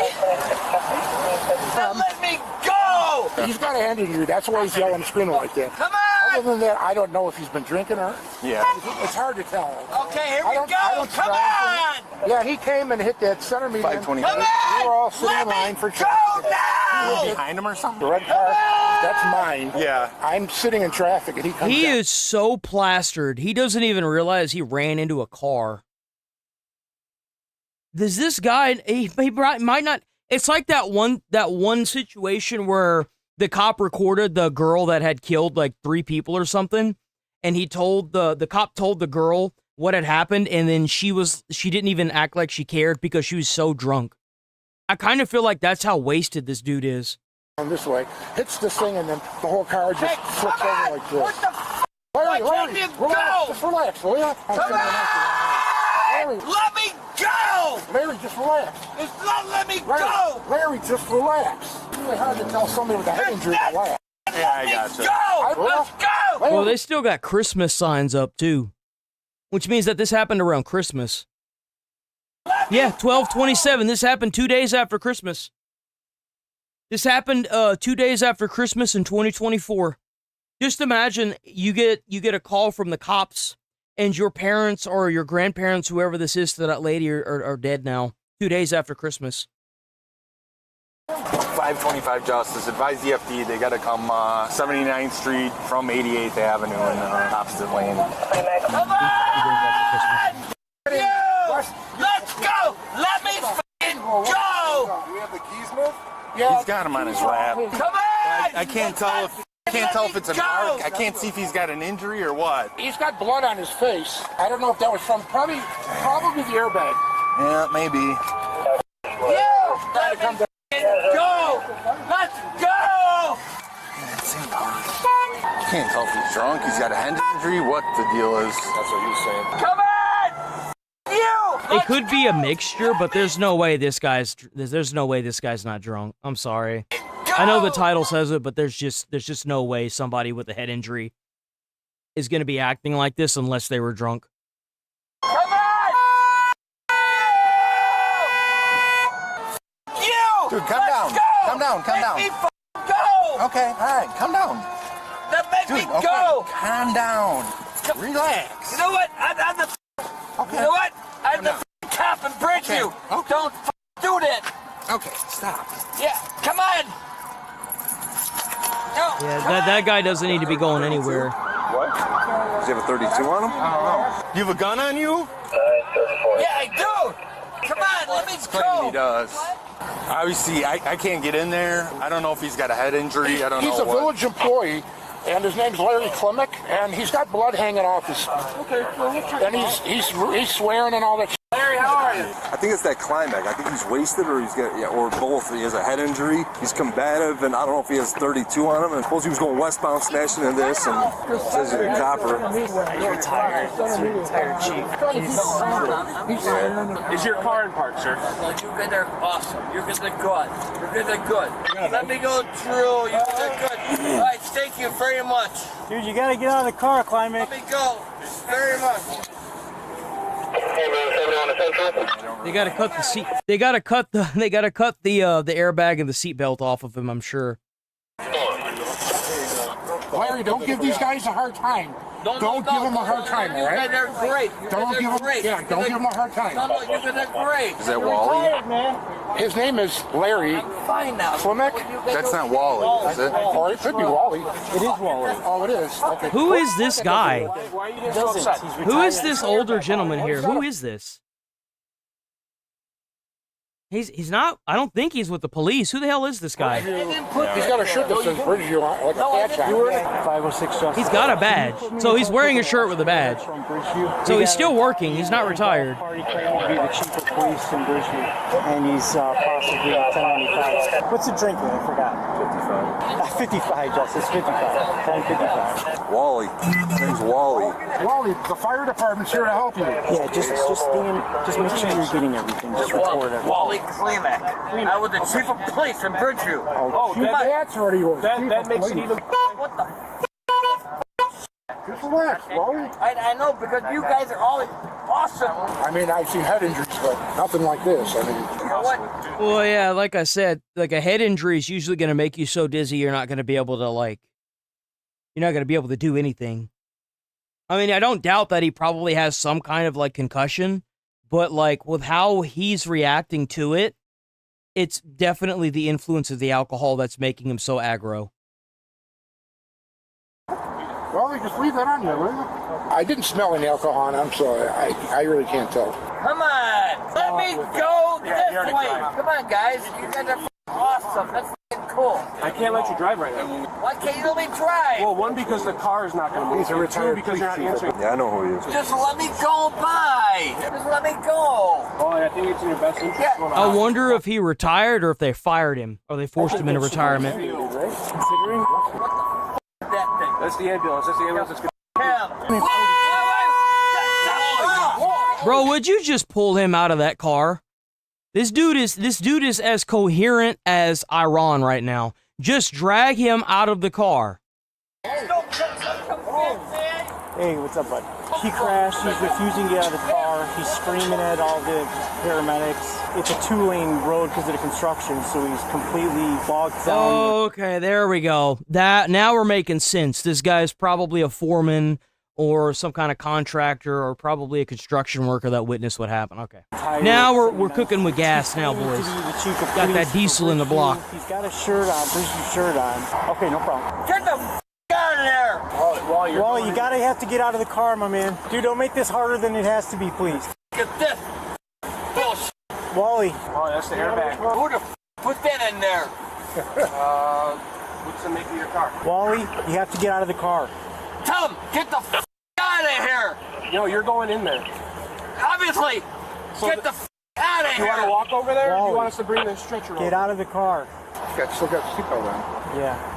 Let me go! He's got a hand injury. That's why he's yelling and screaming like that. Come on! Other than that, I don't know if he's been drinking or... Yeah. It's hard to tell. Okay, here we go! Come on! Yeah, he came and hit that center median. 525. Come on! We were all sitting in line for traffic. You were behind him or something? The red car, that's mine. Yeah. I'm sitting in traffic and he comes He down. is so plastered, he doesn't even realize he ran into a car. Does this guy, he might not... It's like that one situation where the cop recorded the girl that had killed like 3 people or something, and he told the cop told the girl what had happened, and then she didn't even act like she cared because she was so drunk. I kind of feel like that's how wasted this dude is. This way, hits this thing, and then the whole car just flips over like this. What the f***? Larry, relax. Just relax, will you? Larry, let me go! Larry, just relax. It's not let me go! Larry, just relax. It's really hard to tell somebody with a head injury to relax. Yeah, I got you. Let's go! Well, they still got Christmas signs up too, which means that this happened around Christmas. Yeah, 12/27. This happened 2 days after Christmas. This happened 2 days after Christmas in 2024. Just imagine you get a call from the cops and your parents or your grandparents, whoever this is to that lady, are dead now. 2 days after Christmas. 525 Justice. Advise the FD they got to come 79th Street from 88th Avenue in opposite lane. Come on! Let's go! Let me f***ing go! We have the keys, Smith? Yeah. He's got him on his lap. Come on! I can't tell if it's an arc. I can't see if he's got an injury or what. He's got blood on his face. I don't know if that was from probably the airbag. Yeah, maybe. Yeah! Let me go! Let's go! Can't tell if he's drunk. He's got a head injury. What the deal is? That's what he's saying. Come on! You! It could be a mixture, but there's no way this guy's not drunk. I'm sorry. I know the title says it, but there's just no way somebody with a head injury is going to be acting like this unless they were drunk. Come on! You! Dude, calm down. Go! Calm down. Calm down. Let me go! Okay, all right, calm down. Let me Okay, go! calm down. Relax. You know what? I'm the. Okay. You know what? I'm the cop and bridge you. Okay. Don't do that. Okay, stop. Yeah, come on. No, Yeah, that guy doesn't need to be going anywhere. What? Does he have a 32 on him? I don't know. You have a gun on you? Yeah, I do. Come on, let me Claiming he go. does. Obviously, I can't get in there. I don't know if he's got a head injury. I don't know He's a what. village employee, and his name's Larry Klimek, and he's got blood hanging off his. Okay. And he's swearing and all that. Larry, how are you? I think it's that climax. I think he's wasted or he's got, or both. He has a head injury. He's combative, and I don't know if he has 32 on him. And suppose he was going westbound, smashing into this, and it says he's a copper. He's retired. He's a retired chief. Is your car in park, sir? You guys are awesome. You guys are good. You guys are good. Let me go through. You guys are good. All right, thank you very much. Dude, you gotta get out of the car, Climax. Let me go very much. They gotta cut the seat. They gotta cut the airbag and the seatbelt off of him. I'm sure. Larry, don't give these guys a hard time. Don't give them a hard time, all right? They're great. Don't give them. Yeah, don't give them a hard time. No, you guys are great. Is that Wally? His name is Larry Klimek. That's not Wally, is it? Or it could be Wally. It is Wally. Oh, it is. Okay. Who is this guy? Why are you so upset? Who is this older gentleman here? Who is this? He's not. I don't think he's with the police. Who the hell is this guy? He's got a shirt that says Bridgeview on it, like a badge on it. 506 Justice. He's got a badge. So he's wearing a shirt with a badge. So he's still working. He's not retired. Party claiming to be the chief of police in Bridgeview, and he's possibly 1095. What's the drink? I forgot. 55, Justice. 55. 1055. Wally. His name's Wally. Wally, the fire department's here to help you. Yeah, just make sure you're getting everything. Just record it. Wally Klimek. I was the chief of police in Bridgeview. Oh, That's where he was. that makes it even. What the? Just relax, Wally. I know, because you guys are all awesome. I mean, I've seen head injuries, but nothing like this. I mean, you know what? Well, yeah, like I said, like a head injury is usually going to make you so dizzy you're not going to be able to you're not going to be able to do anything. I mean, I don't doubt that he probably has some kind of concussion, but with how he's reacting to it, it's definitely the influence of the alcohol that's making him so aggro. Well, you just leave that on there, will you? I didn't smell any alcohol on him, so I really can't tell. Come on! Let me go this way! Come on, guys. You guys are awesome. That's cool. I can't let you drive right now. Why can't you let me drive? Well, one, because the car is not going to move. He's a retired Two, because you're not answering. Yeah, I know who he is. Just let me go by. Just let me go. Oh, I think it's in your best interest. Yeah. I wonder if he retired or if they fired him or they forced him into retirement. Considering That thing. that's the ambulance. That's the ambulance. That's Bro, would you just pull him out of that car? This dude is as coherent as Iran right now. Just drag him out of the car. Hey, what's up, bud? He crashed. He's refusing to get out of the car. He's screaming at all the paramedics. It's a 2-lane road because of the construction, so he's completely bogged down. Okay, there we go. Now we're making sense. This guy's probably a foreman or some kind of contractor or probably a construction worker that witnessed what happened. Okay. Now we're cooking with gas now, boys. Got that diesel in the block. He's got a shirt on, Brisbane shirt on. Okay, no problem. Get the out of there! Wally, you gotta have to get out of the car, my man. Dude, don't make this harder than it has to be, please. Get this bullshit. Wally. Oh, that's the airbag. Who the put that in there? What's the make of your car? Wally, you have to get out of the car. Tell him, get the out of here! No, you're going in there. Obviously! So get the out of here! You want to walk over there? Wally, Or you want us to bring the stretcher over? Get out of the car. Still got seatbelt on. Yeah.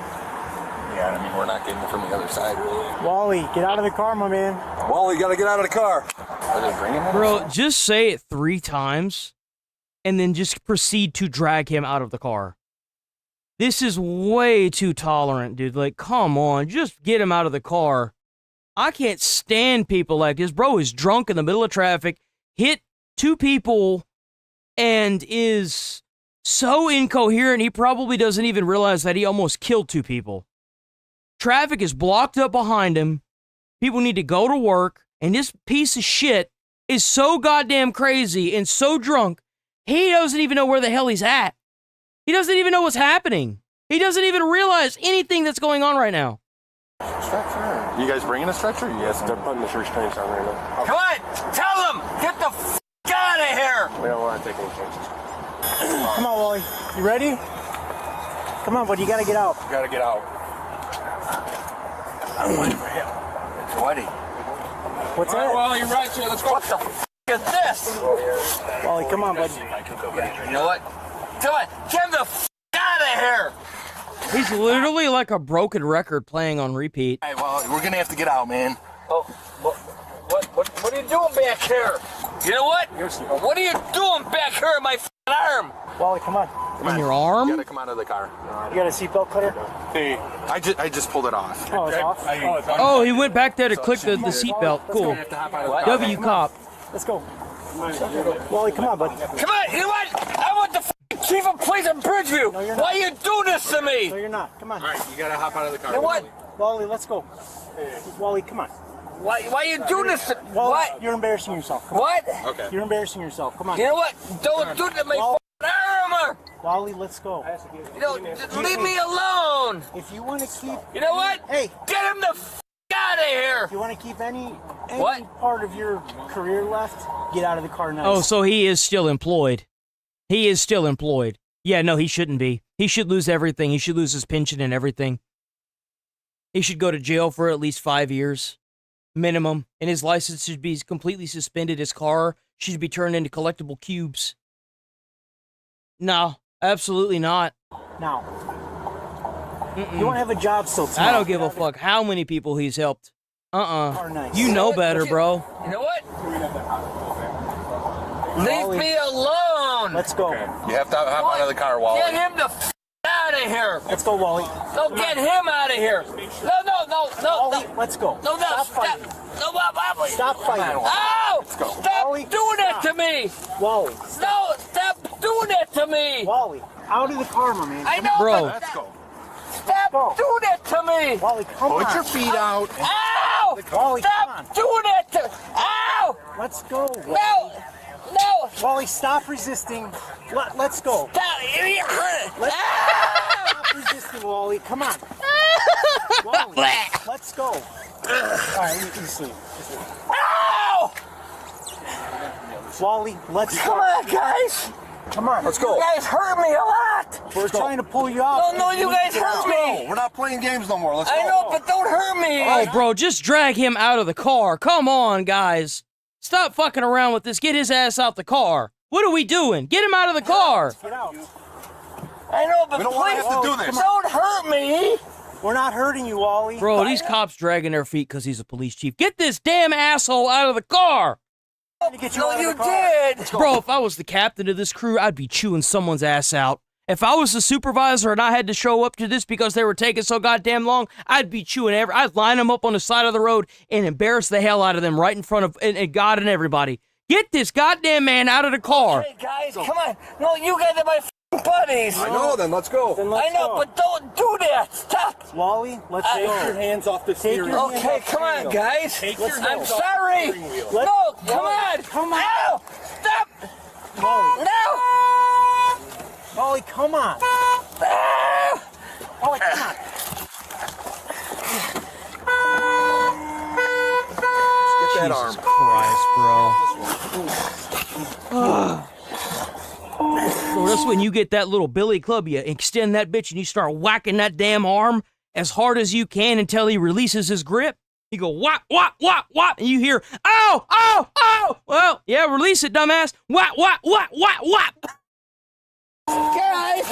Yeah, I mean, we're not getting it from the other side, really. Wally, get out of the car, my man. Wally, you got to get out of the car. Are they bringing him? Bro, just say it 3 times and then just proceed to drag him out of the car. This is way too tolerant, dude. Like, come on, just get him out of the car. I can't stand people like this. Bro is drunk in the middle of traffic, hit 2 people, and is so incoherent he probably doesn't even realize that he almost killed 2 people. Traffic is blocked up behind him. People need to go to work, and this piece of shit is so goddamn crazy and so drunk, he doesn't even know where the hell he's at. He doesn't even know what's happening. He doesn't even realize anything that's going on right now. Stretcher. You guys bringing a stretcher? Yes, They're putting the restraints on right now. Come on! Tell him! Get the out of here! We don't want to take any chances. Come on, Wally. You ready? Come on, buddy. You gotta get out. You got to get out. I'm waiting for him. It's Woody. What's All right, that? Wally, you're right here. Let's go. What the is this? Wally, come on, buddy. You know what? Come on! Get the out of here! He's literally like a broken record playing on repeat. Hey, Wally, we're going to have to get out, man. Oh, what are you doing back here? You know what? What are you doing back here in my arm? Wally, come on. In your arm? You got to come out of the car. You got a seatbelt cutter? Hey, I just pulled it off. Oh, it's off? Oh, he went back there to click the seatbelt. Cool. W cop. Let's go. Wally, come on, buddy. Come on, you know what? I want the chief of police in Bridgeview. No, you're not. Why you do this to me? No, you're not. Come on. All right, you got to hop out of the car. You know what? Wally, let's go. Wally, come on. Why you do this to Wally, what? you're embarrassing yourself. Come on. What? Okay. You're embarrassing yourself. Come on. You know what? Don't do it to my arm. Wally, let's go. You know, just leave me alone. If you want to keep... You know what? Hey. Get him the out of here. If you want to keep any What? part of your career left, get out of the car now. Oh, so he is still employed. He is still employed. Yeah, no, he shouldn't be. He should lose everything. He should lose his pension and everything. He should go to jail for at least 5 years. Minimum. And his license should be completely suspended. His car should be turned into collectible cubes. No, absolutely not. Now. You won't have a job still tomorrow. I don't give a fuck how many people he's helped. Nice. You know better, bro. You know what? Leave me alone. Let's go. You have to hop out of the car, Wally. Get him the out of here. Let's go, Wally. No, get him out of here. No. Wally, let's go. No, Stop fighting. No, Wally. Stop fighting. Ow! Stop Wally, doing that to me. Wally. No, stop doing that to me. Wally, out of the car, my man. I know, Bro. but stop doing that to me. Wally, come on. Put your feet out. Ow! Wally, come on. Stop doing that to... Ow! Let's go. Wally. No. Wally, stop resisting. Let's go. Stop. Stop resisting, Wally. Come on. Wally, let's go. All right, you sleep. Ow! Wally, let's Come go. on, guys. Come on. Let's go. You guys hurt me a lot. We're trying to pull you out. No, you guys hurt me. We're not playing games no more. Let's go. I know, but don't hurt me. Oh, bro, just drag him out of the car. Come on, guys. Stop fucking around with this. Get his ass out the car. What are we doing? Get him out of the car. Get out. I know, but We don't want to please have to do this. don't hurt me. We're not hurting you, Wally. Bro, these cops dragging their feet because he's a police chief. Get this damn asshole out of the car. To get you No, out of you the car. did. Bro, if I was the captain of this crew, I'd be chewing someone's ass out If I was the supervisor and I had to show up to this because they were taking so goddamn long, I'd be I'd line them up on the side of the road and embarrass the hell out of them right in front of and God and everybody. Get this goddamn man out of the car. Hey guys, come on. No, you guys are my buddies. I know, then let's go. I know, but don't do that. Stop. Wally, let's take your hands off the steering wheel. Okay, come on, guys. I'm hands off sorry. the steering wheel. No, come on. Come on. Ow! Stop. Wally. No. Wally, come on. Ah! Wally, come on. Get that Jesus arm. Christ, bro. So that's when you get that little billy club, you extend that bitch and you start whacking that damn arm as hard as you can until he releases his grip. You go whap, whap, whap, whap, and you hear, ow, ow, ow. Well, yeah, release it, dumbass. Whap, whap, whap, whap, whap. Guys.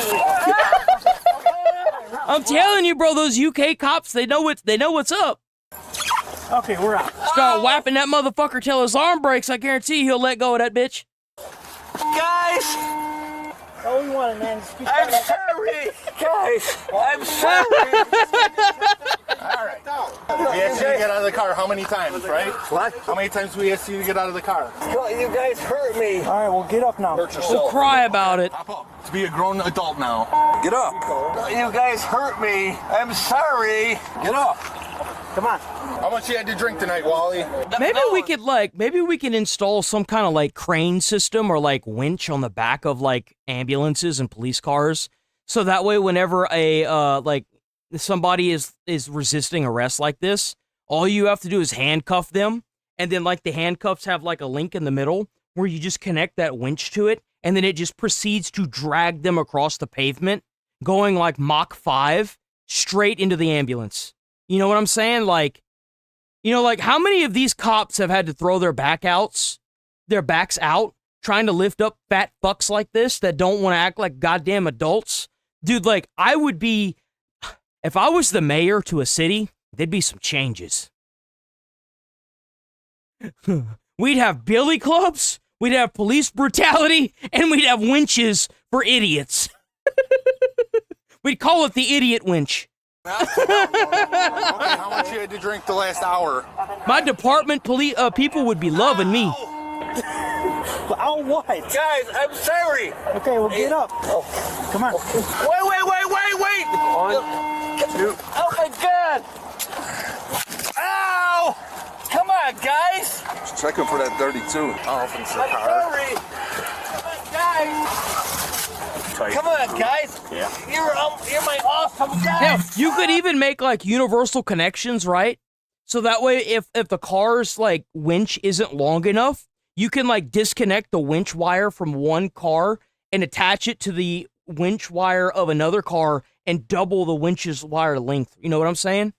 I'm telling you, bro, those UK cops, they know what's up. Okay, we're out. Start whapping that motherfucker till his arm breaks. I guarantee he'll let go of that bitch. Guys. All we wanted, man, is speak. I'm sorry. Guys, I'm sorry. All right. We asked you to get out of the car how many times, right? What? How many times we asked you to get out of the car? You guys hurt me. All right, well, get up now. Hurt yourself. We'll cry about it. Hop up. To be a grown adult now. Get up. You guys hurt me. I'm sorry. Get up. Come on. How much you had to drink tonight, Wally? Maybe we can install some kind of like crane system or like winch on the back of like ambulances and police cars. So that way whenever a like somebody is resisting arrest like this, all you have to do is handcuff them, and then like the handcuffs have like a link in the middle where you just connect that winch to it, and then it just proceeds to drag them across the pavement, going like Mach 5 straight into the ambulance. You know what I'm saying? Like, you know, like how many of these cops have had to throw their backs out, trying to lift up fat fucks like this that don't want to act like goddamn adults? Dude, like I would be, if I was the mayor to a city, there'd be some changes. We'd have billy clubs, we'd have police brutality, and we'd have winches for idiots. We'd call it the idiot winch. Okay, how much you had to drink the last hour? My department people would be loving me. Oh, what? Guys, I'm sorry. Okay, well, get up. Oh, come on. Wait. 1, 2. Oh, my God. Ow. Come on, guys. Just checking for that 32. I'll open the I'm car. sorry. Come on, guys. Come on, guys. Yeah. You're my awesome guy. Hell, you could even make like universal connections, right? So that way, if the car's like winch isn't long enough, you can like disconnect the winch wire from one car and attach it to the winch wire of another car and double the winch's wire length. You know what I'm saying?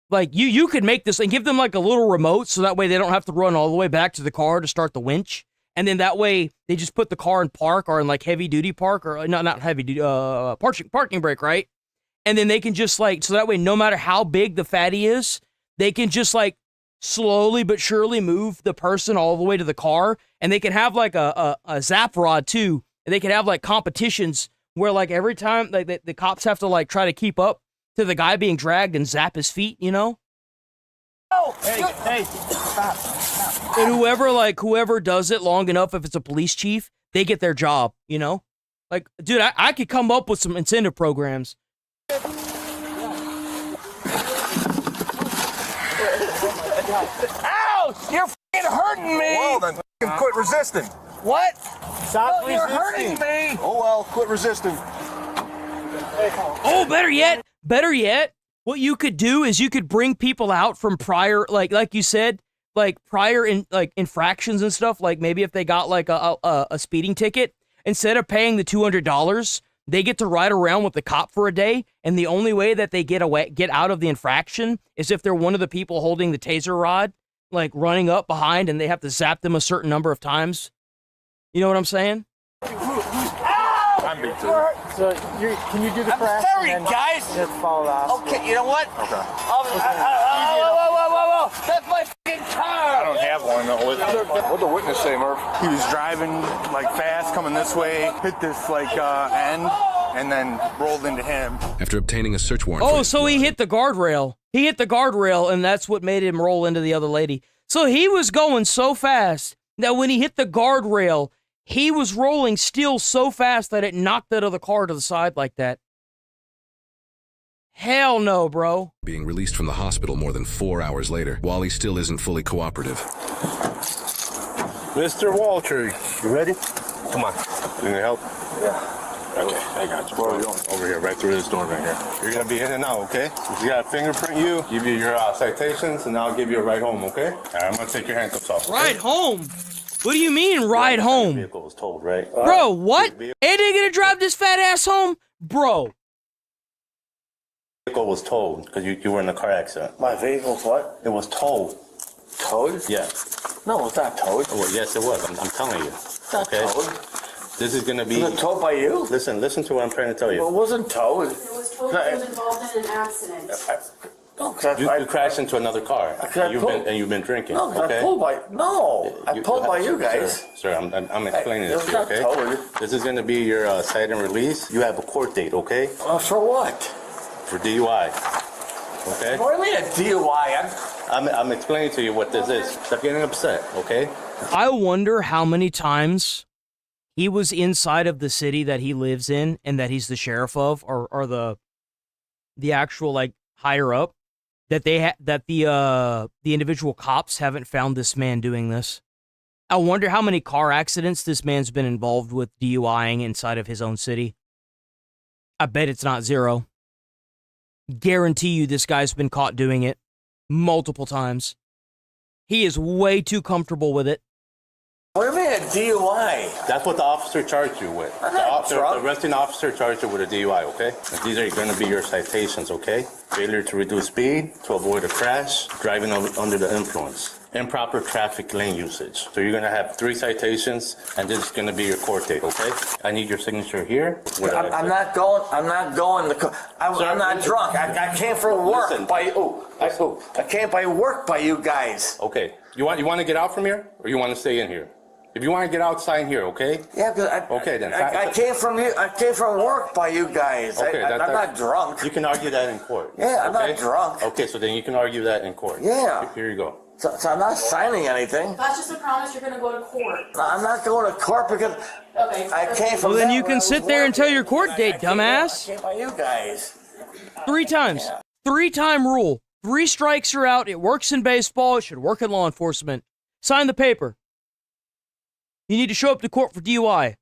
Like you could make this and give them like a little remote so that way they don't have to run all the way back to the car to start the winch. And then that way they just put the car in park or in like heavy duty park or not heavy duty, parking brake, right? And then they can just like, so that way no matter how big the fatty is, they can just like slowly but surely move the person all the way to the car. And they can have like a zap rod too. And they can have like competitions where like every time like the cops have to like try to keep up to the guy being dragged and zap his feet, you know? Oh, hey, stop. And whoever does it long enough, if it's a police chief, they get their job, you know? Like, dude, I could come up with some incentive programs. Ow! You're f***ing hurting me! Well, then quit resisting. What? Stop You're hurting me! Oh, well, quit resisting. Oh, better yet, what you could do is you could bring people out from prior, like you said, like prior in like infractions and stuff. Like maybe if they got like a speeding ticket, instead of paying the $200, they get to ride around with the cop for a day. And the only way that they get out of the infraction is if they're one of the people holding the taser rod, like running up behind, and they have to zap them a certain number of times. You know what I'm saying? I'm big too. So can you do the press? I'm sorry, guys. Just fall off. Okay, you know what? Okay. Whoa. That's my f***ing car. I don't have one. What'd the witness say, Murph? He was driving like fast, coming this way, hit this like end, and then rolled into him. After obtaining a search warrant. Oh, so he hit the guardrail. He hit the guardrail, and that's what made him roll into the other lady. So he was going so fast that when he hit the guardrail, he was rolling still so fast that it knocked that other car to the side like that. Hell no, bro. Being released from the hospital more than 4 hours later, Wally still isn't fully cooperative. Mr. Walter, you ready? Come on. You need help? Yeah. Okay, I got you. Where are we going? Over here, right through this door right here. You're gonna be in and out, okay? If you gotta fingerprint you, give you your citations, and I'll give you a ride home, okay? All right, I'm gonna take your handcuffs off. Okay? Ride home? What do you mean, ride home? Your vehicle was towed, right? Bro, what? Ain't they gonna drive this fat ass home? Bro. Vehicle was towed because you were in a car accident. My vehicle's what? It was towed. Towed? Yeah. No, it's not towed. Well, yes, it was. I'm telling you. It's not towed. This is gonna be. Was it towed by you? Listen to what I'm trying to tell you. Well, it wasn't towed. It was towed. It was involved in an accident. You crashed into another car. And you've been drinking. No, okay? I pulled by you guys. Sir, I'm explaining this to you, okay? Towed. This is gonna be your cite and release. You have a court date, okay? For what? For DUI. Okay? What do you mean a DUI? I'm explaining to you what this is. Stop getting upset, okay? I wonder how many times he was inside of the city that he lives in and that he's the sheriff of, or the actual like higher up, that the individual cops haven't found this man doing this. I wonder how many car accidents this man's been involved with DUIing inside of his own city. I bet it's not zero. Guarantee you this guy's been caught doing it multiple times. He is way too comfortable with it. What do you mean a DUI? That's what the officer charged you with. The arresting officer charged you with a DUI, okay? And these are going to be your citations, okay? Failure to reduce speed, to avoid a crash, driving under the influence, improper traffic lane usage. So you're going to have 3 citations, and this is going to be your court date, okay? I need your signature here. I'm not going. I'm not drunk. I came for work I came by work by you guys. Okay. You want to get out from here, or you want to stay in here? If you want to get out, sign here, okay? Yeah, because I came from you. I came from work by you guys. Okay, I'm not drunk. You can argue that in court. Yeah, I'm not drunk. Okay, so then you can argue that in court. Yeah. Here you go. So I'm not signing anything. That's just a promise you're going to go to court. I'm not going to court because I came from. Well, then you can sit there until your court date, dumbass. I came by you guys. 3 times. 3-time rule. 3 strikes are out. It works in baseball. It should work in law enforcement. Sign the paper. You need to show up to court for DUI.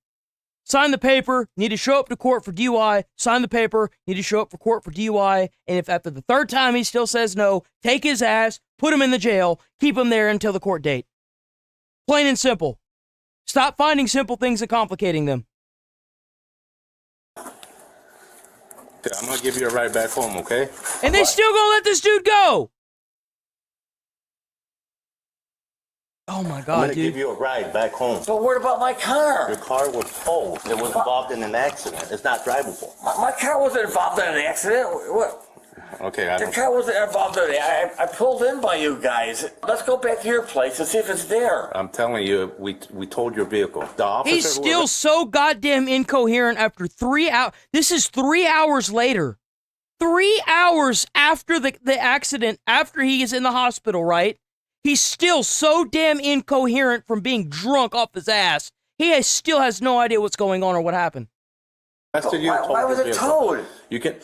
Sign the paper. You need to show up to court for DUI. Sign the paper. You need to show up for court for DUI. And if after the 3rd time he still says no, take his ass, put him in the jail, keep him there until the court date. Plain and simple. Stop finding simple things and complicating them. Okay, I'm going to give you a ride back home, okay? And they still going to let this dude go. Oh my God, I'm going to give you a ride back home. But what about my car? Your car was towed. It was involved in an accident. It's not drivable. My car wasn't involved in an accident. What? Okay, The car wasn't involved in it. I pulled in by you guys. Let's go back to your place and see if it's there. I'm telling you, we towed your vehicle. The officer He's still so goddamn incoherent after 3 hours. This is 3 hours later. 3 hours after the accident, after he is in the hospital, right? He's still so damn incoherent from being drunk off his ass. He still has no idea what's going on or what happened. Why was it towed? You can.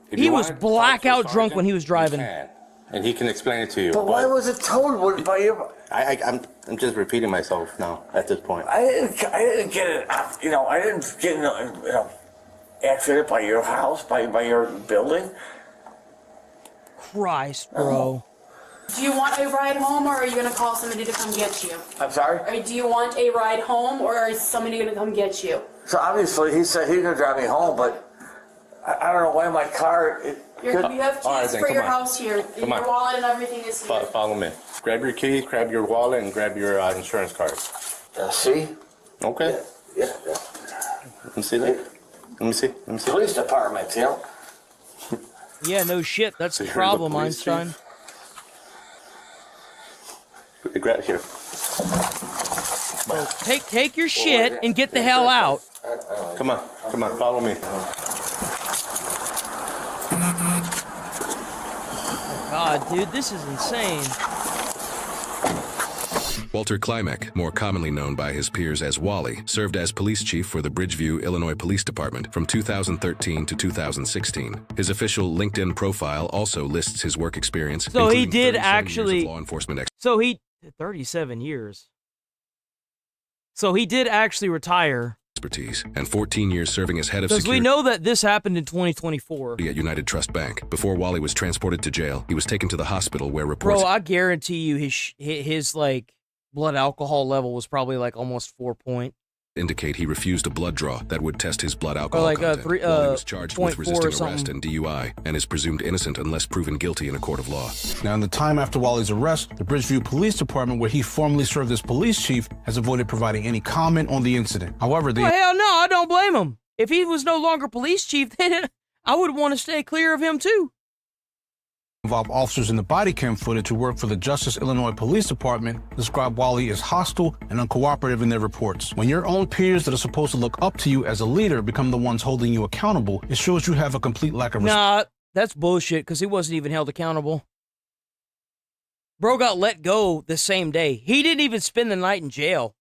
He was blackout drunk when he was driving. And he can explain it to you. But why was it towed by you? I'm just repeating myself now at this point. I didn't get it. I didn't get in accident by your house, by your building. Christ, bro. Do you want a ride home, or are you going to call somebody to come get you? I'm sorry? Or do you want a ride home, or is somebody going to come get you? So obviously he said he's going to drive me home, but I don't know why my car... You have keys for your house here. Your wallet and everything is here. Follow me. Grab your keys, grab your wallet, and grab your insurance card. See? Okay. Yeah. Let me see that. Let me see. Police department, you know? Yeah, no shit. That's the problem, Einstein. Grab here. So take your shit and get the hell out. Come on, follow me. God, dude, this is insane. Walter Klimek, more commonly known by his peers as Wally, served as police chief for the Bridgeview, Illinois Police Department from 2013 to 2016. His official LinkedIn profile also lists his work experience. So he did 37 years actually of law enforcement. 37 years. So he did actually retire. Expertise and 14 years serving as head of Because security. we know that this happened in 2024. At United Trust Bank. Before Wally was transported to jail, he was taken to the hospital where reports. Bro, I guarantee you his like blood alcohol level was probably like almost 4 point. Indicate he refused a blood draw that would test his blood alcohol like content. Wally was charged with resisting arrest and DUI and is presumed innocent unless proven guilty in a court of law. Now, in the time after Wally's arrest, the Bridgeview Police Department, where he formerly served as police chief, has avoided providing any comment on the incident. However, they... Well, hell no, I don't blame him. If he was no longer police chief, then I would want to stay clear of him too. Involve officers in the body cam footage who work for the Justice Illinois Police Department describe Wally as hostile and uncooperative in their reports. When your own peers that are supposed to look up to you as a leader become the ones holding you accountable, it shows you have a complete lack of respect. Nah, that's bullshit because he wasn't even held accountable. Bro got let go the same day. He didn't even spend the night in jail.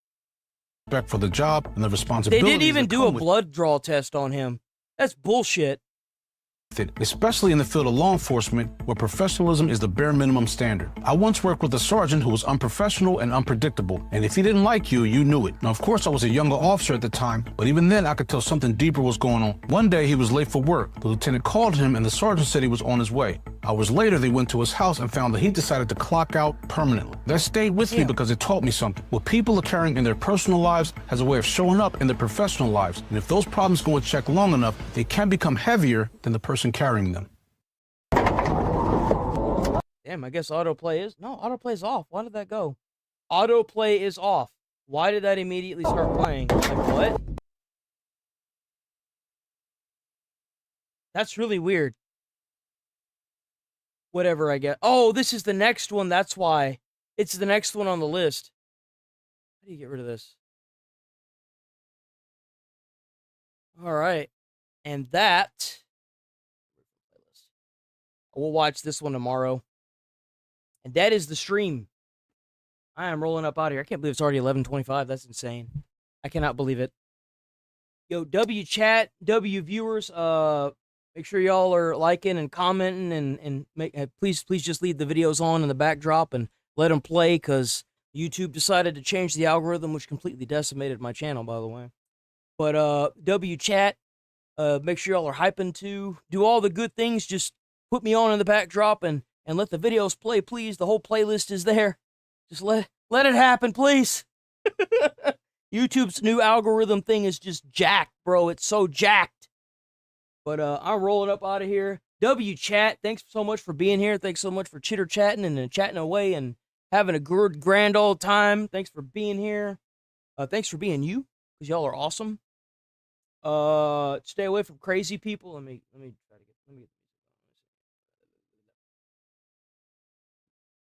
Respect for the job and the responsibilities. They didn't even do a blood draw test on him. That's bullshit. Especially in the field of law enforcement, where professionalism is the bare minimum standard. I once worked with a sergeant who was unprofessional and unpredictable, and if he didn't like you, you knew it. Now, of course, I was a younger officer at the time, but even then, I could tell something deeper was going on. One day, he was late for work. The lieutenant called him, and the sergeant said he was on his way. Hours later, they went to his house and found that he decided to clock out permanently. That stayed with me because it taught me something. What people are carrying in their personal lives has a way of showing up in their professional lives, and if those problems go unchecked long enough, they can become heavier than the person carrying them. Damn, I guess autoplay is... No, autoplay is off. Why did that go? Autoplay is off. Why did that immediately start playing? Like, what? That's really weird. Whatever I get. Oh, this is the next one. That's why. It's the next one on the list. How do you get rid of this? All right. And that... We'll watch this one tomorrow. And that is the stream. I am rolling up out of here. I can't believe it's already 11:25. That's insane. I cannot believe it. Yo, W chat, W viewers, make sure y'all are liking and commenting and please just leave the videos on in the backdrop and let them play because YouTube decided to change the algorithm, which completely decimated my channel, by the way. But W chat, make sure y'all are hyping too. Do all the good things. Just put me on in the backdrop and let the videos play, please. The whole playlist is there. Just let it happen, please. YouTube's new algorithm thing is just jacked, bro. It's so jacked. But I'm rolling up out of here. W chat, thanks so much for being here. Thanks so much for chitter-chatting and chatting away and having a good, grand old time. Thanks for being here. Thanks for being you, because y'all are awesome. Stay away from crazy people. Let me try to get...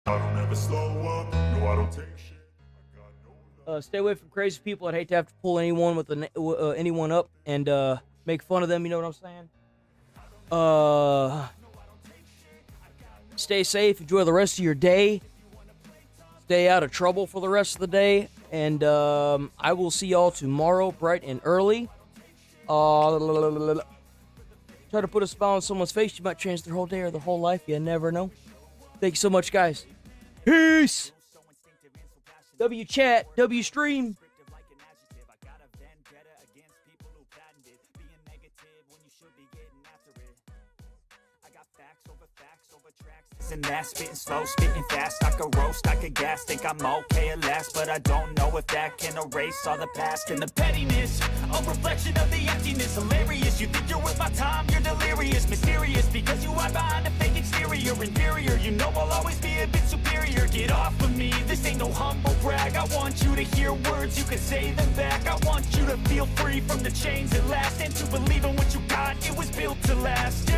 I don't ever slow up, no, I don't take shit. Stay away from crazy people. I'd hate to have to pull anyone with anyone up and make fun of them. You know what I'm saying? Stay safe. Enjoy the rest of your day. Stay out of trouble for the rest of the day. And I will see y'all tomorrow, bright and early. Try to put a smile on someone's face. You might change their whole day or their whole life. You never know. Thank you so much, guys. Peace. W chat, W stream. And that, spitting slow, spitting fast. I could roast, I could gas, think I'm okay at last, but I don't know if that can erase all the past. And the pettiness, a reflection of the emptiness. Hilarious, you think you're worth my time, you're delirious. Mysterious, because you hide behind a fake exterior. Inferior, you know I'll always be a bit superior. Get off of me, this ain't no humble brag. I want you to hear words, you can say them back. I want you to feel free from the chains that last, and to believe in what you got, it was built to last.